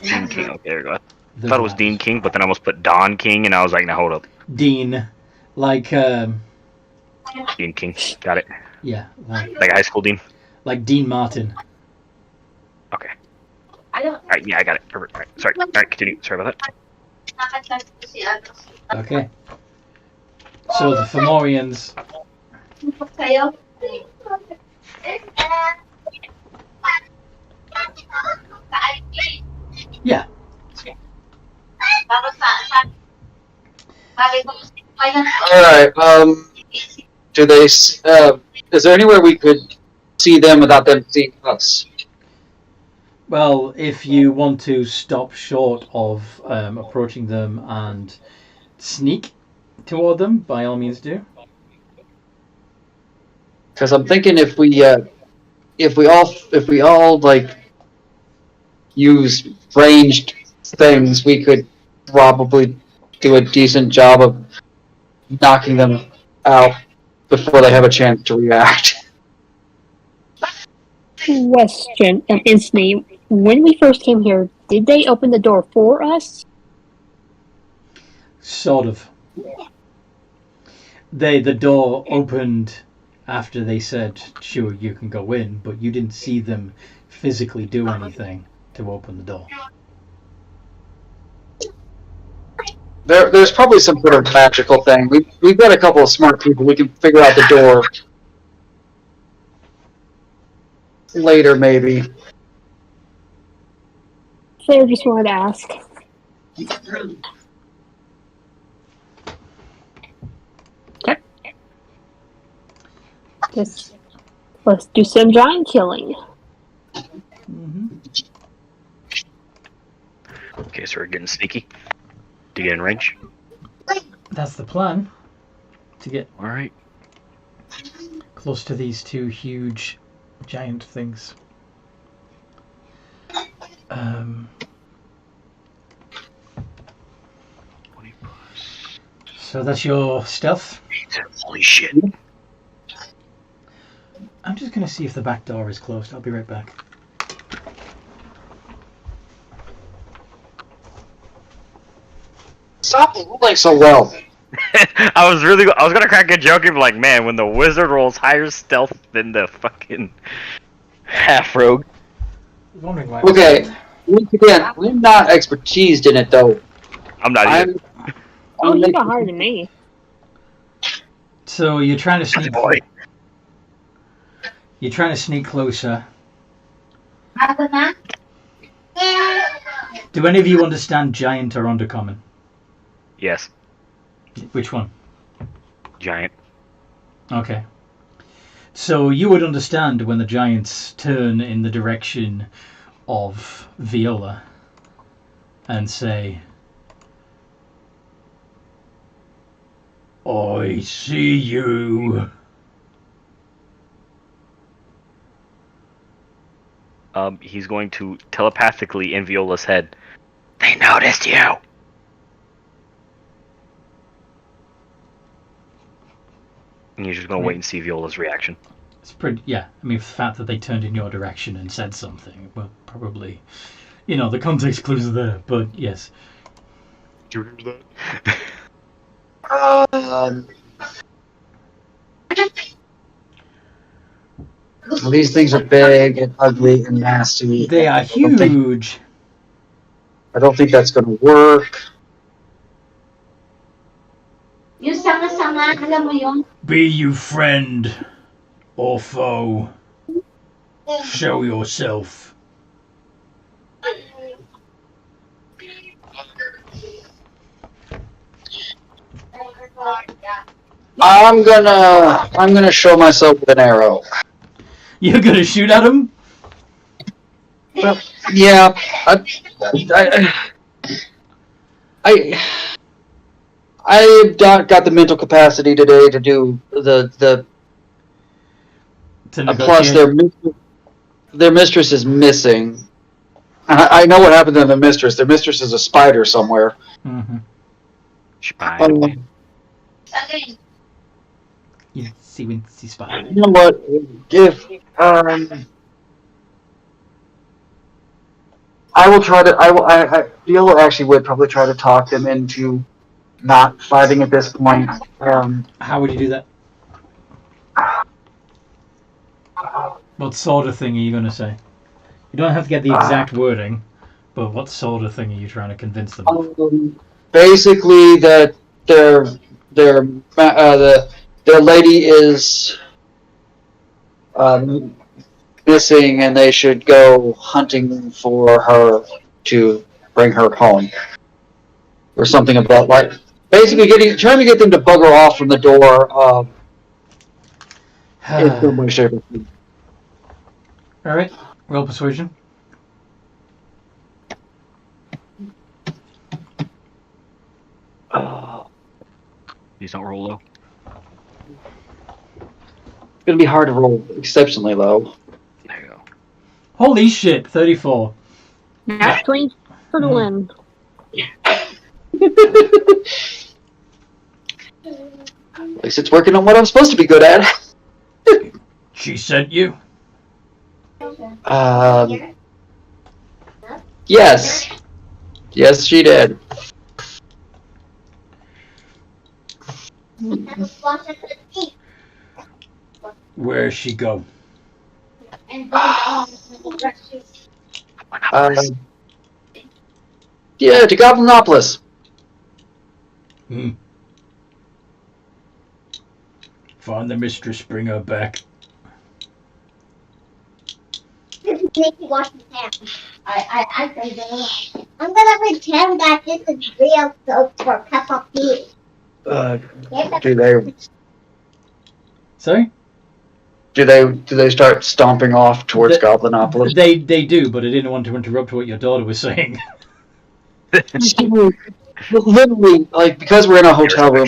Dean King. Okay, there you go. I thought it was Dean King, but then I almost put Don King, and I was like, now hold up. Dean, like Dean King. Got it. yeah, Like high school Dean. like Dean Martin. Okay. Alright, yeah, I got it. Perfect. Alright, sorry. Alright, continue. Sorry about that. Okay. So the Fomorians. Yeah. Alright, do they, is there anywhere we could see them without them seeing us? Well, if you want to stop short of approaching them and sneak toward them, by all means do. Because I'm thinking if we all like use ranged things, we could probably do a decent job of knocking them out before they have a chance to react. Question, instantly. When we first came here, did they open the door for us? Sort of. The door opened after they said, sure, you can go in, but you didn't see them physically do anything to open the door. There's probably some sort of magical thing. We've got a couple of smart people. We can figure out the door later, maybe. Fair, just wanted to ask. Okay. Let's do some giant killing. Mm-hmm. Okay, so we're getting sneaky. To get in range. That's the plan. To get Alright. close to these two huge giant things. So that's your stealth. Holy shit. I'm just going to see if the back door is closed. I'll be right back. Stop rolling so well. I was gonna crack a joke and be like, man, when the wizard rolls higher stealth than the fucking half rogue. Wondering why. Okay, once again, we're not expertised in it though. I'm not either. Oh, you got higher than me. So you're trying to sneak. Boy. You're trying to sneak closer. Do any of you understand giant or undercommon? Yes. Which one? Giant. Okay. So you would understand when the giants turn in the direction of Viola. and say, I see you. He's going to telepathically in Viola's head. They noticed you. And you're just gonna wait and see Viola's reaction. It's pretty, yeah. I mean, the fact that they turned in your direction and said something, well, probably, the context clues are there. But yes. Do you remember that? These things are big and ugly and nasty. They are huge. I don't think that's going to work. Yung sama-sama, alam mo yun? Be you friend or foe, show yourself. I'm gonna show myself with an arrow. You're gonna shoot at him? Well, yeah. I got the mental capacity today to do the plus their mistress is missing. I know what happened to the mistress. Their mistress is a spider somewhere. Mm-hmm. Spider. You see spider. You know what? If I will try to. I Viola actually would probably try to talk them into not fighting at this point. How would you do that? What sort of thing are you going to say? You don't have to get the exact wording, but what sort of thing are you trying to convince them of? Basically, that their lady is missing, and they should go hunting for her to bring her home, or something about like. Basically, trying to get them to bugger off from the door. In some way, shape, or form. All right, roll persuasion. Please don't roll low. It's gonna be hard to roll exceptionally low. There you go. Holy shit, 34. Nat 20 for the win. At least it's working on what I'm supposed to be good at. She sent you? Yes. Yes, she did. Where's she go? Yeah, to Goblinopolis. Find the mistress, bring her back. Make me wash my hands. I'm gonna pretend that this is real soap for Peppa Pig. Do they? Sorry? Do they start stomping off towards Goblinopolis? They do, but I didn't want to interrupt what your daughter was saying. Literally, like, because we're in a hotel room,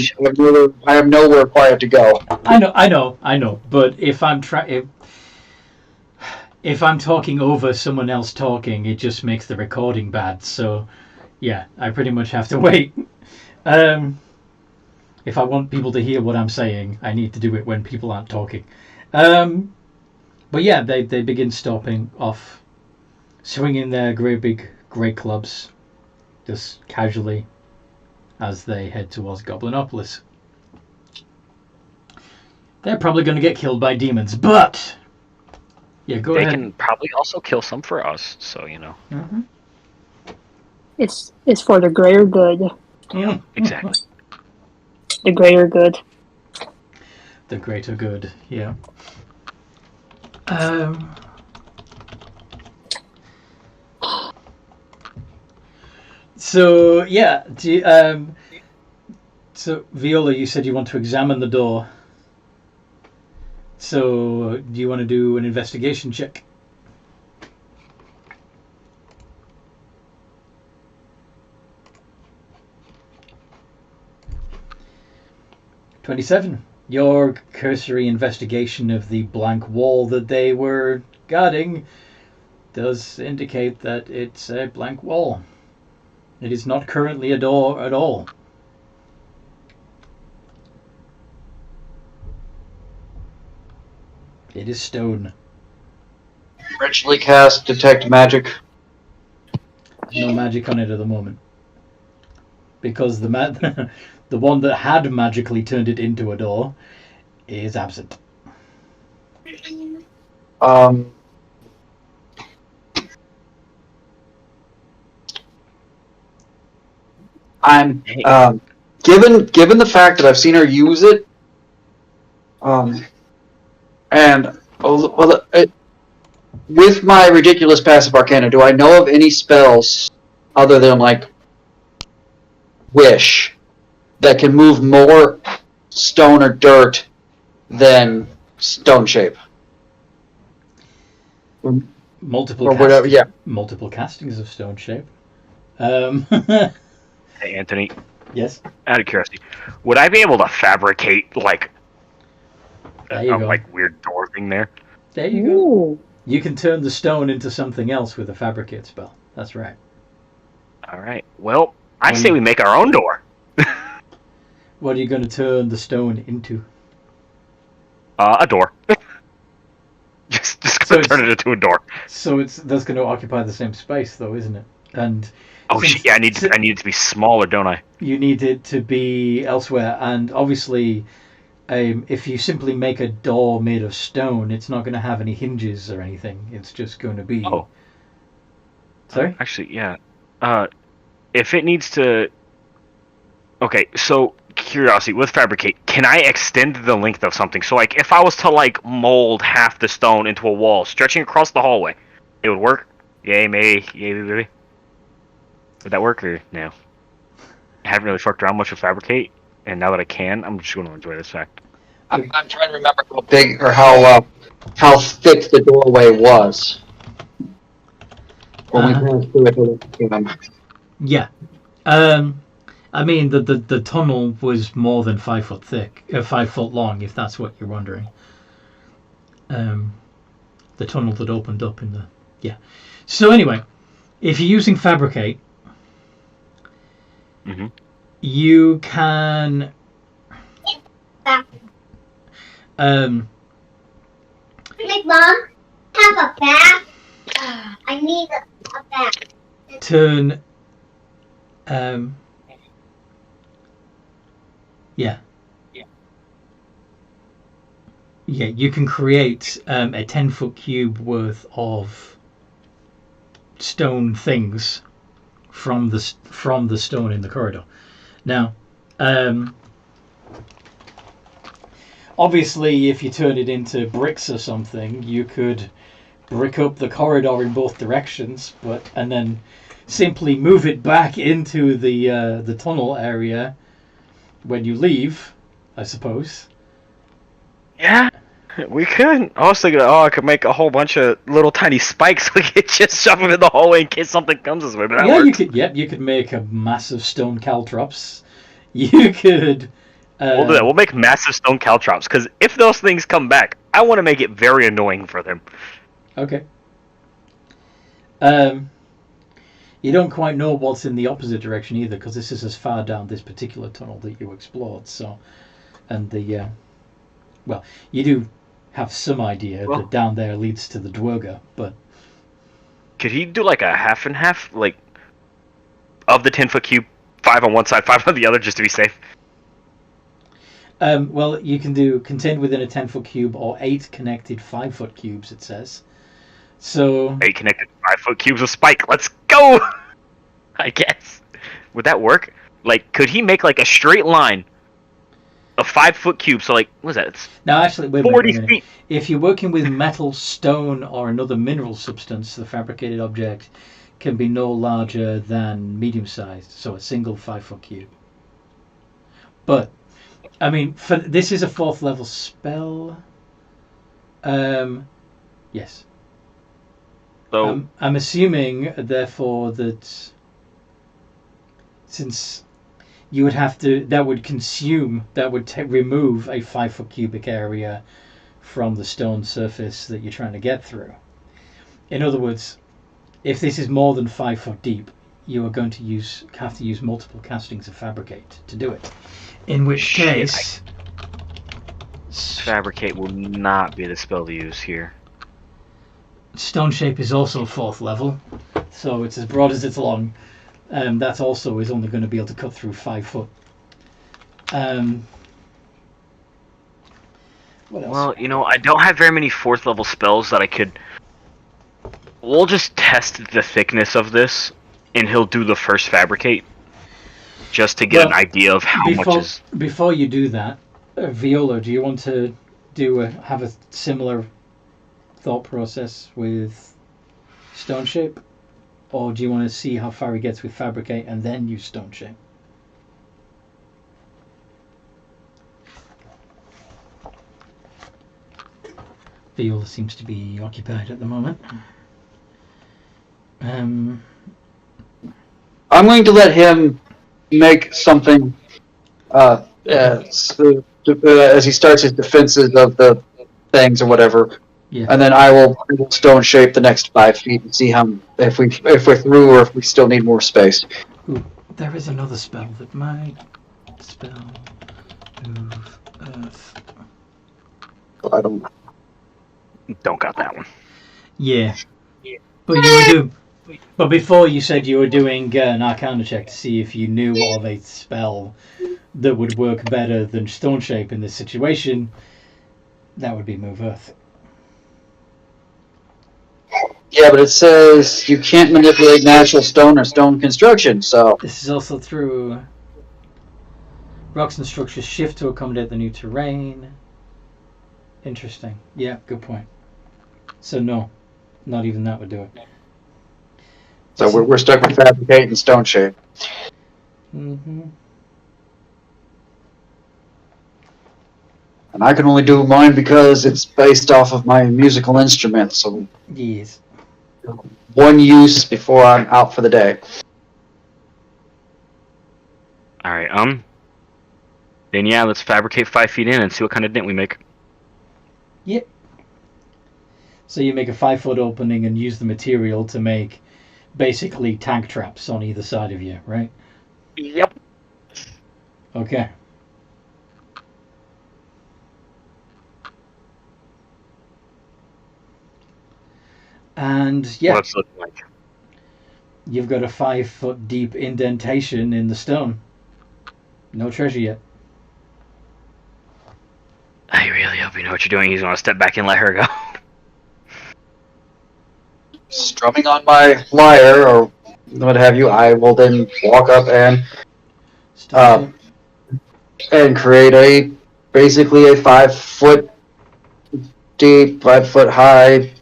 I have nowhere quiet to go. I know. But if I'm if I'm talking over someone else talking, it just makes the recording bad. So, yeah, I pretty much have to wait. If I want people to hear what I'm saying, I need to do it when people aren't talking. But yeah, they begin stopping off, swinging their great big grey clubs, just casually, as they head towards Goblinopolis. They're probably going to get killed by demons, but yeah, go ahead. They can probably also kill some for us, so you know. Mm-hmm. It's for the greater good. Yeah, exactly. The greater good. The greater good, yeah. So yeah, so Viola, you said you want to examine the door. So do you want to do an investigation check? 27. Your cursory investigation of the blank wall that they were guarding does indicate that it's a blank wall. It is not currently a door at all. It is stone. Ritually cast Detect Magic. No magic on it at the moment. Because the the one that had magically turned it into a door is absent. I'm given the fact that I've seen her use it, with my ridiculous passive arcana, do I know of any spells other than like Wish that can move more stone or dirt than stone shape? Multiple or whatever, yeah. Multiple castings of stone shape. Hey, Anthony. Yes. Out of curiosity, would I be able to fabricate like a go. like weird door thing there? There you go. You can turn the stone into something else with a fabricate spell. That's right. All right. Well, I say we make our own door. What are you going to turn the stone into? A door. just gonna turn it into a door. So that's going to occupy the same space, though, isn't it? And yeah, I need it to be smaller, don't I? You need it to be elsewhere, and obviously, if you simply make a door made of stone, it's not going to have any hinges or anything. It's just going to be. Oh. Sorry? Actually, yeah. If it needs to. Okay, so curiosity with fabricate, can I extend the length of something? So, like, if I was to like mold half the stone into a wall, stretching across the hallway, it would work. Yay, maybe. Would that work or no? I haven't really fucked around much with fabricate, and now that I can, I'm just going to enjoy this fact. I'm trying to remember how big or how thick the doorway was when we passed through it. Yeah. I mean, the tunnel was more than 5 foot thick, 5 foot long, if that's what you're wondering. The tunnel that opened up in the... Yeah. So anyway, if you're using fabricate, you can... Like, Mom, have a bath. I need a bath. Turn... Yeah, you can create a 10-foot cube worth of stone things from the stone in the corridor. Now, obviously, if you turn it into bricks or something, you could brick up the corridor in both directions, and then simply move it back into the tunnel area when you leave, I suppose. Yeah, we could. I was thinking, I could make a whole bunch of little tiny spikes. We could just shove them in the hallway in case something comes this way. But that works. You could. Yep, you could make a massive stone caltrops. You could. We'll do that. We'll make massive stone caltrops because if those things come back, I want to make it very annoying for them. Okay. You don't quite know what's in the opposite direction either, because this is as far down this particular tunnel that you explored. So, and well, you do have some idea that down there leads to the Dwerga, but... Could he do like a half and half, like, of the 10-foot cube, 5 on one side, 5 on the other, just to be safe? Well, you can do contained within a 10-foot cube or 8 connected 5-foot cubes, it says. So... 8 connected 5-foot cubes of spike, let's go! I guess. Would that work? Like, could he make like a straight line? A 5-foot cube, so like, what is that? It's now, actually, wait 40 a minute. feet. If you're working with metal, stone, or another mineral substance, the fabricated object can be no larger than medium-sized, so a single 5-foot cube. But, I mean, this is a 4th level spell. Yes. So I'm assuming, therefore, that since you would have to. That would remove a 5-foot cubic area from the stone surface that you're trying to get through. In other words, if this is more than 5 foot deep, you are going to have to use multiple castings of fabricate to do it. In which case, fabricate will not be the spell to use here. stone shape is also 4th level, so it's as broad as it's long. That also is only going to be able to cut through 5 foot. What else? Well, I don't have very many 4th level spells that I could. We'll just test the thickness of this, and he'll do the first fabricate, just to get an idea of how much is. Before you do that, Viola, do you want to have a similar thought process with stone shape, or do you want to see how far he gets with fabricate and then use stone shape? Viola seems to be occupied at the moment. I'm going to let him make something as he starts his defenses of the things or whatever, and then I will stone shape the next 5 feet and see if we're through or if we still need more space. Ooh, there is another spell that might spell move earth. I don't got that one. Yeah. But before you said you were doing an Arcana check to see if you knew of a spell that would work better than Stone Shape in this situation. That would be Move Earth. Yeah, but it says you can't manipulate natural stone or stone construction, so... This is also through... Rocks and structures shift to accommodate the new terrain. Interesting. Yeah, good point. So no, not even that would do it. So we're stuck with fabricate and stone shape. Mm-hmm. And I can only do mine because it's based off of my musical instrument, so... Yes. One use before I'm out for the day. Alright, then yeah, let's fabricate 5 feet in and see what kind of dent we make. Yep. So you make a 5-foot opening and use the material to make basically tank traps on either side of you, right? Yep. Okay. And yeah, What's it looking like? You've got a 5-foot deep indentation in the stone. No treasure yet. I really hope you know what you're doing. He's going to step back and let her go. Strumming on my lyre or what have you, I will then walk up and create basically a 5-foot deep, 5-foot high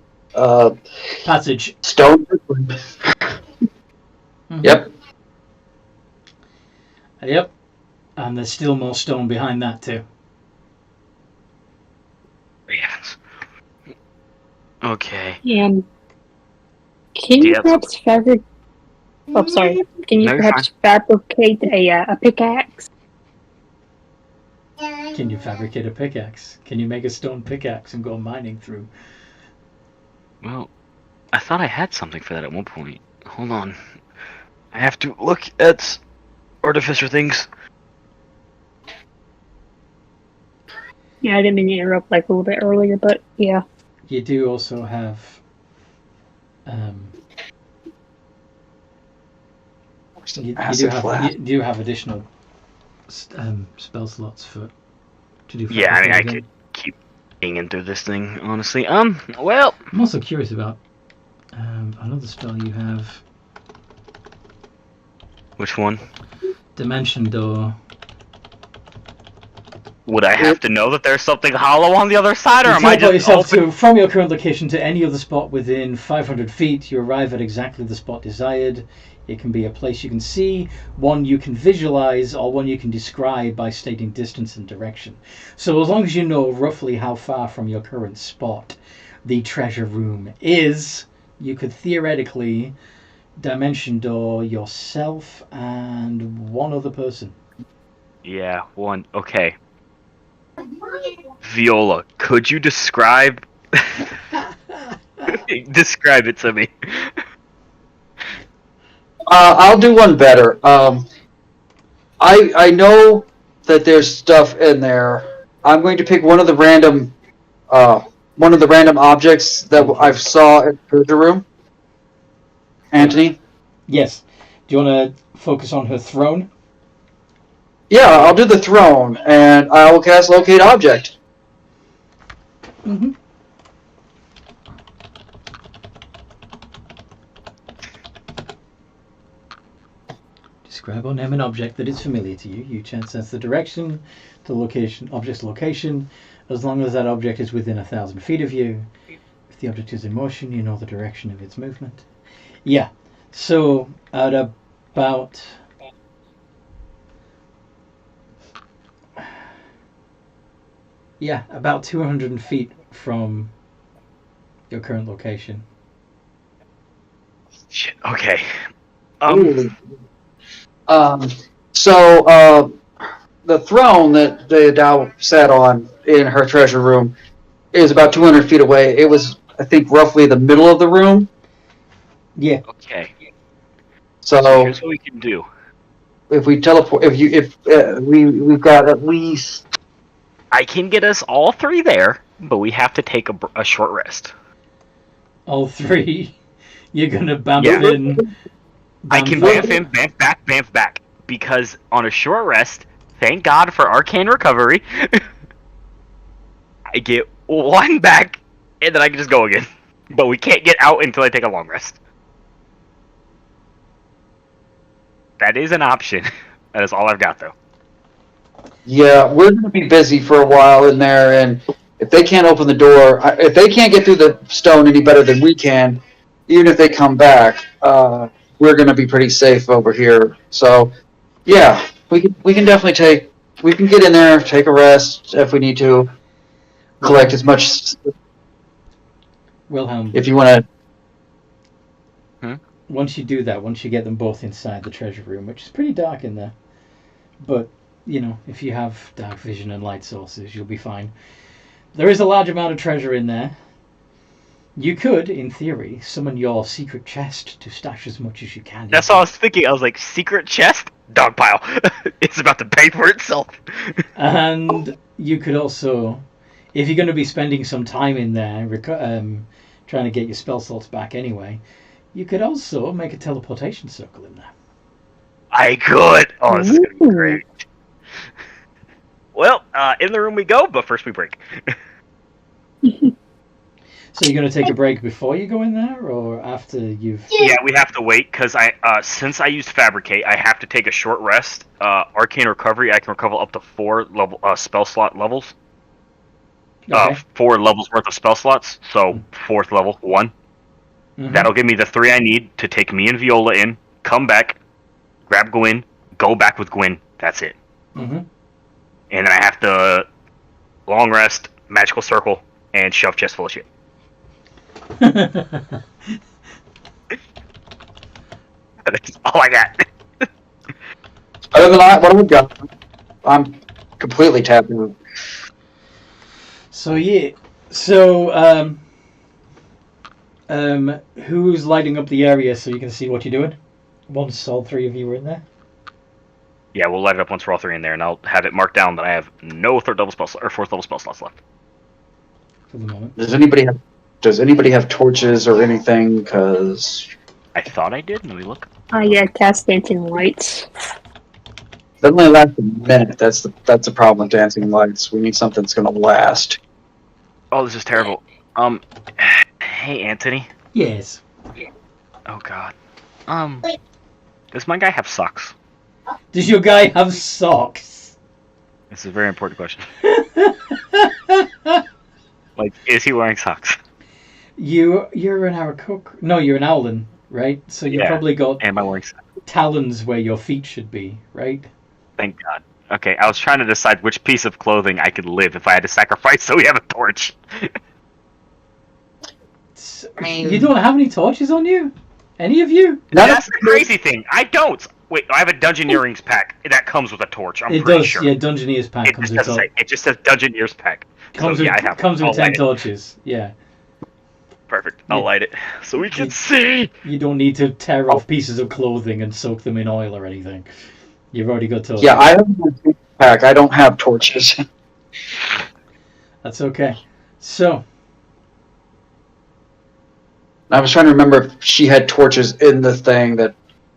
passage. Stone. Mm-hmm. Yep. Yep. And there's still more stone behind that too. Yes. Okay. And can you perhaps fabricate? Oh, sorry. Can you perhaps fabricate a pickaxe? Can you fabricate a pickaxe? Can you make a stone pickaxe and go mining through? Well, I thought I had something for that at one point. Hold on. I have to look at artificer things. Yeah, I didn't mean to interrupt like a little bit earlier, but yeah. You do also have you do have additional spell slots to do. Yeah, I mean, I could keep hanging through this thing, honestly. Well, I'm also curious about another spell you have. Which one? Dimension Door. Would I have to know that there's something hollow on the other side, or you am I just yourself from your current location to any other spot within 500 feet? You arrive at exactly the spot desired. It can be a place you can see, one you can visualize, or one you can describe by stating distance and direction. So as long as you know roughly how far from your current spot the treasure room is, you could theoretically dimension door yourself and one other person. Yeah, one. Okay. Viola, could you describe describe it to me? I'll do one better. I know that there's stuff in there. I'm going to pick one of the random objects that I saw in the treasure room. Anthony? Yes. Do you want to focus on her throne? Yeah, I'll do the throne, and I will cast Locate Object. Mm-hmm. Describe or name an object that is familiar to you. You chance sense the direction, the location, object's location, as long as that object is within 1,000 feet of you. If the object is in motion, you know the direction of its movement. Yeah. So at about about 200 feet from your current location. Shit. Okay. So the throne that the Dow sat on in her treasure room is about 200 feet away. It was, I think, roughly the middle of the room. Yeah. Okay. So here's what we can do. If we teleport, we've got at least. I can get us all three there, but we have to take a short rest. All three? You're gonna bounce Yeah. in. I can bamf in, bamf back. Because on a short rest, thank God for arcane recovery, I get one back, and then I can just go again. But we can't get out until I take a long rest. That is an option. That is all I've got, though. Yeah, we're going to be busy for a while in there, and if they can't open the door, if they can't get through the stone any better than we can, even if they come back, we're going to be pretty safe over here. So, yeah, we can definitely we can get in there, take a rest if we need to, collect as much. Wilhelm, if you want to. Once you do that, once you get them both inside the treasure room, which is pretty dark in there, but you know, if you have dark vision and light sources, you'll be fine. There is a large amount of treasure in there. You could, in theory, summon your secret chest to stash as much as you can. That's what I was thinking. I was like, secret chest? Dog pile. It's about to pay for itself. And you could also, if you're going to be spending some time in there, trying to get your spell slots back anyway, you could also make a teleportation circle in there. I could! Oh, this is going to be great. Well, in the room we go, but first we break. So you're going to take a break before you go in there, or after you've... Yeah, we have to wait, because since I used Fabricate, I have to take a short rest. Arcane Recovery, I can recover up to 4 level spell slot levels. Okay. 4 levels worth of spell slots, so 4th level, 1. Mm-hmm. That'll give me the 3 I need to take me and Viola in, come back, grab Gwyn, go back with Gwyn. That's it. Mm-hmm. And then I have to long rest, magical circle, and shove chest full of shit. That's all I got. Other than that, what have we got? I'm completely tapped out. So yeah. So who's lighting up the area so you can see what you're doing? Once all 3 of you are in there. Yeah, we'll light it up once we're all 3 in there, and I'll have it marked down that I have no 3rd level spell or 4th level spell slots left. For the moment. Does anybody have torches or anything? Because I thought I did. Let me look. Yeah, cast dancing lights. That only lasts a minute. That's the problem with dancing lights. We need something that's going to last. Oh, this is terrible. Hey, Anthony. Yes. Oh God. Does my guy have socks? Does your guy have socks? This is a very important question. Like, is he wearing socks? You're an Arakok. No, you're an Owlin, right? So you probably got am I wearing socks? Talons where your feet should be, right? Thank God. Okay, I was trying to decide which piece of clothing I could live if I had to sacrifice so we have a torch. I mean, you don't have any torches on you? Any of you? That's the crazy thing. I don't. Wait, I have a Dungeoneering's pack that comes with a torch. I'm It pretty does, sure. yeah. Dungeoneer's pack It comes just, with it just says Dungeoneer's pack. comes so, with yeah, I have comes with I'll 10 light it. torches. Yeah. Perfect. I'll Yeah. light it so we can see. You don't need to tear off pieces of clothing and soak them in oil or anything. You've already got torches. Yeah, I have a pack. I don't have torches. That's okay. So, I was trying to remember if she had torches in the thing that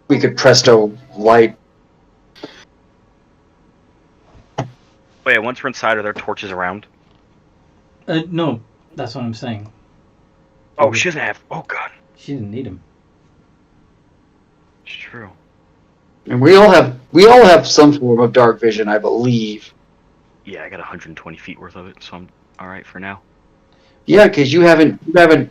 we could presto light. Wait, once we're inside, are there torches around? no, that's what I'm saying. Oh, she doesn't have. Oh god, She didn't need them. it's true. And we all have some form of dark vision, I believe. Yeah, I got 120 feet worth of it, so I'm all right for now. Yeah, because you haven't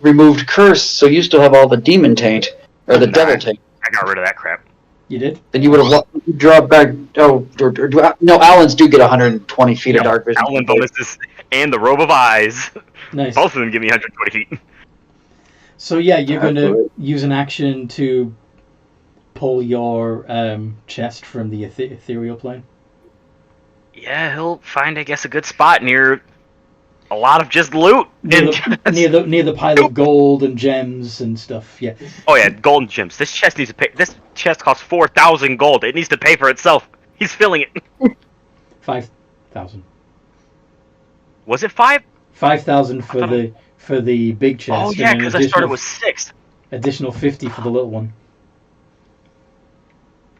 removed curse, so you still have all the demon taint or the devil taint. I got rid of that crap. You did? Then you would have dropped back. Oh, no, Allens do get 120 feet of dark vision. Allen bonuses and the robe of eyes. Nice. Both of them give me 120 feet. So yeah, you're going to use an action to pull your chest from the ethereal plane? Yeah, he'll find, I guess, a good spot near a lot of just loot. Near the pile of gold and gems and stuff, yeah. Oh yeah, golden gems. This chest needs to pay. This chest costs 4,000 gold. It needs to pay for itself. He's filling it. 5,000. Was it 5? 5,000 for the big chest. Oh yeah, and an because I started with 6. Additional 50 for the little one.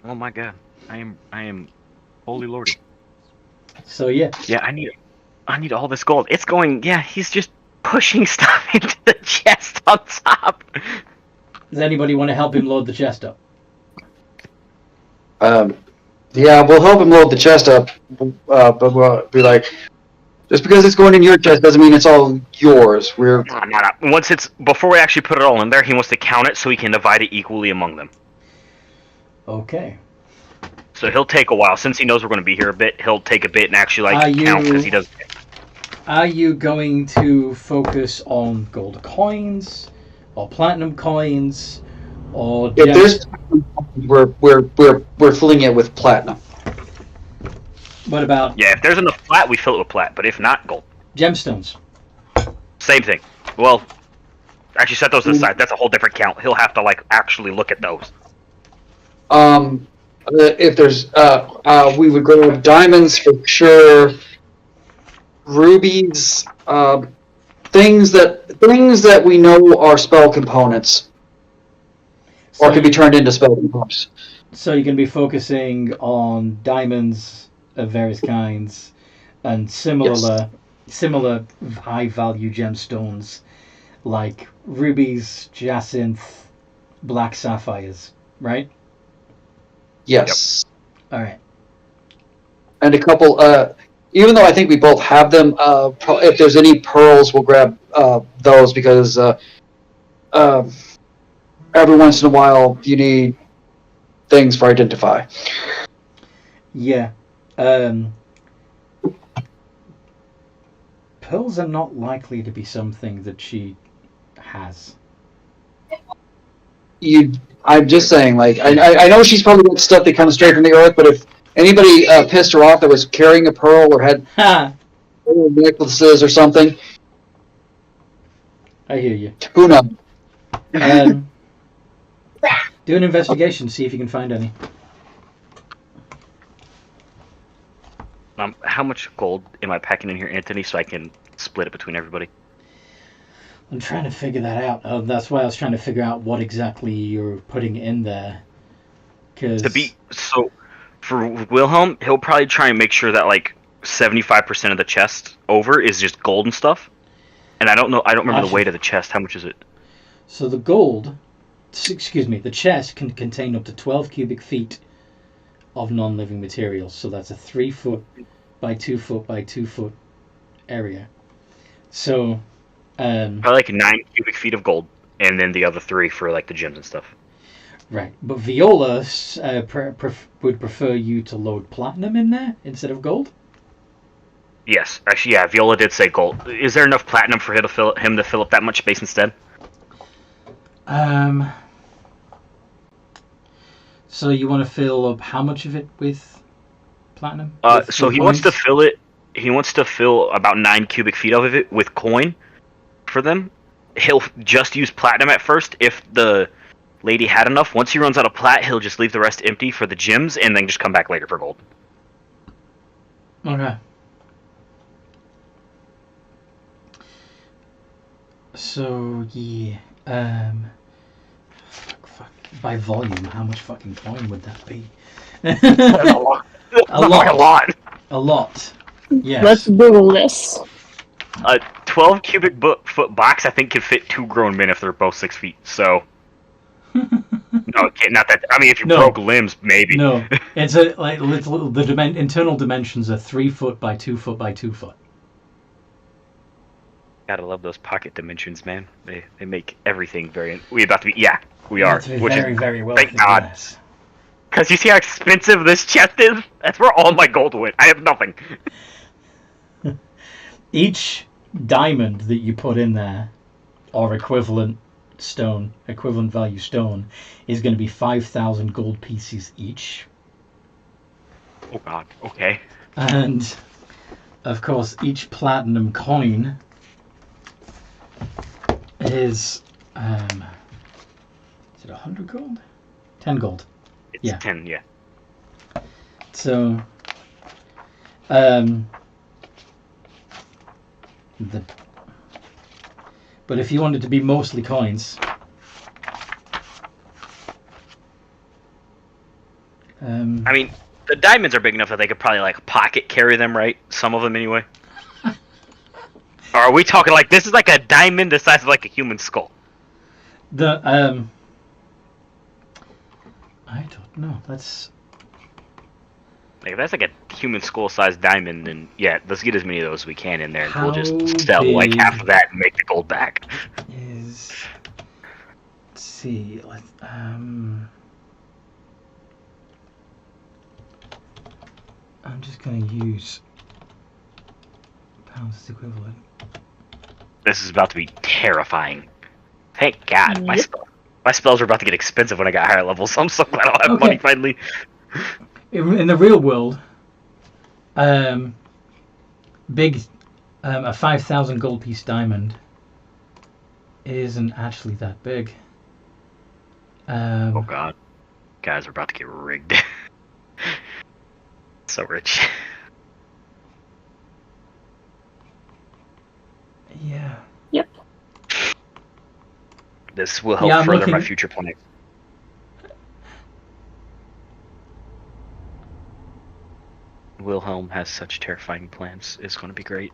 Oh my god, I am, holy lordy. So yeah. Yeah, I need all this gold. It's going. Yeah, he's just pushing stuff into the chest on top. Does anybody want to help him load the chest up? Yeah, we'll help him load the chest up, but we'll be like, just because it's going in your chest doesn't mean it's all yours. We're No. Once it's before we actually put it all in there, he wants to count it so he can divide it equally among them. Okay. So he'll take a while since he knows we're going to be here a bit. He'll take a bit and actually count because he does. Are you going to focus on gold coins, or platinum coins, or if there's we're filling it with platinum. What about Yeah, if there's enough plat, we fill it with plat. But if not, gold. gemstones? Same thing. Well, actually set those aside. That's a whole different count. He'll have to actually look at those. If there's we would go with diamonds for sure, rubies, things that we know are spell components, or can be turned into spell components. So you're going to be focusing on diamonds of various kinds and similar high value gemstones like rubies, jacinth, black sapphires, right? Yes. All right. And a couple, even though I think we both have them, if there's any pearls, we'll grab those because every once in a while you need things for identify. Yeah. Pearls are not likely to be something that she has. I'm just saying, I know she's probably got stuff that comes straight from the earth, but if anybody pissed her off that was carrying a pearl or had necklaces or something, I hear you. who knows? Do an investigation, see if you can find any. How much gold am I packing in here, Anthony, so I can split it between everybody? I'm trying to figure that out. That's why I was trying to figure out what exactly you're putting in there. So for Wilhelm, he'll probably try and make sure that 75% of the chest over is just gold and stuff. And I don't remember the weight of the chest. How much is it? So the chest can contain up to 12 cubic feet of non-living materials. So that's a 3 foot by 2 foot by 2 foot area. So probably 9 cubic feet of gold, and then the other 3 for the gems and stuff. Right, but Viola would prefer you to load platinum in there instead of gold. Yes, actually, yeah. Viola did say gold. Is there enough platinum for him to fill up that much So you want to fill up how much of it with platinum? So he wants to fill it. He wants to fill about 9 cubic feet of it with coin for them. He'll just use platinum at first if the lady had enough. Once he runs out of plat, he'll just leave the rest empty for the gems and then just come back later for gold. Okay. So yeah, fuck. By volume, how much fucking coin would that be? That's a lot. A lot. Yes. Let's Google this. A 12 cubic foot box, I think, can fit 2 grown men if they're both 6 feet. So, no, it can't, not that. I mean, if you broke limbs, maybe. No, it's the internal dimensions are 3 foot by 2 foot by 2 foot. Gotta love those pocket dimensions, man. They make everything very. We about to be. Yeah, we are. Which very, is, very well. Thank God. Because you see how expensive this chest is? That's where all my gold went. I have nothing. Each diamond that you put in there, or equivalent value stone, is going to be 5,000 gold pieces each. Oh God. Okay. And of course, each platinum coin is it 100 gold? 10 gold. It's 10, yeah. So, but if you wanted to be mostly coins, I mean, the diamonds are big enough that they could probably like pocket carry them, right? Some of them anyway. Or are we talking like this is like a diamond the size of like a human skull? I don't know. That's like if that's like a human skull sized diamond, then yeah, let's get as many of those as we can in there, and we'll just sell like half of that and make the gold back. Let's see. I'm just going to use pounds as equivalent. This is about to be terrifying. Thank God, my spells are about to get expensive when I got higher levels, so I'm so glad I'll have money finally. In the real world, a 5,000 gold piece diamond isn't actually that big. Oh God, guys are about to get rigged. So rich. Yeah. Yep. This will help further my future plans. Wilhelm has such terrifying plans. It's going to be great.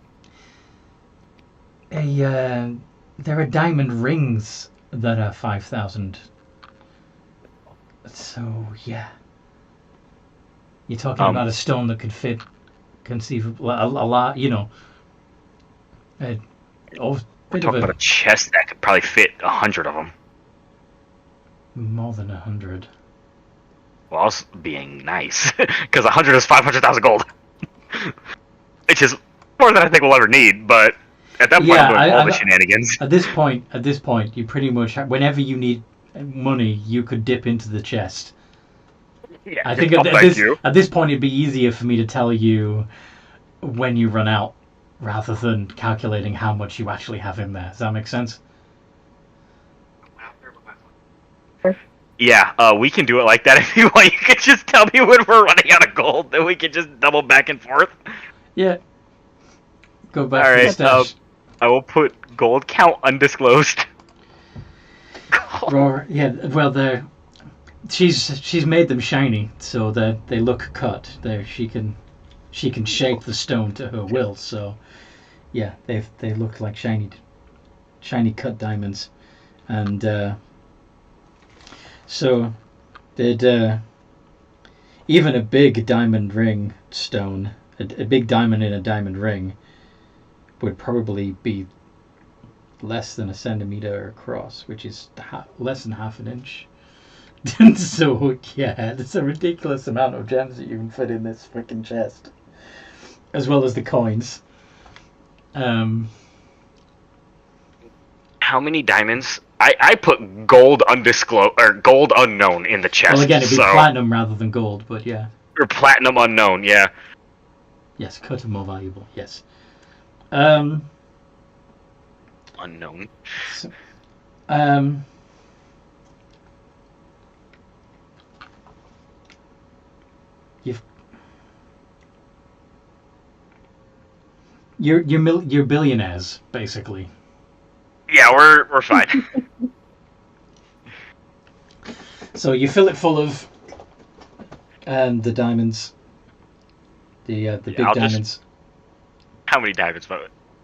There are diamond rings that are 5,000. So yeah, you're talking about a stone that could fit, conceivably a lot. You know, we're talking about a chest that could probably fit 100 of them. More than 100. Well, I was being nice, because 100 is 500,000 gold. Which is more than I think we'll ever need, but at that point I'm doing all the shenanigans. At this point, you pretty much, whenever you need money, you could dip into the chest. Yeah, I think at this point it'd be easier for me to tell you when you run out, rather than calculating how much you actually have in there. Does that make sense? Yeah, we can do it like that if you want. You can just tell me when we're running out of gold, then we can just double back and forth. Yeah. Go back to the stash. I will put gold count undisclosed. Well, she's made them shiny, so that they look cut. She can shape the stone to her will. So, yeah, they look like shiny cut diamonds, and so they'd even a big diamond ring stone, a big diamond in a diamond ring, would probably be less than a centimeter across, which is less than half an inch. So yeah, it's a ridiculous amount of gems that you can fit in this freaking chest, as well as the coins. How how many diamonds? I put gold undisclosed or gold unknown in the chest. Well, again, it'd be so, platinum rather than gold, but yeah. or platinum unknown, yeah. Yes, cut more valuable. Yes. Unknown. So, you're billionaires, basically. Yeah, we're fine. So you fill it full of the diamonds, the big diamonds. How many diamonds?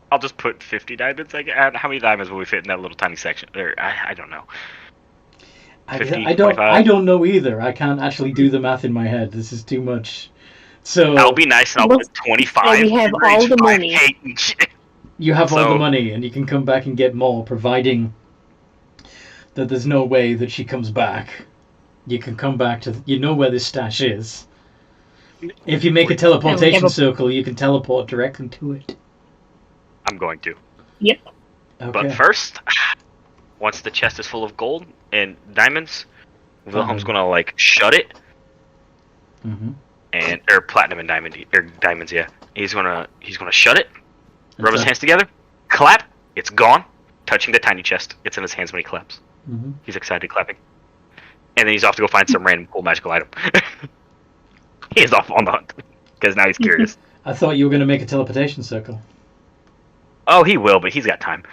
I'll just put 50 diamonds. How many diamonds will we fit in that little tiny section? I don't know. 50, I don't know either. I can't actually do the math in my head. This is too much. So I'll be nice and I'll put 25. So we have all the money. You have all the money, and you can come back and get more, providing that there's no way that she comes back. You can come back to... You know where this stash is. If you make a teleportation circle, you can teleport directly to it. I'm going to. Yep. Okay. But first, once the chest is full of gold and diamonds, Wilhelm's gonna like shut it. Mm-hmm. Or platinum and diamonds, yeah. He's gonna shut it, rub his hands together, clap, it's gone, touching the tiny chest. It's in his hands when he claps. Mm-hmm. He's excited clapping. And then he's off to go find some random cool magical item. He's off on the hunt, because now he's curious. I thought you were going to make a teleportation circle. Oh, he will, but he's got time.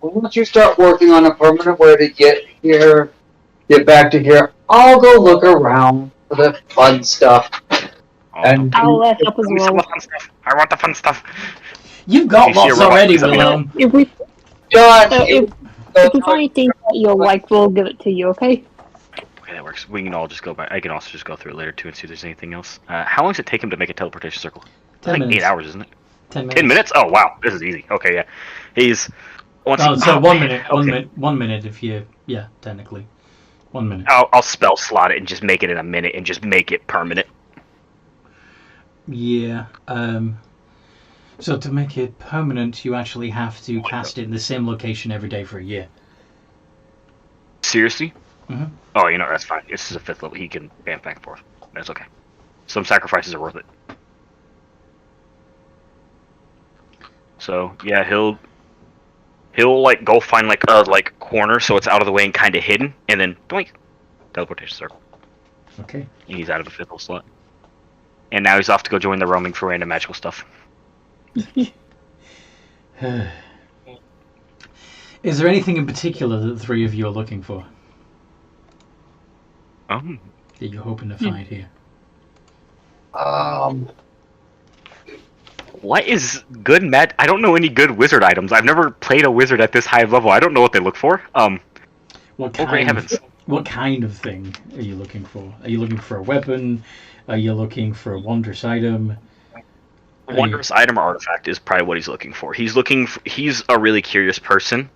Once you start working on a permanent way to get back to here, I'll go look around for the fun stuff. And I'll help as well. I want the fun stuff. You've got lots already, Wilhelm. If we find anything that you'll like, we'll give it to you, okay? Okay, that works. We can all just go by. I can also just go through it later too and see if there's anything else. How long does it take him to make a teleportation circle? 10 like minutes. 8 hours, isn't it? 10 minutes. 10 minutes? Oh wow, this is easy. Okay, yeah. He's. So 1 minute. Okay. 1 minute if you. Yeah, technically. 1 minute. I'll spell slot it and just make it in a minute and just make it permanent. Yeah. So to make it permanent, you actually have to cast it in the same location every day for a year. Seriously? Mm-hmm. Oh, you know, that's fine. This is a 5th level. He can bam back and forth. That's okay. Some sacrifices are worth it. So yeah, he'll like go find like a corner so it's out of the way and kind of hidden, and then doink, teleportation circle. Okay. And he's out of the 5th level slot. And now he's off to go join the roaming for random magical stuff. Is there anything in particular that the three of you are looking for? That you're hoping to find here? What is good I don't know any good wizard items. I've never played a wizard at this high level. I don't know what they look for. What great heavens. What kind of thing are you looking for? Are you looking for a weapon? Are you looking for a wondrous item? Wondrous item or artifact is probably what he's looking for. He's a really curious person,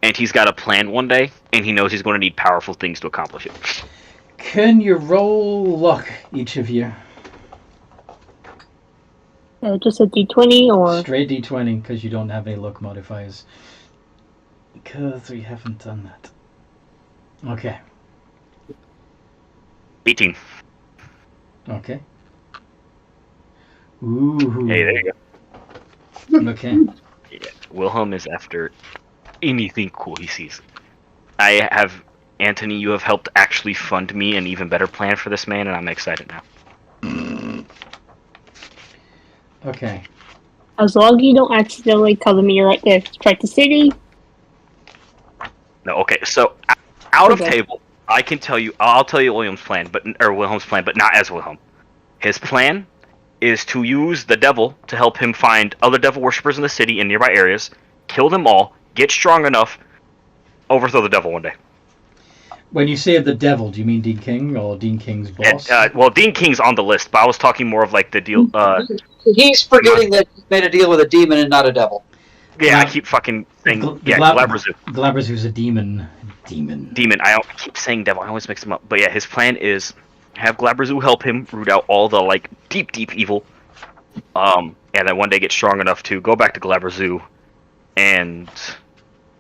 and he's got a plan one day, and he knows he's going to need powerful things to accomplish it. Can you roll luck, each of you? Just a d20 or... Straight d20, because you don't have any luck modifiers. Because we haven't done that. Okay. 18. Okay. Ooh. Hey, there you go. Okay. Yeah, Wilhelm is after anything cool he sees. Anthony, you have helped actually fund me an even better plan for this man, and I'm excited now. Okay. As long as you don't accidentally cover me right there. Strike the city. No, okay, so out of table, I'll tell you Wilhelm's plan, but not as Wilhelm. His plan is to use the devil to help him find other devil worshippers in the city and nearby areas, kill them all, get strong enough, overthrow the devil one day. When you say the devil, do you mean Dean King or Dean King's boss? Well, Dean King's on the list, but I was talking more of like the deal. He's forgetting that he made a deal with a demon and not a devil. Yeah, I keep fucking saying Glabrazu. Glabrazu's a demon. Demon. I keep saying devil. I always mix them up. But yeah, his plan is have Glabrazu help him root out all the like deep evil, And then one day get strong enough to go back to Glaber Zoo and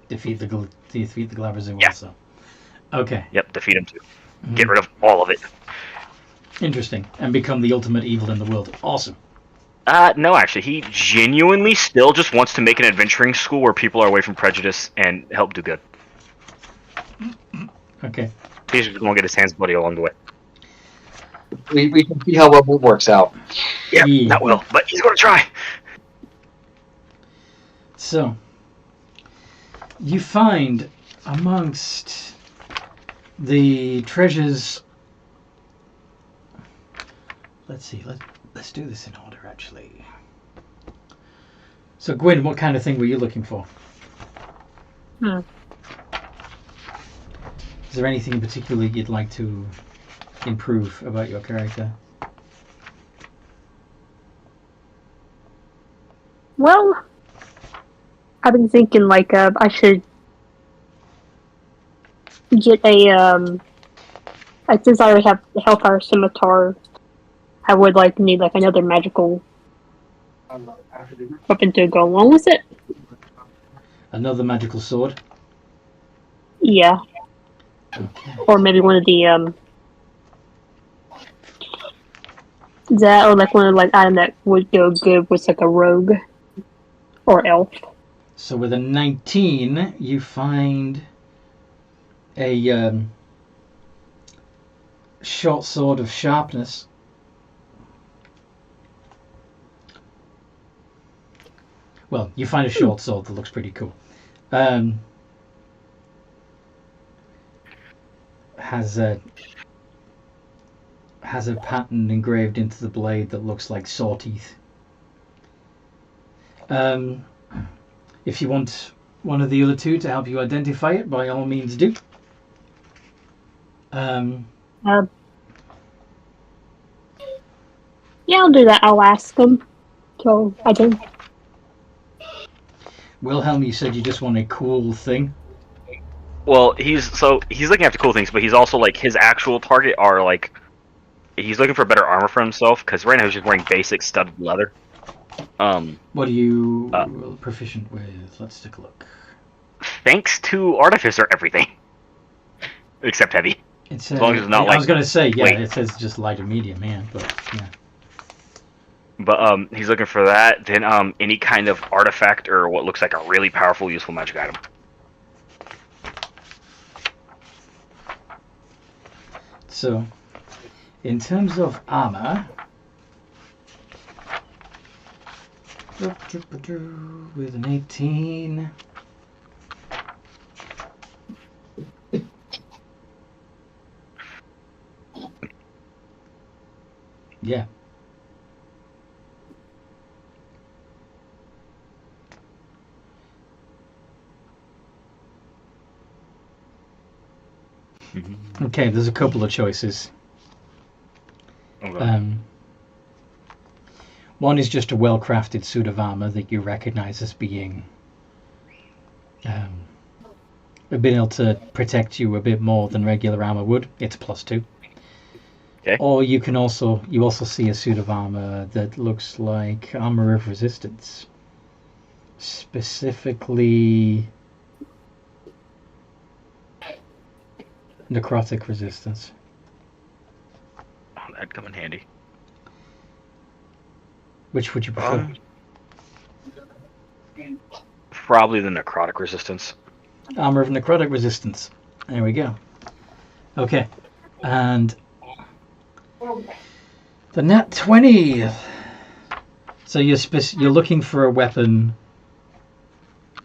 Defeat the Glaber Zoo Yeah. also. Okay. defeat him too. Get rid of all of it. Interesting. And become the ultimate evil in the world. Awesome. No, actually, he genuinely still just wants to make an adventuring school where people are away from prejudice and help do good. Okay. He's just going to get his hands bloody along the way. We can see how well it works out. Yeah, Yeah. not well, but he's going to try. So, you find amongst the treasures. Let's see. Let's do this in order, actually. So, Gwyn, what kind of thing were you looking for? Hmm. Is there anything in particular you'd like to improve about your character? Well, I've been thinking like I should get a since I already have the Hellfire Scimitar, I would need another magical weapon to go along with it. Another magical sword? Yeah, Okay. or maybe one of the that, or one of item that would go good with a rogue or elf. So with a 19, you find a short sword of sharpness. Well, you find a short sword that looks pretty cool. Has a pattern engraved into the blade that looks like saw teeth. If you want one of the other two to help you identify it, by all means do. Yeah, I'll do that. I'll ask them. So I do. Wilhelm, you said you just want a cool thing. Well, he's looking after cool things, but he's also his actual target are he's looking for better armor for himself because right now he's just wearing basic studded leather. What are you proficient with? Let's take a look. Thanks to Artificer, everything except heavy. It's as long as it's not I was going to say, yeah, weight. it says just light or medium, man, but yeah. But he's looking for that. Then any kind of artifact or what looks like a really powerful, useful magic item. So, in terms of armor, with an 18. Yeah. Okay, there's a couple of choices. Okay. One is just a well-crafted suit of armor that you recognize as being being able to protect you a bit more than regular armor would. It's +2. Okay. Or you also see a suit of armor that looks like armor of resistance, specifically necrotic resistance. Oh, that'd come in handy. Which would you prefer? Probably the necrotic resistance. Armor of necrotic resistance. There we go. Okay. And the nat 20. So you're looking for a weapon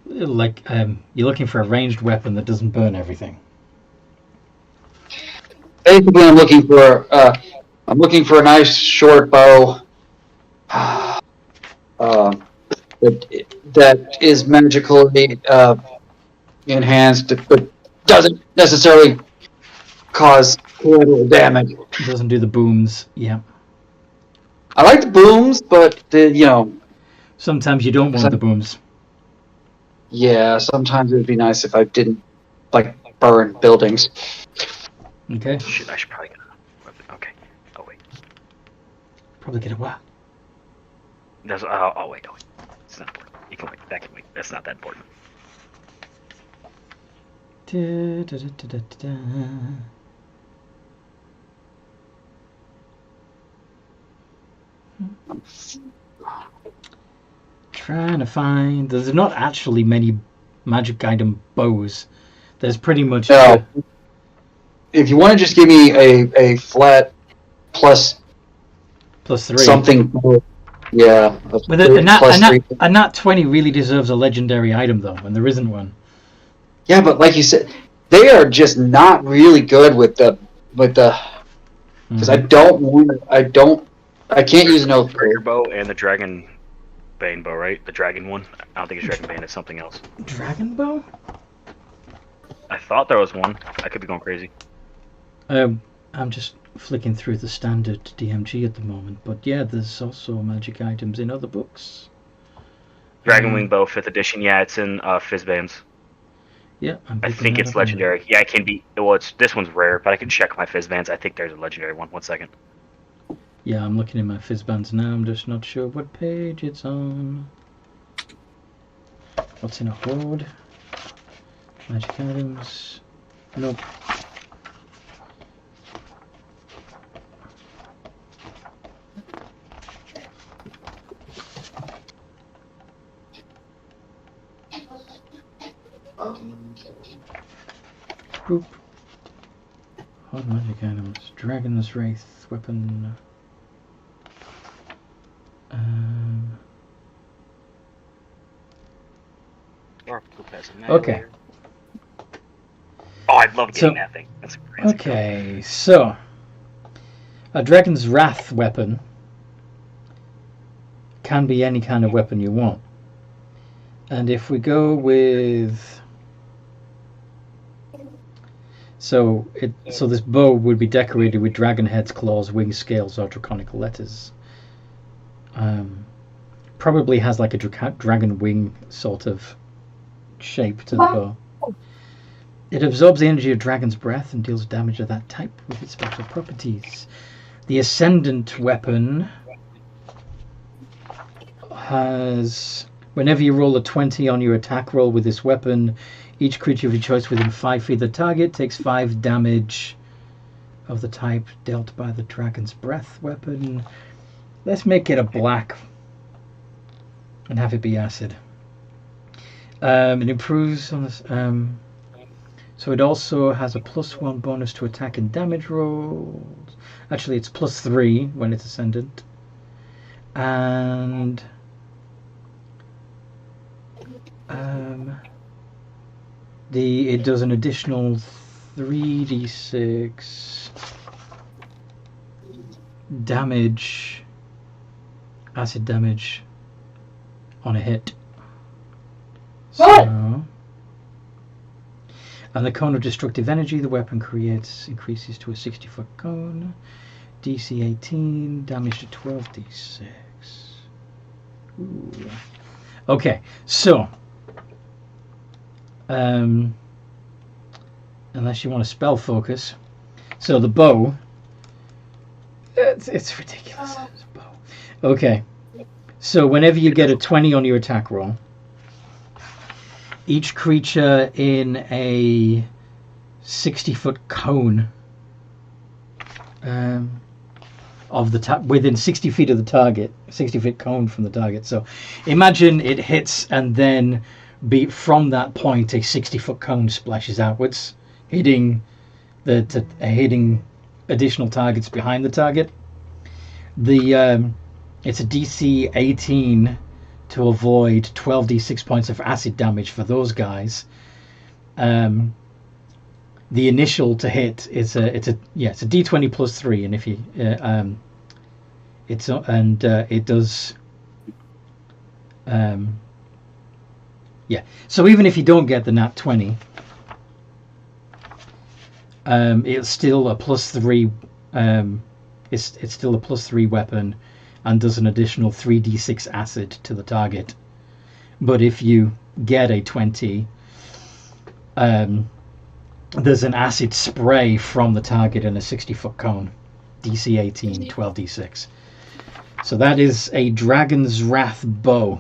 you're looking for a ranged weapon that doesn't burn everything. Basically, I'm looking for a nice short bow that is magically enhanced, but doesn't necessarily cause collateral damage. It doesn't do the booms. Yeah. I like the booms, but Sometimes you don't want the booms. yeah, sometimes it would be nice if I didn't burn buildings. Okay. Shit, I should probably get a weapon. Okay. Oh wait. Probably get a what? There's, wait. It's not important. You can wait. That can wait. That's not that important. Trying to find. There's not actually many magic item bows. There's pretty much. No. If you want to just give me a flat plus 3. something. Yeah. But a nat 20 really deserves a legendary item though, and there isn't one. Yeah, but like you said, they are just not really good with the because I can't use an oath Breaker bow and the dragon bane bow, right? The dragon one. I don't think it's dragon bane. It's something else. Dragon bow? I thought there was one. I could be going crazy. I'm just flicking through the standard DMG at the moment, but yeah, there's also magic items in other books. Dragon wing bow, 5th edition. Yeah, it's in Fizzbands. Yeah, I think it's legendary. Yeah, it can be. Well, this one's rare, but I can check my Fizzbands. I think there's a legendary one. 1 second. Yeah, I'm looking in my Fizzbands now. I'm just not sure what page it's on. What's in a hoard? Magic items. Nope. Boop. Hard magic items. Dragon's Wraith weapon. Okay. Oh, I love getting that thing. That's crazy. Okay, so a Dragon's Wrath weapon can be any kind of weapon you want. And if we go with so this bow would be decorated with dragon heads, claws, wings, scales, or draconic letters. Probably has like a dragon wing sort of shape to the bow. It absorbs the energy of dragon's breath and deals damage of that type with its special properties. The Ascendant weapon has, whenever you roll a 20 on your attack roll with this weapon, each creature of your choice within 5 feet of the target takes 5 damage of the type dealt by the dragon's breath weapon. Let's make it a black and have it be acid. It improves on this. So it also has a +1 bonus to attack and damage rolls. Actually, it's +3 when it's Ascendant. And it does an additional 3d6 damage, acid damage on a hit. So, and the cone of destructive energy the weapon creates increases to a 60-foot cone. DC 18, damage to 12d6. Ooh. Okay, so unless you want to spell focus, so the bow. It's ridiculous. It's a bow. Okay, so whenever you get a 20 on your attack roll, each creature in a 60-foot cone of the within 60 feet of the target, 60-foot cone from the target. So imagine it hits, and then from that point, a 60-foot cone splashes outwards, hitting hitting additional targets behind the target. It's a DC 18 to avoid 12d6 points of acid damage for those guys. The initial to hit is it's a d20 +3, and if you it does so even if you don't get the nat 20, it's still a +3. It's still a +3 weapon, and does an additional 3d6 acid to the target. But if you get a 20, there's an acid spray from the target in a 60-foot cone. DC 18, 12d6. So that is a Dragon's Wrath bow.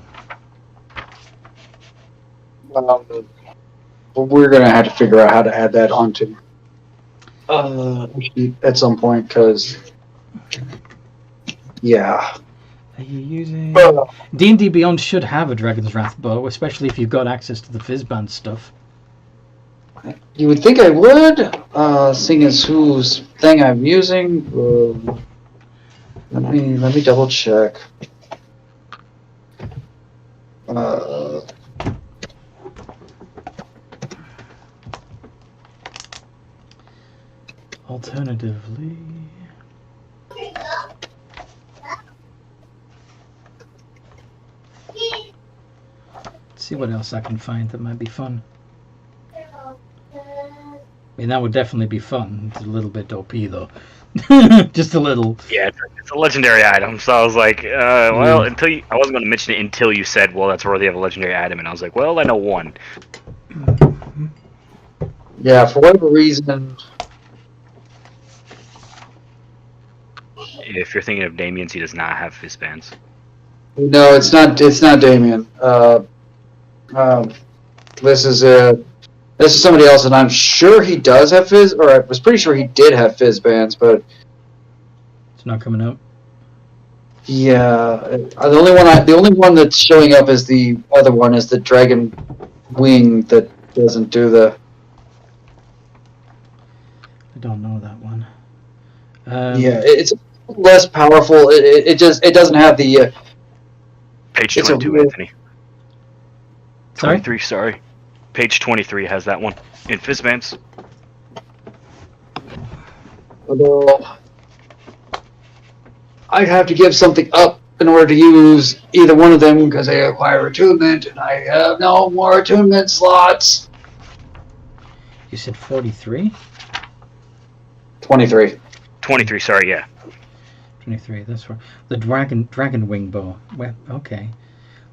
We're gonna have to figure out how to add that onto at some point, because yeah. Are you using D&D Beyond should have a Dragon's Wrath bow, especially if you've got access to the Fizzband stuff. You would think I would, seeing as whose thing I'm using. Let me double check. Alternatively, let's see what else I can find that might be fun. I mean, that would definitely be fun. It's a little bit OP though. Just a little. Yeah, it's a legendary item. So I was like, well, I wasn't going to mention it until you said, well, that's worthy of a legendary item, and I was like, well, I know one. Yeah, for whatever reason. If you're thinking of Damien's, he does not have Fizzbands. No, it's not. It's not Damien. This is somebody else, and I'm sure he does have Fizz. Or I was pretty sure he did have Fizzbands, but It's not coming out. yeah, the only one that's showing up is the other one is the Dragon Wing that doesn't do the. I don't know that one. Yeah, it's less powerful. It doesn't have the. Page It's a 22, real- Anthony. Sorry? 23, sorry. Page 23 has that one in Fizzbands. Although I'd have to give something up in order to use either one of them because they require attunement, and I have no more attunement slots. You said 43? 23. 23, sorry, yeah. 23, that's right. The dragon wing bow. Well, okay.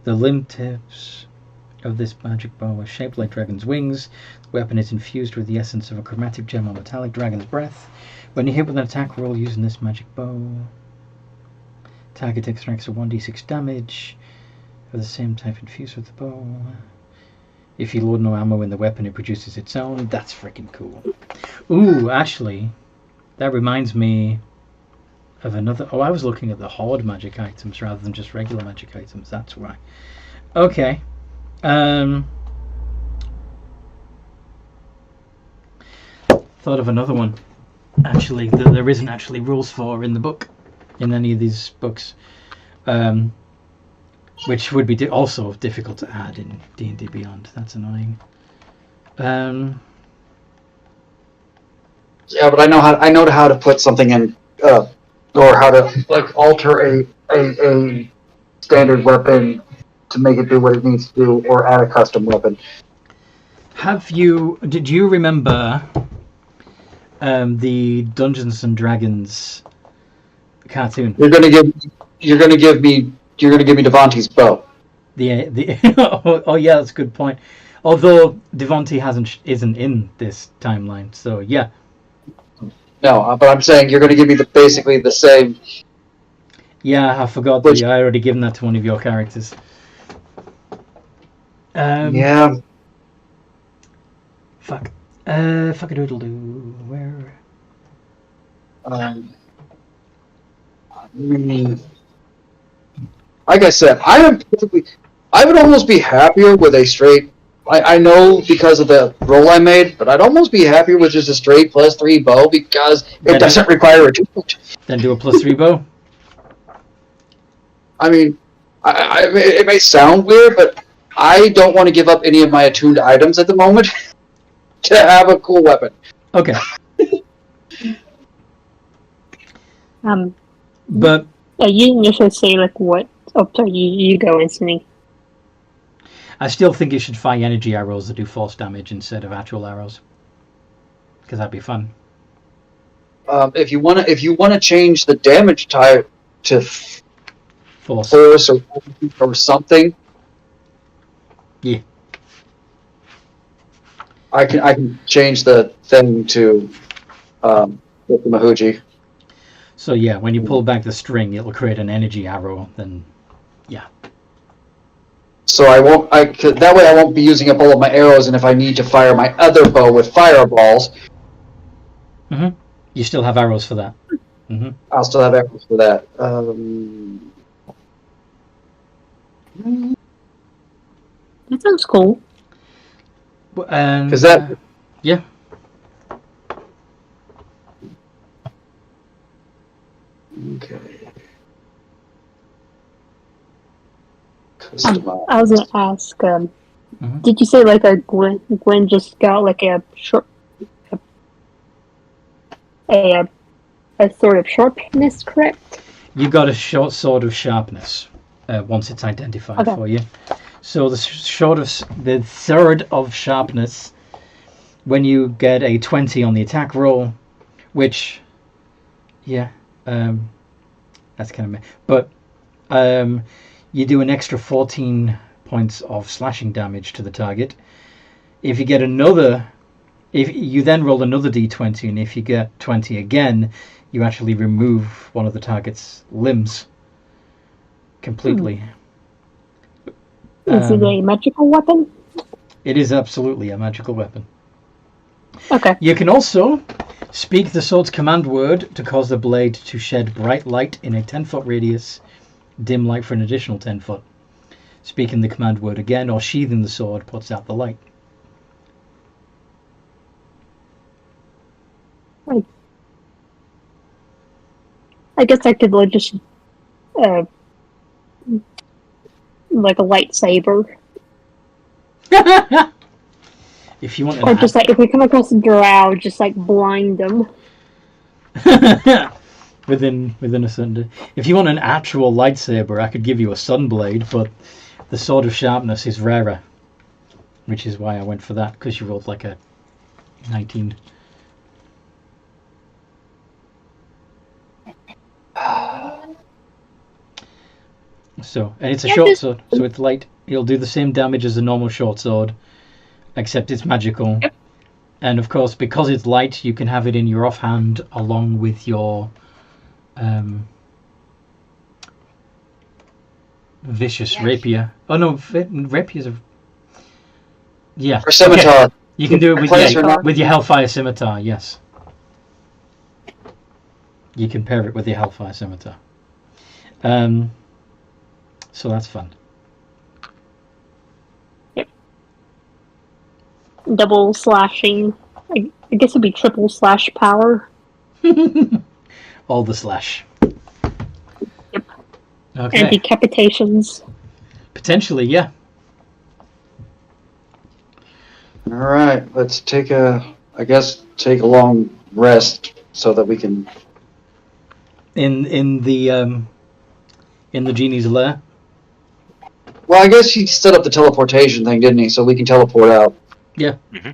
The limb tips of this magic bow are shaped like dragon's wings. The weapon is infused with the essence of a chromatic gem or metallic dragon's breath. When you hit with an attack roll using this magic bow, target extracts a 1d6 damage of the same type infused with the bow. If you load no ammo in the weapon, it produces its own. That's freaking cool. Ooh, actually, that reminds me of another. Oh, I was looking at the horde magic items rather than just regular magic items. That's why. Okay. Thought of another one. Actually, that there isn't actually rules for in the book, in any of these books, which would be also difficult to add in D&D Beyond. That's annoying. Yeah, but I know how to put something in, or how to like alter a standard weapon to make it do what it needs to do, or add a custom weapon. Did you remember the Dungeons and Dragons cartoon? You're gonna give me Devontae's bow. Oh yeah, that's a good point. Although Devontae isn't in this timeline, so yeah. No, but I'm saying you're gonna give me basically the same. Yeah, I forgot that I already given that to one of your characters. Yeah. Fuck. Fuck-a-doodle-doo. Where? Like I said, I would almost be happier with a straight. I know because of the roll I made, but I'd almost be happier with just a straight +3 bow because it doesn't require attunement. Then do a +3 bow? I mean, it may sound weird, but I don't want to give up any of my attuned items at the moment to have a cool weapon. Okay. But you didn't necessarily say like what. Oh, sorry, you go, Anthony. I still think you should fire energy arrows that do force damage instead of actual arrows, because that'd be fun. If you wanna change the damage type to Force or something, yeah, I can change the thing to with the Mahuji. So yeah, when you pull back the string, it'll create an energy arrow. Then, yeah. So that way I won't be using up all of my arrows, and if I need to fire my other bow with fireballs, you still have arrows for that. I'll still have arrows for that. That sounds cool. Because that... yeah. Okay. I was gonna ask, did you say like Gwen just got like a sword of sharpness, correct? You got a short sword of sharpness once it's identified for you. So the sword of sharpness, when you get a 20 on the attack roll, which, that's kind of but you do an extra 14 points of slashing damage to the target. If you then roll another d20, and if you get 20 again, you actually remove one of the target's limbs completely. Is it a magical weapon? It is absolutely a magical weapon. Okay. You can also speak the sword's command word to cause the blade to shed bright light in a 10-foot radius, dim light for an additional 10 foot. Speaking the command word again or sheathing the sword puts out the light. I guess I could just like a lightsaber. If you want, or just like if we come across a drow, just like blind them. within a certain. If you want an actual lightsaber, I could give you a sunblade, but the sword of sharpness is rarer, which is why I went for that, because you rolled like a 19. And it's a short sword, so it's light. It'll do the same damage as a normal short sword, except it's magical. Yep. And of course, because it's light, you can have it in your offhand along with your vicious rapier. Oh no, rapiers are... Yeah. Or scimitar. Okay. You can do it with your Hellfire Scimitar, yes. You can pair it with your Hellfire Scimitar. So that's fun. Yep. Double slashing. I guess it'd be triple slash power. All the slash. Yep. Okay. And decapitations. Potentially, yeah. All right, let's take a long rest so that we can. In the genie's lair. Well, I guess he set up the teleportation thing, didn't he? So we can teleport out. Yeah. Mm-hmm.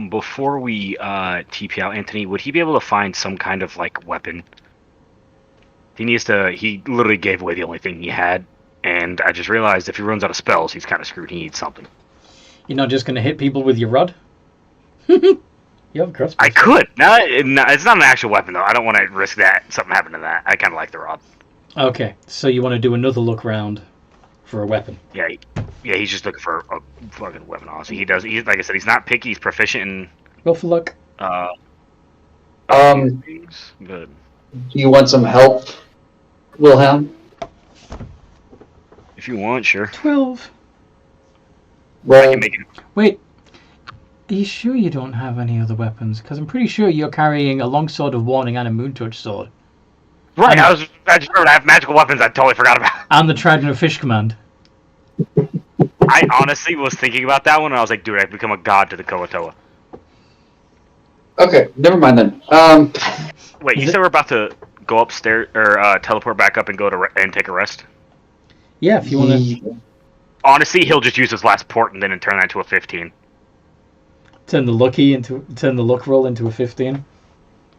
Before we TP out, Anthony, would he be able to find some kind of like weapon? He literally gave away the only thing he had, and I just realized if he runs out of spells, he's kind of screwed. He needs something. You're not just going to hit people with your rod? You have a crossbow. I could. No, it's not an actual weapon, though. I don't want to risk that. Something happened to that. I kind of like the rod. Okay, so you want to do another look round for a weapon. Yeah, he's just looking for a fucking weapon, honestly. Like I said, he's not picky. He's proficient in... Roll for luck. Things. Good. Do you want some help, Wilhelm? If you want, sure. 12. Well, I can make it. Wait, are you sure you don't have any other weapons? Because I'm pretty sure you're carrying a longsword of warning and a moontouch sword. Right, I just remembered I have magical weapons I totally forgot about. And the Trident of Fish Command. I honestly was thinking about that one, and I was like, dude, I've become a god to the Koatoa. Okay, never mind then. Wait, you said we're about to go upstairs, or teleport back up and go and take a rest? Yeah, if you want to... Honestly, he'll just use his last port and then turn that into a 15. Turn the luck roll into a 15?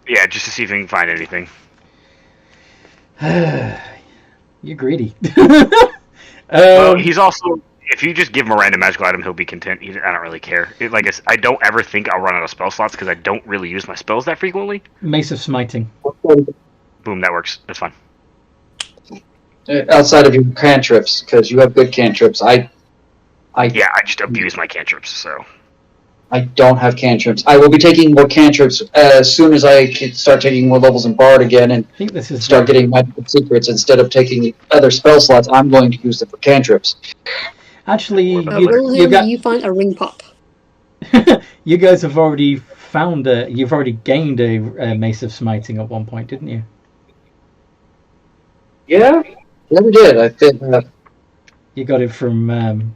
Yeah, just to see if he can find anything. You're greedy. Well, he's also... If you just give him a random magical item, he'll be content. I don't really care. I don't ever think I'll run out of spell slots because I don't really use my spells that frequently. Mace of Smiting. Boom, that works. That's fine. Outside of your cantrips, because you have good cantrips. Yeah, I just abuse my cantrips, so. I don't have cantrips. I will be taking more cantrips as soon as I can start taking more levels in Bard again and I think this is start getting magical secrets. Instead of taking other spell slots, I'm going to use them for cantrips. Actually, you find a ring pop. you guys have already found you've already gained a Mace of Smiting at one point, didn't you? Yeah, we did. I think You got it from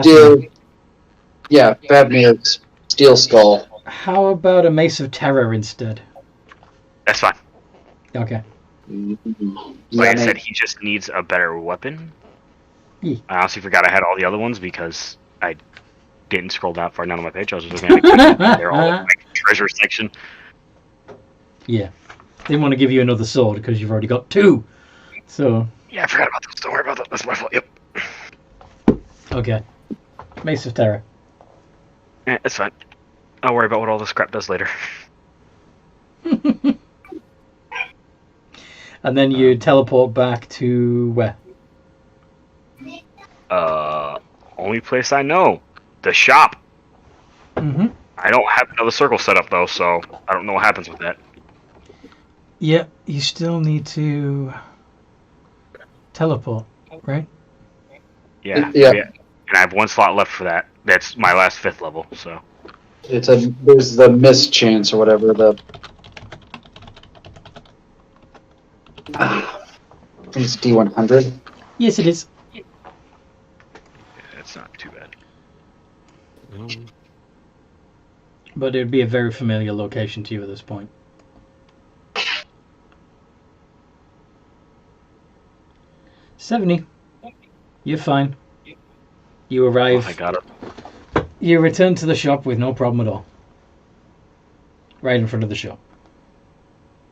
Steel. Yeah, Fabmir's Steel Skull. How about a Mace of Terror instead? That's fine. Okay. Like I said, he just needs a better weapon. Yeah. I honestly forgot I had all the other ones because I didn't scroll that far down on my page. I was just looking at it. They're all in like treasure section. Yeah. Didn't want to give you another sword because you've already got 2. So. Yeah, I forgot about those. Don't worry about that. That's my fault. Yep. Okay. Mace of Terror. Yeah, it's fine. I'll worry about what all this crap does later. And then you teleport back to where? Only place I know. The shop. Mm-hmm. I don't have another circle set up though, so I don't know what happens with that. Yeah, you still need to teleport, right? Yeah. And I have 1 slot left for that. That's my last 5th level, so. There's the miss chance or whatever, it's D100. Yes, it is. Yeah, it's not too bad. But it would be a very familiar location to you at this point. $70. You're fine. You arrive. Oh, I got it. You return to the shop with no problem at all. Right in front of the shop.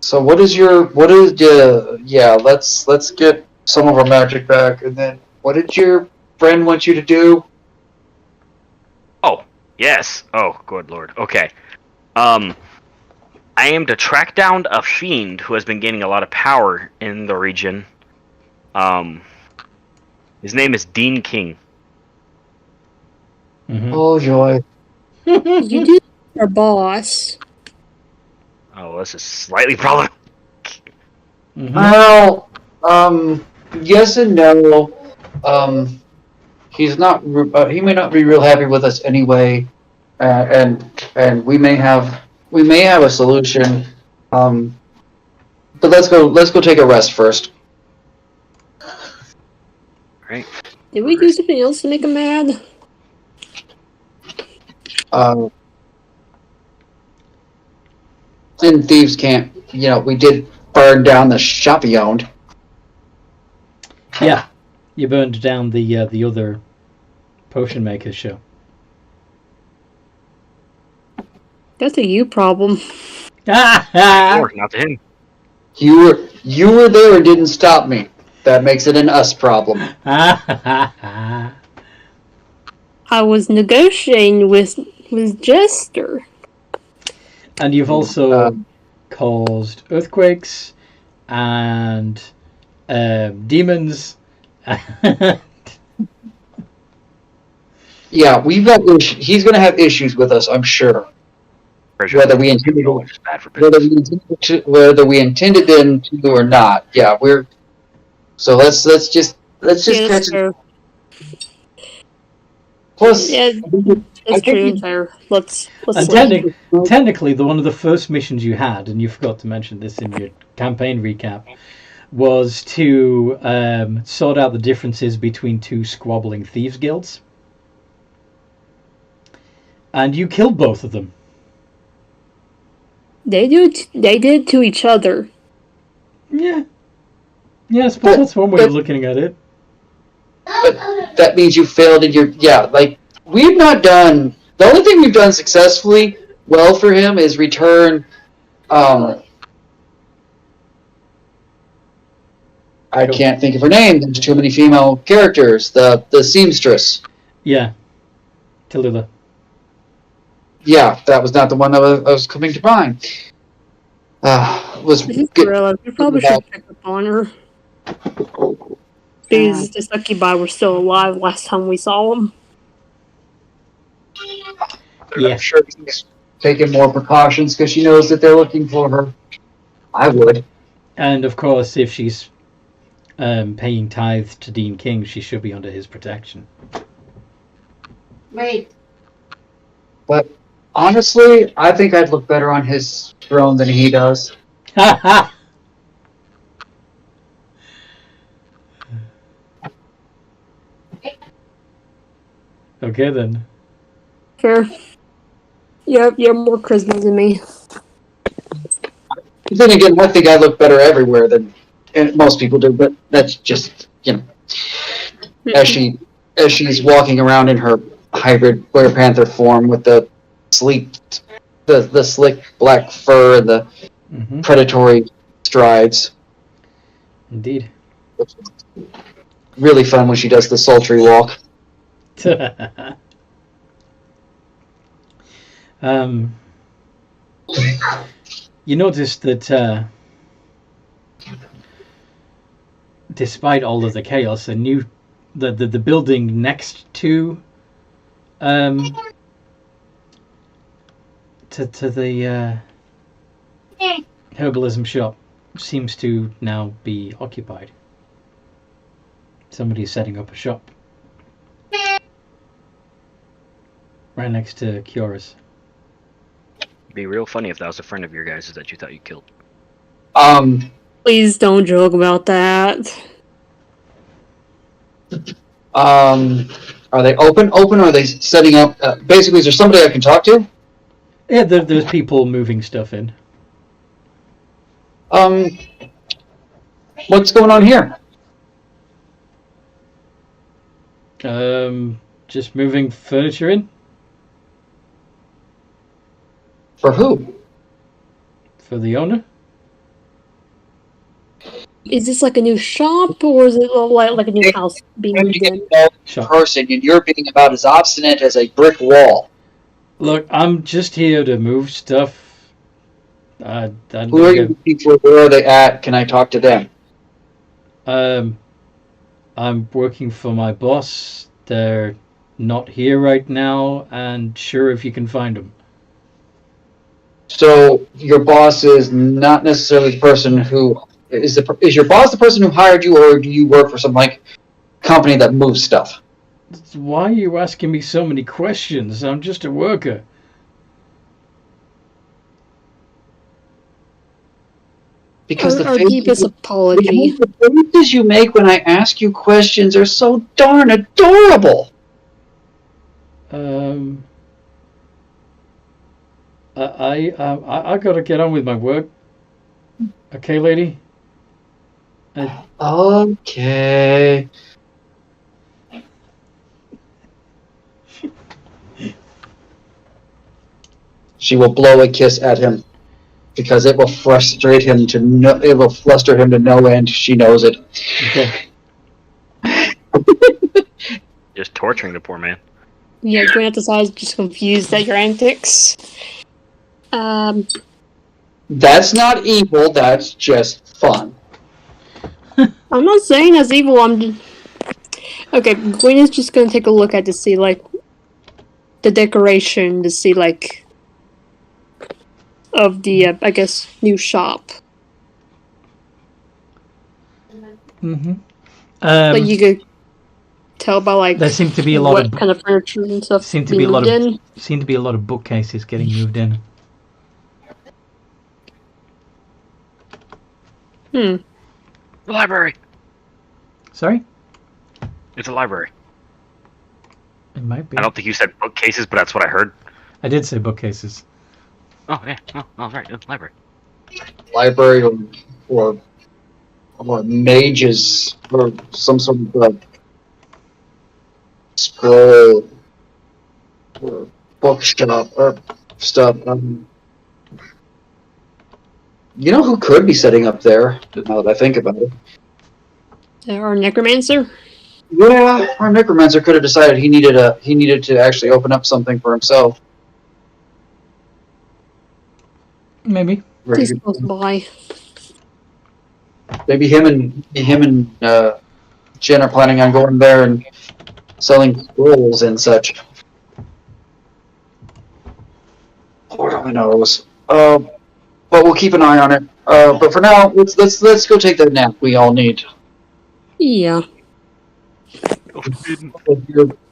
So let's get some of our magic back, and then what did your friend want you to do? Oh, yes. Oh, good lord. Okay. I am to track down a fiend who has been gaining a lot of power in the region. His name is Dean King. Mm-hmm. Oh joy! You do our boss. Oh, this is slightly problematic. Mm-hmm. Well, yes and no. He's not. He may not be real happy with us anyway, and we may have a solution. But let's go take a rest first. Right. Did we do something else to make him mad? And thieves can't. We did burn down the shop he owned. Yeah, you burned down the other potion maker's show. That's a you problem. Or not to him. You were there and didn't stop me. That makes it an us problem. I was negotiating with Jester. And you've also caused earthquakes and demons. Yeah, we've got issues. He's going to have issues with us, I'm sure. Whether we intended them to or not. Yeah, we're. So let's just catch it. Plus, yeah, that's true. Let's and technically, one of the first missions you had, and you forgot to mention this in your campaign recap, was to sort out the differences between 2 squabbling thieves guilds, and you killed both of them. They did to each other. Yeah, I suppose that's one way of looking at it. But that means you failed in your... Yeah, we've not done... The only thing we've done successfully well for him is return... I can't think of her name. There's too many female characters. The seamstress. Yeah. Tallulah. Yeah, that was not the one that I was coming to mind. Was This good. realize we probably should check up on her. These the succubi were still alive last time we saw them. Yeah. I'm sure she's taking more precautions because she knows that they're looking for her. I would. And of course, if she's paying tithe to Dean King, she should be under his protection. Wait. But honestly, I think I'd look better on his throne than he does. Ha ha! Okay then. Fair. You have more charisma than me. Then again, I think I look better everywhere than most people do. But that's just as she's walking around in her hybrid Black Panther form with the sleek, the slick black fur and the predatory strides. Indeed. Really fun when she does the sultry walk. You notice that despite all of the chaos, the building next to the herbalism shop seems to now be occupied. Somebody's setting up a shop right next to Kiora's. It'd be real funny if that was a friend of your guys' that you thought you killed. Please don't joke about that. Are they open? Open, or are they setting up? Basically, is there somebody I can talk to? Yeah, there's people moving stuff in. What's going on here? Just moving furniture in. For who? For the owner. Is this like a new shop, or is it like a new house being moved in? Person, and you're being about as obstinate as a brick wall. Look, I'm just here to move stuff. Who are you people? Where are they at? Can I talk to them? I'm working for my boss. They're not here right now, and sure if you can find them. So your boss is not necessarily the person who is your boss the person who hired you, or do you work for some company that moves stuff? Why are you asking me so many questions? I'm just a worker. Because our deepest apology. The faces you make when I ask you questions are so darn adorable. I gotta get on with my work. Okay, lady? Okay. She will blow a kiss at him because it will frustrate him it will fluster him to no end. She knows it. Okay. Just torturing the poor man. Yeah, Grant is just confused at your antics. That's not evil, that's just fun. I'm not saying that's evil, Okay, Gwen is just gonna take a look at to see, the decoration, to see, of the, I guess, new shop. Mm-hmm. You could tell by, there seemed to be a lot what of kind of furniture and stuff seemed to be a lot of bookcases getting moved in. The library. Sorry? It's a library. It might be. I don't think you said bookcases, but that's what I heard. I did say bookcases. Oh, yeah. Oh, right. It's a library. Library or mages or some sort of scroll or bookshop or stuff. You know who could be setting up there, now that I think about it? Our necromancer? Yeah, our necromancer could have decided he needed to actually open up something for himself. Maybe. He's close by. Maybe him and Jen are planning on going there and selling scrolls and such. Lord only knows. But we'll keep an eye on it. But for now, let's go take that nap we all need. Yeah.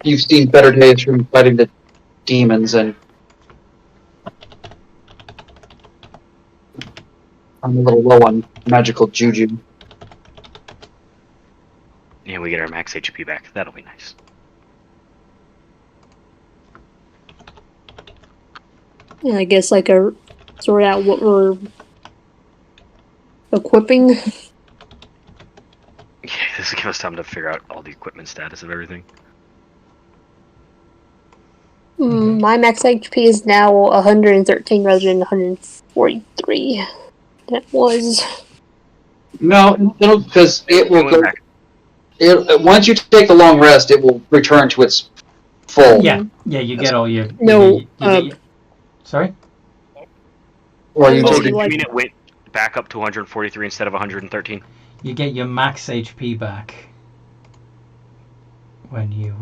You've seen better days from fighting the demons, and I'm a little low on magical juju. And we get our max HP back. That'll be nice. Yeah, I guess like sort out what we're equipping. Yeah, this will give us time to figure out all the equipment status of everything. My max HP is now 113 rather than 143. That was. No, because it will go. Once you take the long rest, it will return to its full. Yeah, you get all your. No. Sorry. Or you Oh, take. you mean it went back up to 143 instead of 113? You get your max HP back when you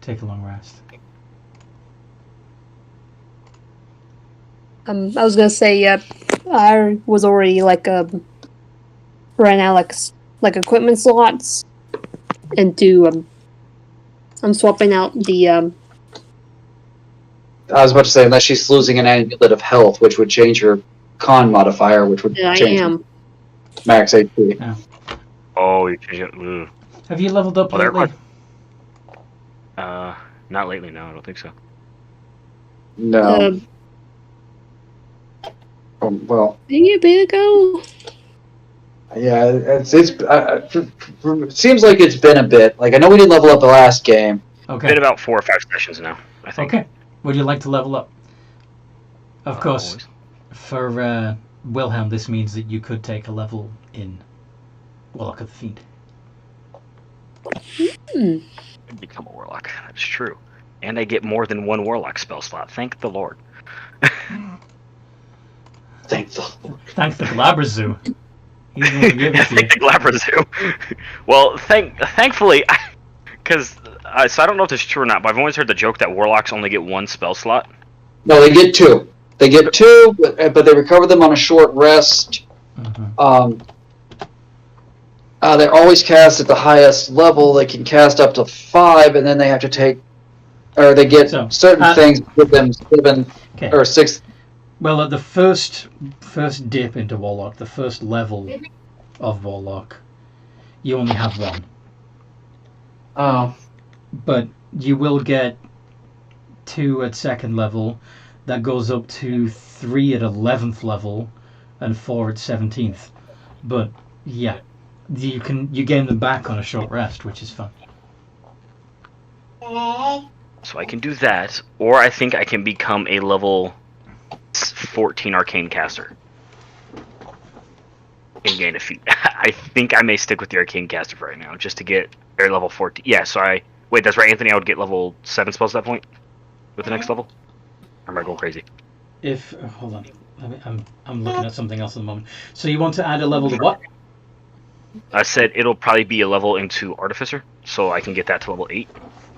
take a long rest. I was gonna say, I was already like ran out like equipment slots, and I'm swapping out the I was about to say, unless she's losing an amulet of health, which would change her con modifier, which would I change am. max HP. Yeah. Oh, you change it. Have you leveled up lately? Not lately. No, I don't think so. No. Well. Maybe a bit ago. Yeah, it seems like it's been a bit. Like, I know we didn't level up the last game. Okay. Been about 4 or 5 sessions now, I think. Okay. Would you like to level up? Of course, Always. for Wilhelm, this means that you could take a level in Warlock of the Fiend. Become a warlock. That's true. And I get more than one warlock spell slot. Thank the Lord. Thank the Lord. Thanks to Glabrazoo. He's going to give it to you. Thank the Glabrazoo. Well, thankfully, because so I don't know if this is true or not, but I've always heard the joke that warlocks only get 1 spell slot. No, they get 2. They get 2, but they recover them on a short rest. Mm-hmm. They're always cast at the highest level. They can cast up to 5, and then they have to take, or they get certain things give them 7 or 6. Well, at the first dip into Warlock, the first level of Warlock, you only have 1. Oh. But you will get 2 at 2nd level. That goes up to 3 at 11th level, and 4 at 17th. But yeah, you gain them back on a short rest, which is fun. So I can do that, or I think I can become a level 14 arcane caster and gain a feat. I think I may stick with the arcane caster for right now, just to get air level 14. Yeah, so wait, that's right, Anthony. I would get level 7 spells at that point with the next level. Or am I going crazy? Hold on, I'm looking at something else at the moment. So you want to add a level to what? I said it'll probably be a level into Artificer, so I can get that to level 8.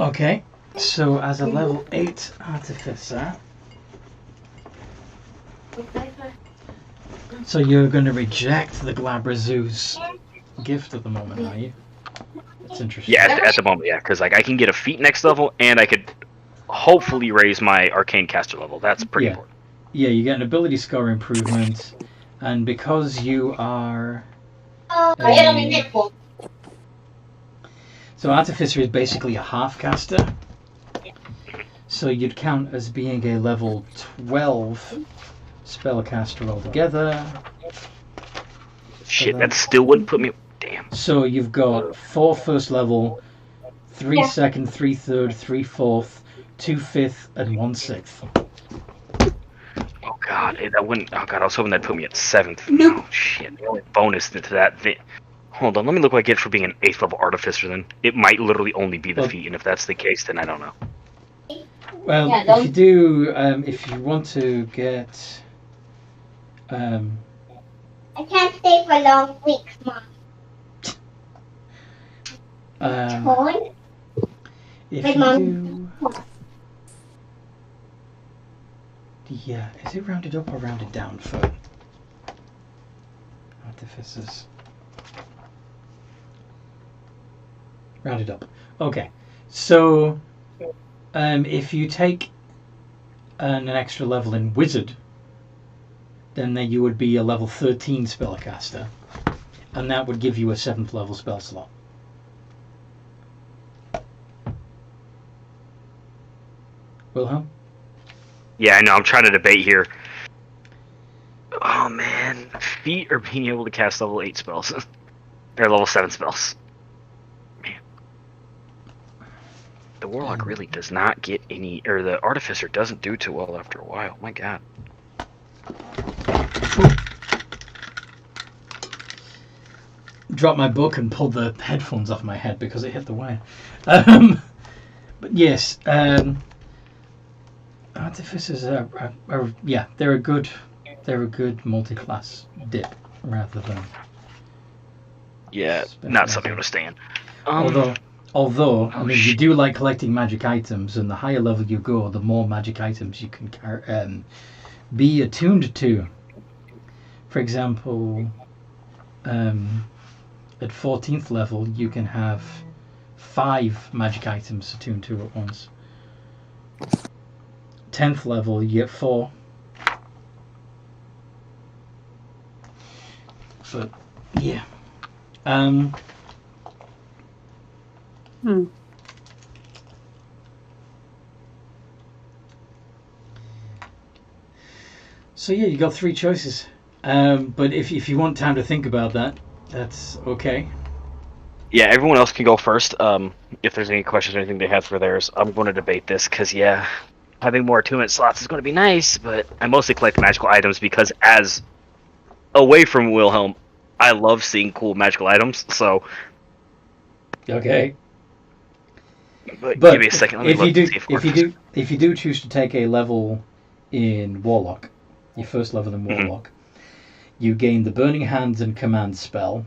Okay, so as a level 8 Artificer. So you're going to reject the Glabrazoo's gift at the moment, are you? That's interesting. Yeah, at the moment, yeah, because I can get a feat next level, and I could hopefully raise my arcane caster level. That's pretty important. Yeah, you get an ability score improvement, and because you are... So Artificer is basically a half caster, so you'd count as being a level 12 spellcaster altogether. Shit, that still wouldn't put me... Damn. So you've got 4 first level, 3 second, 3 third, 3 fourth, 2 fifth, and 1 sixth. Oh god, that wouldn't... Oh god, I was hoping that'd put me at 7th. No. Oh shit, the only bonus to that thing... Hold on, let me look what I get for being an 8th level Artificer then. It might literally only be the feat, and if that's the case, then I don't know. Well, if you do, if you want to get I can't stay for long weeks, Mom. Torn? If But you Mom, do, yeah, is it rounded up or rounded down for artificers? Rounded up. Okay, so if you take an extra level in wizard, then you would be a level 13 spellcaster, and that would give you a 7th level spell slot. Wilhelm? Yeah, I know. I'm trying to debate here. Oh man, feat or being able to cast level 8 spells or level 7 spells. Man, the warlock really does not get any, or the artificer doesn't do too well after a while. My God. Dropped my book and pulled the headphones off my head because it hit the wire. But yes, artificers are yeah, they're a good multi-class dip rather than Not something to understand. Although I mean, you do like collecting magic items, and the higher level you go, the more magic items you can be attuned to. For example, at 14th level, you can have 5 magic items attuned to at once. 10th level, you get 4. But yeah. So yeah, you got 3 choices. But if you want time to think about that, that's okay. Yeah, everyone else can go first. If there's any questions or anything they have for theirs, I'm going to debate this because having more attunement slots is going to be nice. But I mostly collect magical items because, as away from Wilhelm, I love seeing cool magical items. So okay. But give me a second. Let me look and see if you do choose to take a level in Warlock, your first level in Warlock, you gain the Burning Hands and Command spell,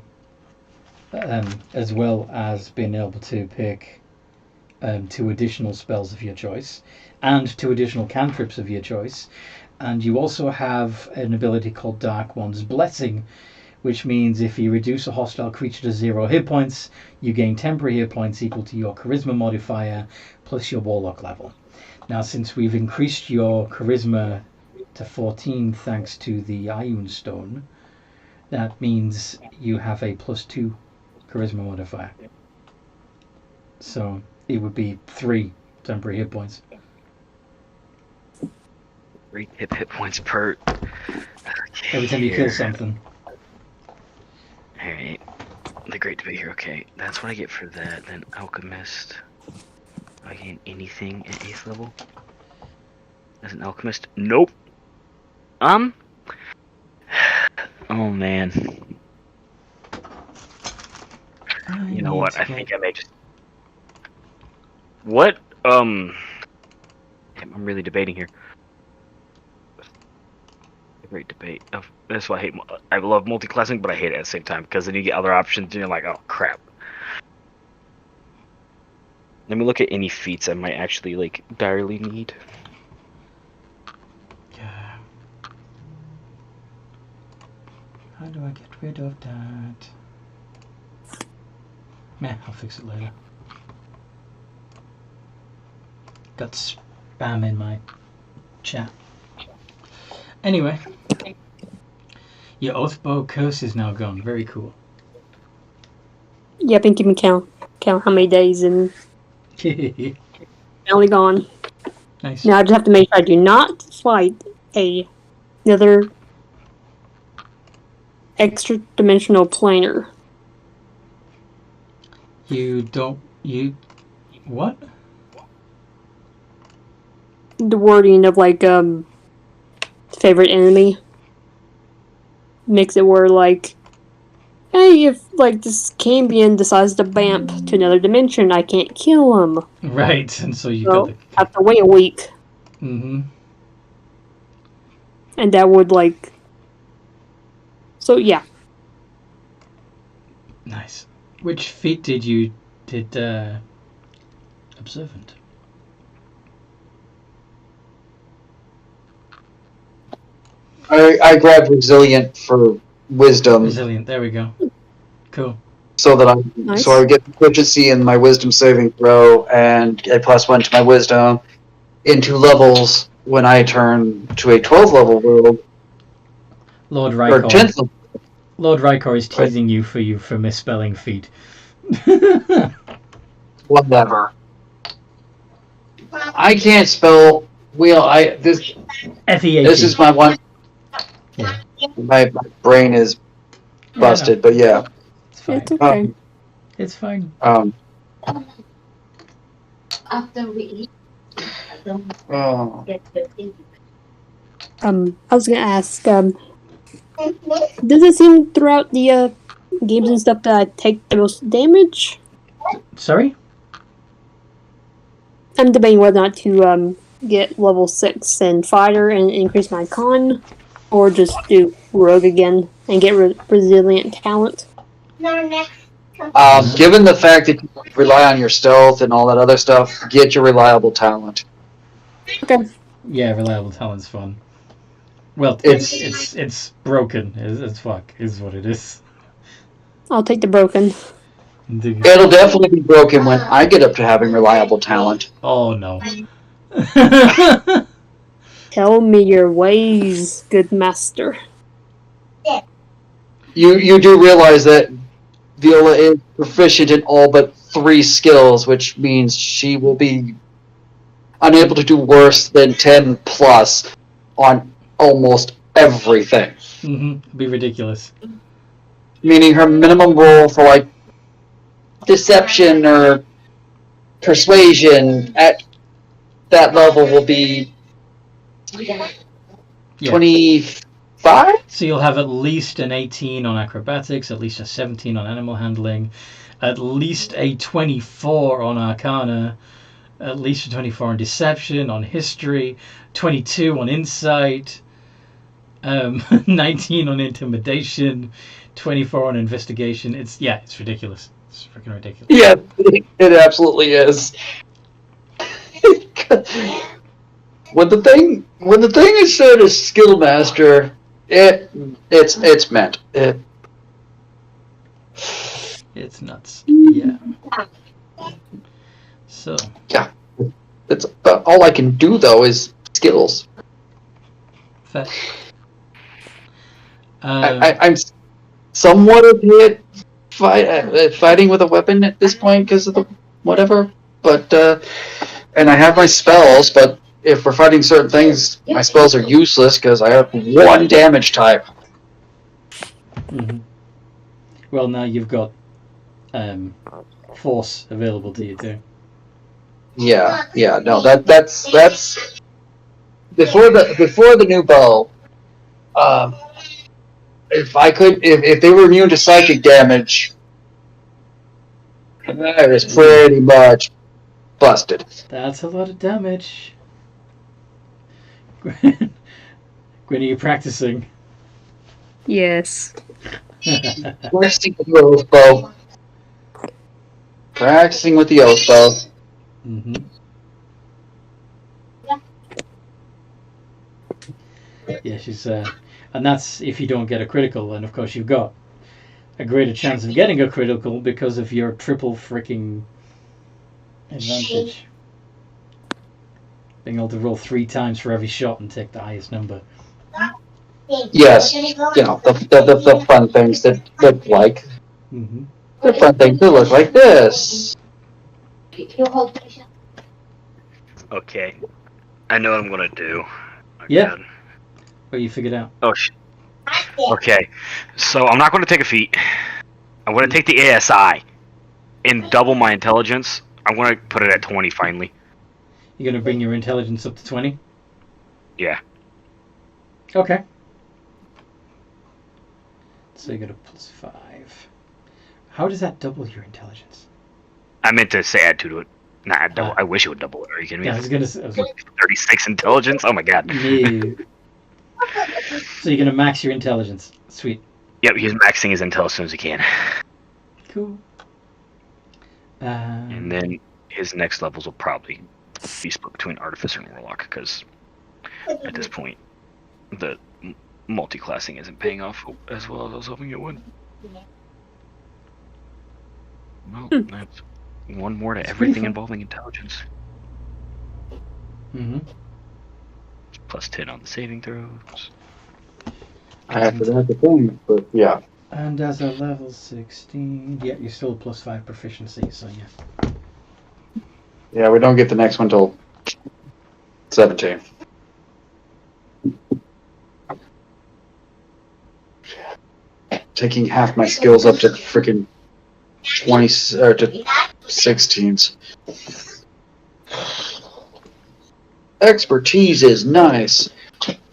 as well as being able to pick 2 additional spells of your choice and 2 additional cantrips of your choice. And you also have an ability called Dark One's Blessing, which means if you reduce a hostile creature to 0 hit points, you gain temporary hit points equal to your charisma modifier plus your Warlock level. Now, since we've increased your charisma to 14 thanks to the Ioun Stone, that means you have a +2 charisma modifier. So it would be 3 temporary hit points. 3 hit points per. Every time you kill something. Alright. The Great Debate here. Okay, that's what I get for that. Then Alchemist. Do I gain anything at 8th level? As an Alchemist? Nope. Oh man. You know what? I think I may just. What? I'm really debating here. Great debate. That's why I love multi-classing, but I hate it at the same time because then you get other options and you're like, oh crap. Let me look at any feats I might actually direly need. Yeah. How do I get rid of that? Meh, I'll fix it later. Got spam in my chat. Anyway, your Oathbow curse is now gone. Very cool. Yep, and keep me count how many days and only gone. Nice. Now I just have to make sure I do not fight another extra dimensional planar. What? The wording of favorite enemy makes it where hey, if this Cambion decides to bamp to another dimension, I can't kill him. Right, and so I have to wait a week. Mm-hmm. And that would So yeah. Nice. Which feat did observant? I grabbed resilient for wisdom, Resilient. There we go. Cool. so that Nice. so I get proficiency in my wisdom saving throw and a +1 to my wisdom into levels when I turn to a 12 level world Lord or Rykor. 10th level. Lord Rykor is teasing you for misspelling feet. Whatever. I can't spell wheel. This F-E-A-T. this is my one. Yeah. My brain is busted, but yeah. It's fine. It's okay. It's fine. After we eat, Oh. I was gonna ask, does it seem throughout the games and stuff that I take the most damage? Sorry? I'm debating whether or not to get level 6 in fighter and increase my con, or just do rogue again and get resilient talent. Given the fact that you rely on your stealth and all that other stuff, get your reliable talent. Okay. Yeah, reliable talent's fun. Well, it's broken as fuck, is what it is. I'll take the broken. It'll definitely be broken when I get up to having reliable talent. Oh no. Tell me your ways, good master. You do realize that Viola is proficient in all but 3 skills, which means she will be unable to do worse than 10 plus on almost everything. Mm-hmm. Be ridiculous. Meaning her minimum roll for like deception or persuasion at that level will be 25? So you'll have at least an 18 on acrobatics, at least a 17 on animal handling, at least a 24 on arcana, at least a 24 on deception, on history, 22 on insight, 19 on intimidation, 24 on investigation. It's ridiculous. It's freaking ridiculous. Yeah, it absolutely is. When the thing is said as skill master, it's meant. It's nuts. Yeah. So. Yeah, it's all I can do though is skills. Fair. I'm somewhat of hit fighting with a weapon at this point because of the whatever, but and I have my spells, but if we're fighting certain things, my spells are useless because I have 1 damage type. Mm-hmm. Well, now you've got force available to you too. Yeah, no, that's before the new bow. If they were immune to psychic damage, I was pretty much busted. That's a lot of damage. Gwen, are you practicing? Yes. Practicing with the oath bow. Practicing with the oath bow. Mm-hmm. Yeah, she's and that's if you don't get a critical, and of course you've got a greater chance of getting a critical because of your triple freaking advantage. Being able to roll 3 times for every shot and take the highest number. Yes, you know, the fun things that look like. Mm-hmm. The fun things that look like this. Okay. I know what I'm gonna do. Oh, Yeah. God. What you figured out? Oh shit. Okay. So I'm not gonna take a feat. I'm gonna take the ASI and double my intelligence. I'm gonna put it at 20 finally. You're gonna bring your intelligence up to 20? Yeah. Okay. So you got a +5. How does that double your intelligence? I meant to say add 2 to it. Nah, add double. I wish it would double it. Are you kidding me? Yeah, I was gonna say. 36 intelligence? Oh my god. No. So you're gonna max your intelligence. Sweet. Yep, he's maxing his intel as soon as he can. Cool. And then his next levels will probably be split between Artificer and Warlock, because at this point, the multi-classing isn't paying off as well as I was hoping it would. Well, that's one more to everything involving intelligence. Mm-hmm. Plus 10 on the saving throws. I have to have the thing, but yeah. And as a level 16, yeah, you're still plus 5 proficiency, so yeah. Yeah, we don't get the next one till 17. Taking half my skills up to freaking 20 or to 16s. Expertise is nice.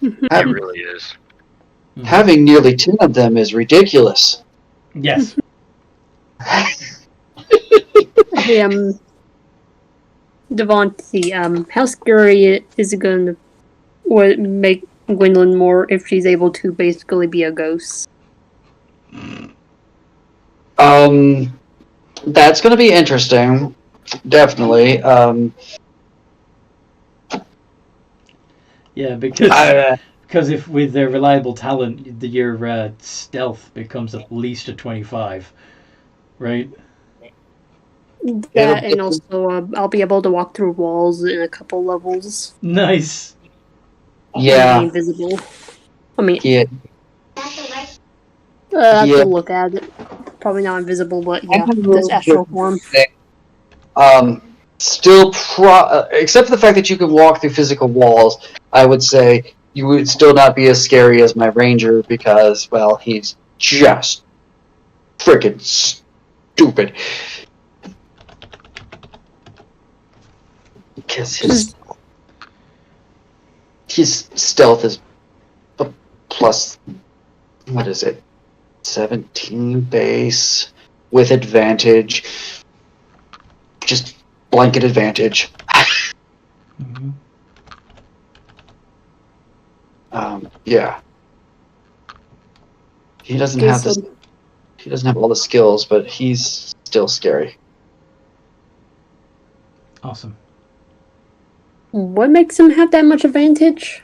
It really is. Having nearly 10 of them is ridiculous. Yes. Hey, Devontae, how scary is it going to make Gwendolyn more if she's able to basically be a ghost? That's going to be interesting. Definitely. Yeah, because if with their reliable talent, your stealth becomes at least a 25, right? That, and also I'll be able to walk through walls in a couple levels. Nice. Yeah. Be invisible. I mean, Yeah. I have to look at it. Probably not invisible, but yeah, this astral form. Still, except for the fact that you can walk through physical walls, I would say you would still not be as scary as my ranger because, well, he's just freaking stupid. Because his stealth is a plus, what is it, 17 base with advantage. Just blanket advantage. Mm-hmm. Yeah. He doesn't have this. He doesn't have all the skills, but he's still scary. Awesome. What makes him have that much advantage?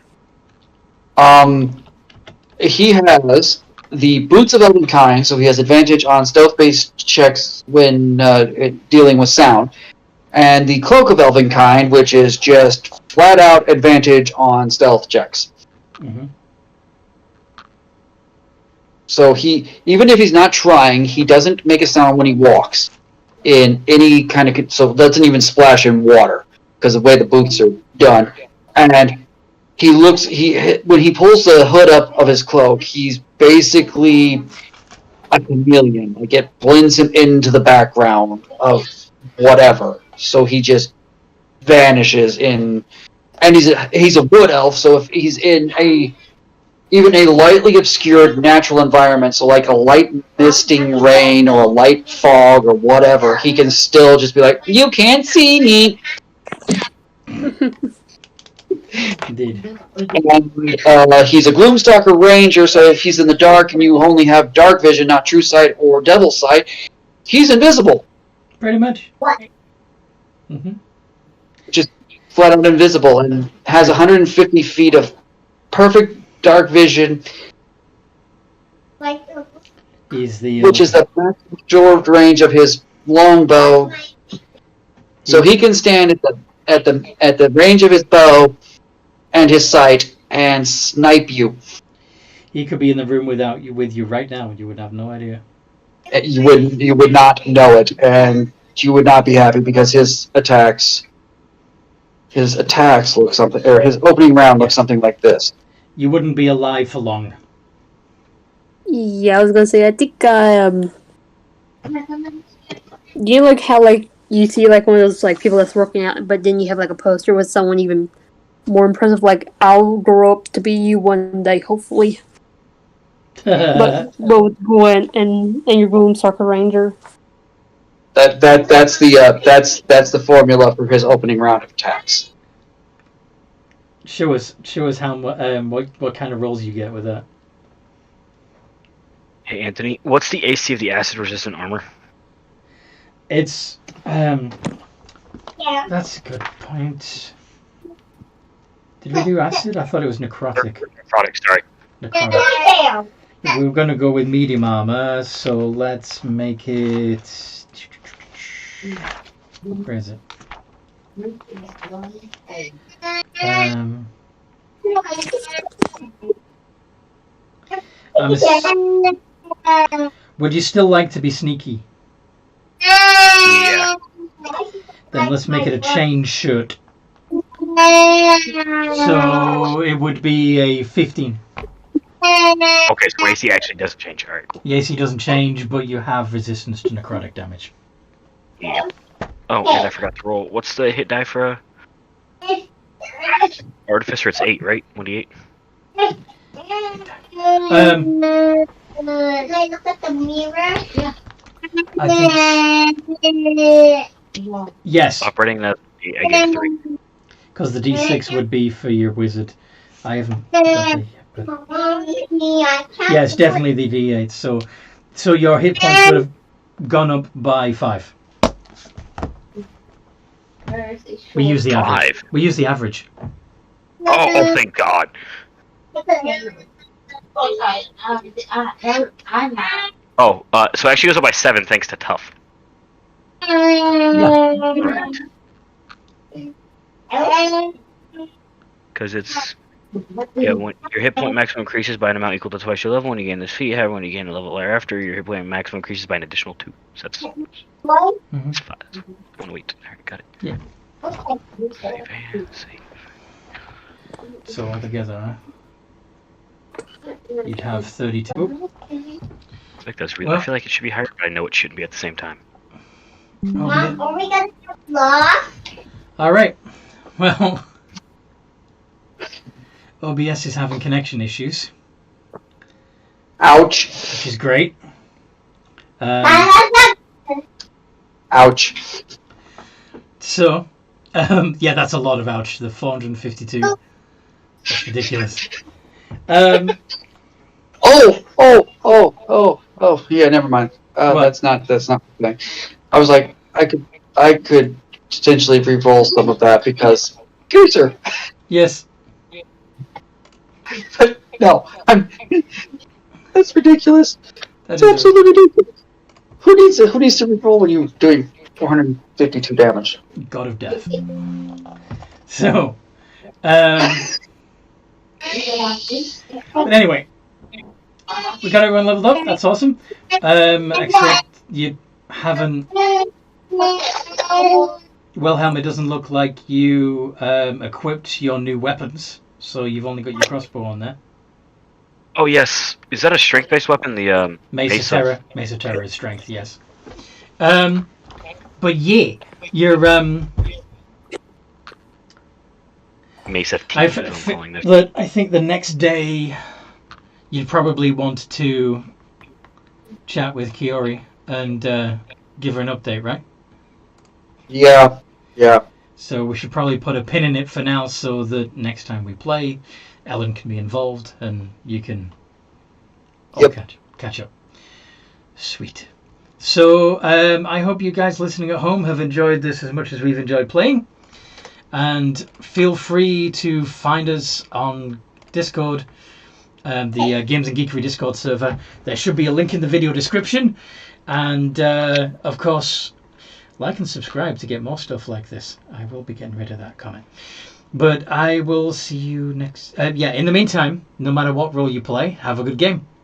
He has the Boots of Elvenkind, so he has advantage on stealth-based checks when dealing with sound, and the Cloak of Elvenkind, which is just flat-out advantage on stealth checks. Mm-hmm. So even if he's not trying, he doesn't make a sound when he walks in any kind of, so doesn't even splash in water because of the way the boots are done. And when he pulls the hood up of his cloak, he's basically a chameleon. Like it blends him into the background of whatever. So he just vanishes in, and he's a wood elf. So if he's in even a lightly obscured natural environment, so like a light misting rain or a light fog or whatever, he can still just be like, "You can't see me." Indeed. And he's a Gloomstalker Ranger, so if he's in the dark and you only have dark vision, not true sight or devil sight, he's invisible. Pretty much. What? Mm-hmm. Just flat out invisible, and has 150 feet of perfect dark vision, He's the which is the maximum range of his longbow. So he can stand at the range of his bow and his sight and snipe you. He could be in the room with you right now, and you would have no idea. You would not know it, and you would not be happy because his attacks look something, or his opening round looks something like this. You wouldn't be alive for long. Yeah, I was gonna say, I think, you know, like how, like, you see, like, one of those, like, people that's working out, but then you have, like, a poster with someone even more impressive, like, I'll grow up to be you one day, hopefully. but with Gwen and your Gloomstalker Ranger. That's the formula for his opening round of attacks. Show us how what kind of rolls you get with that. Hey, Anthony, what's the AC of the acid-resistant armor? It's Yeah. that's a good point. Did we do acid? I thought it was necrotic. Necrotic, sorry. Necrotic. We were gonna go with medium armor, so let's make it. Where is it? Would you still like to be sneaky? Yeah. Then let's make it a chain shirt. So it would be a 15. Okay, so AC actually doesn't change. Alright, cool. The AC doesn't change, but you have resistance to necrotic damage. Yeah. Oh, and I forgot to roll. What's the hit die for a Artificer? It's 8, right? 1d8? Can I look at the mirror? Yeah. I think yes, Operating that, I get 3. because the D6 would be for your wizard. I haven't got that yet, but yeah, it's definitely the D8. So your hit points would have gone up by 5. We use the average. 5. We use the average. Oh, thank God. Oh, so it actually goes up by 7 thanks to tough. Because it's when your hit point maximum increases by an amount equal to twice your level when you gain this feat. However, when you gain a level thereafter, your hit point maximum increases by an additional 2. So that's 5. 1 wait. Alright, got it. Yeah. Save. So altogether, you'd have 32. I think that's really. I feel like it should be higher, but I know it shouldn't be at the same time. Mom, are we gonna lost? All right. Well, OBS is having connection issues, Ouch. which is great. Ouch. So, yeah, that's a lot of ouch. The 452. That's ridiculous. Oh, yeah, never mind. What? That's not the thing. I was like, I could potentially re-roll some of that because Gooser. Yes. But no, that's ridiculous. That It's is absolutely ridiculous. Who needs to re-roll when you're doing 452 damage? a god of death. So, but anyway, we got everyone leveled up. That's awesome. Except you haven't. Wilhelm, it doesn't look like you equipped your new weapons, so you've only got your crossbow on there. Oh yes, is that a strength-based weapon? The Mace of Mace Terror. Mace of Terror is strength, yes. But yeah, you're Mace of I Teeth. I'm calling this. but I think the next day you'd probably want to chat with Kiori and give her an update, right? Yeah. So we should probably put a pin in it for now so that next time we play, Ellen can be involved and you can catch up. Sweet. So I hope you guys listening at home have enjoyed this as much as we've enjoyed playing. And feel free to find us on Discord, the Games and Geekery Discord server. There should be a link in the video description. And of course, like and subscribe to get more stuff like this. I will be getting rid of that comment. But I will see you next... in the meantime, no matter what role you play, have a good game.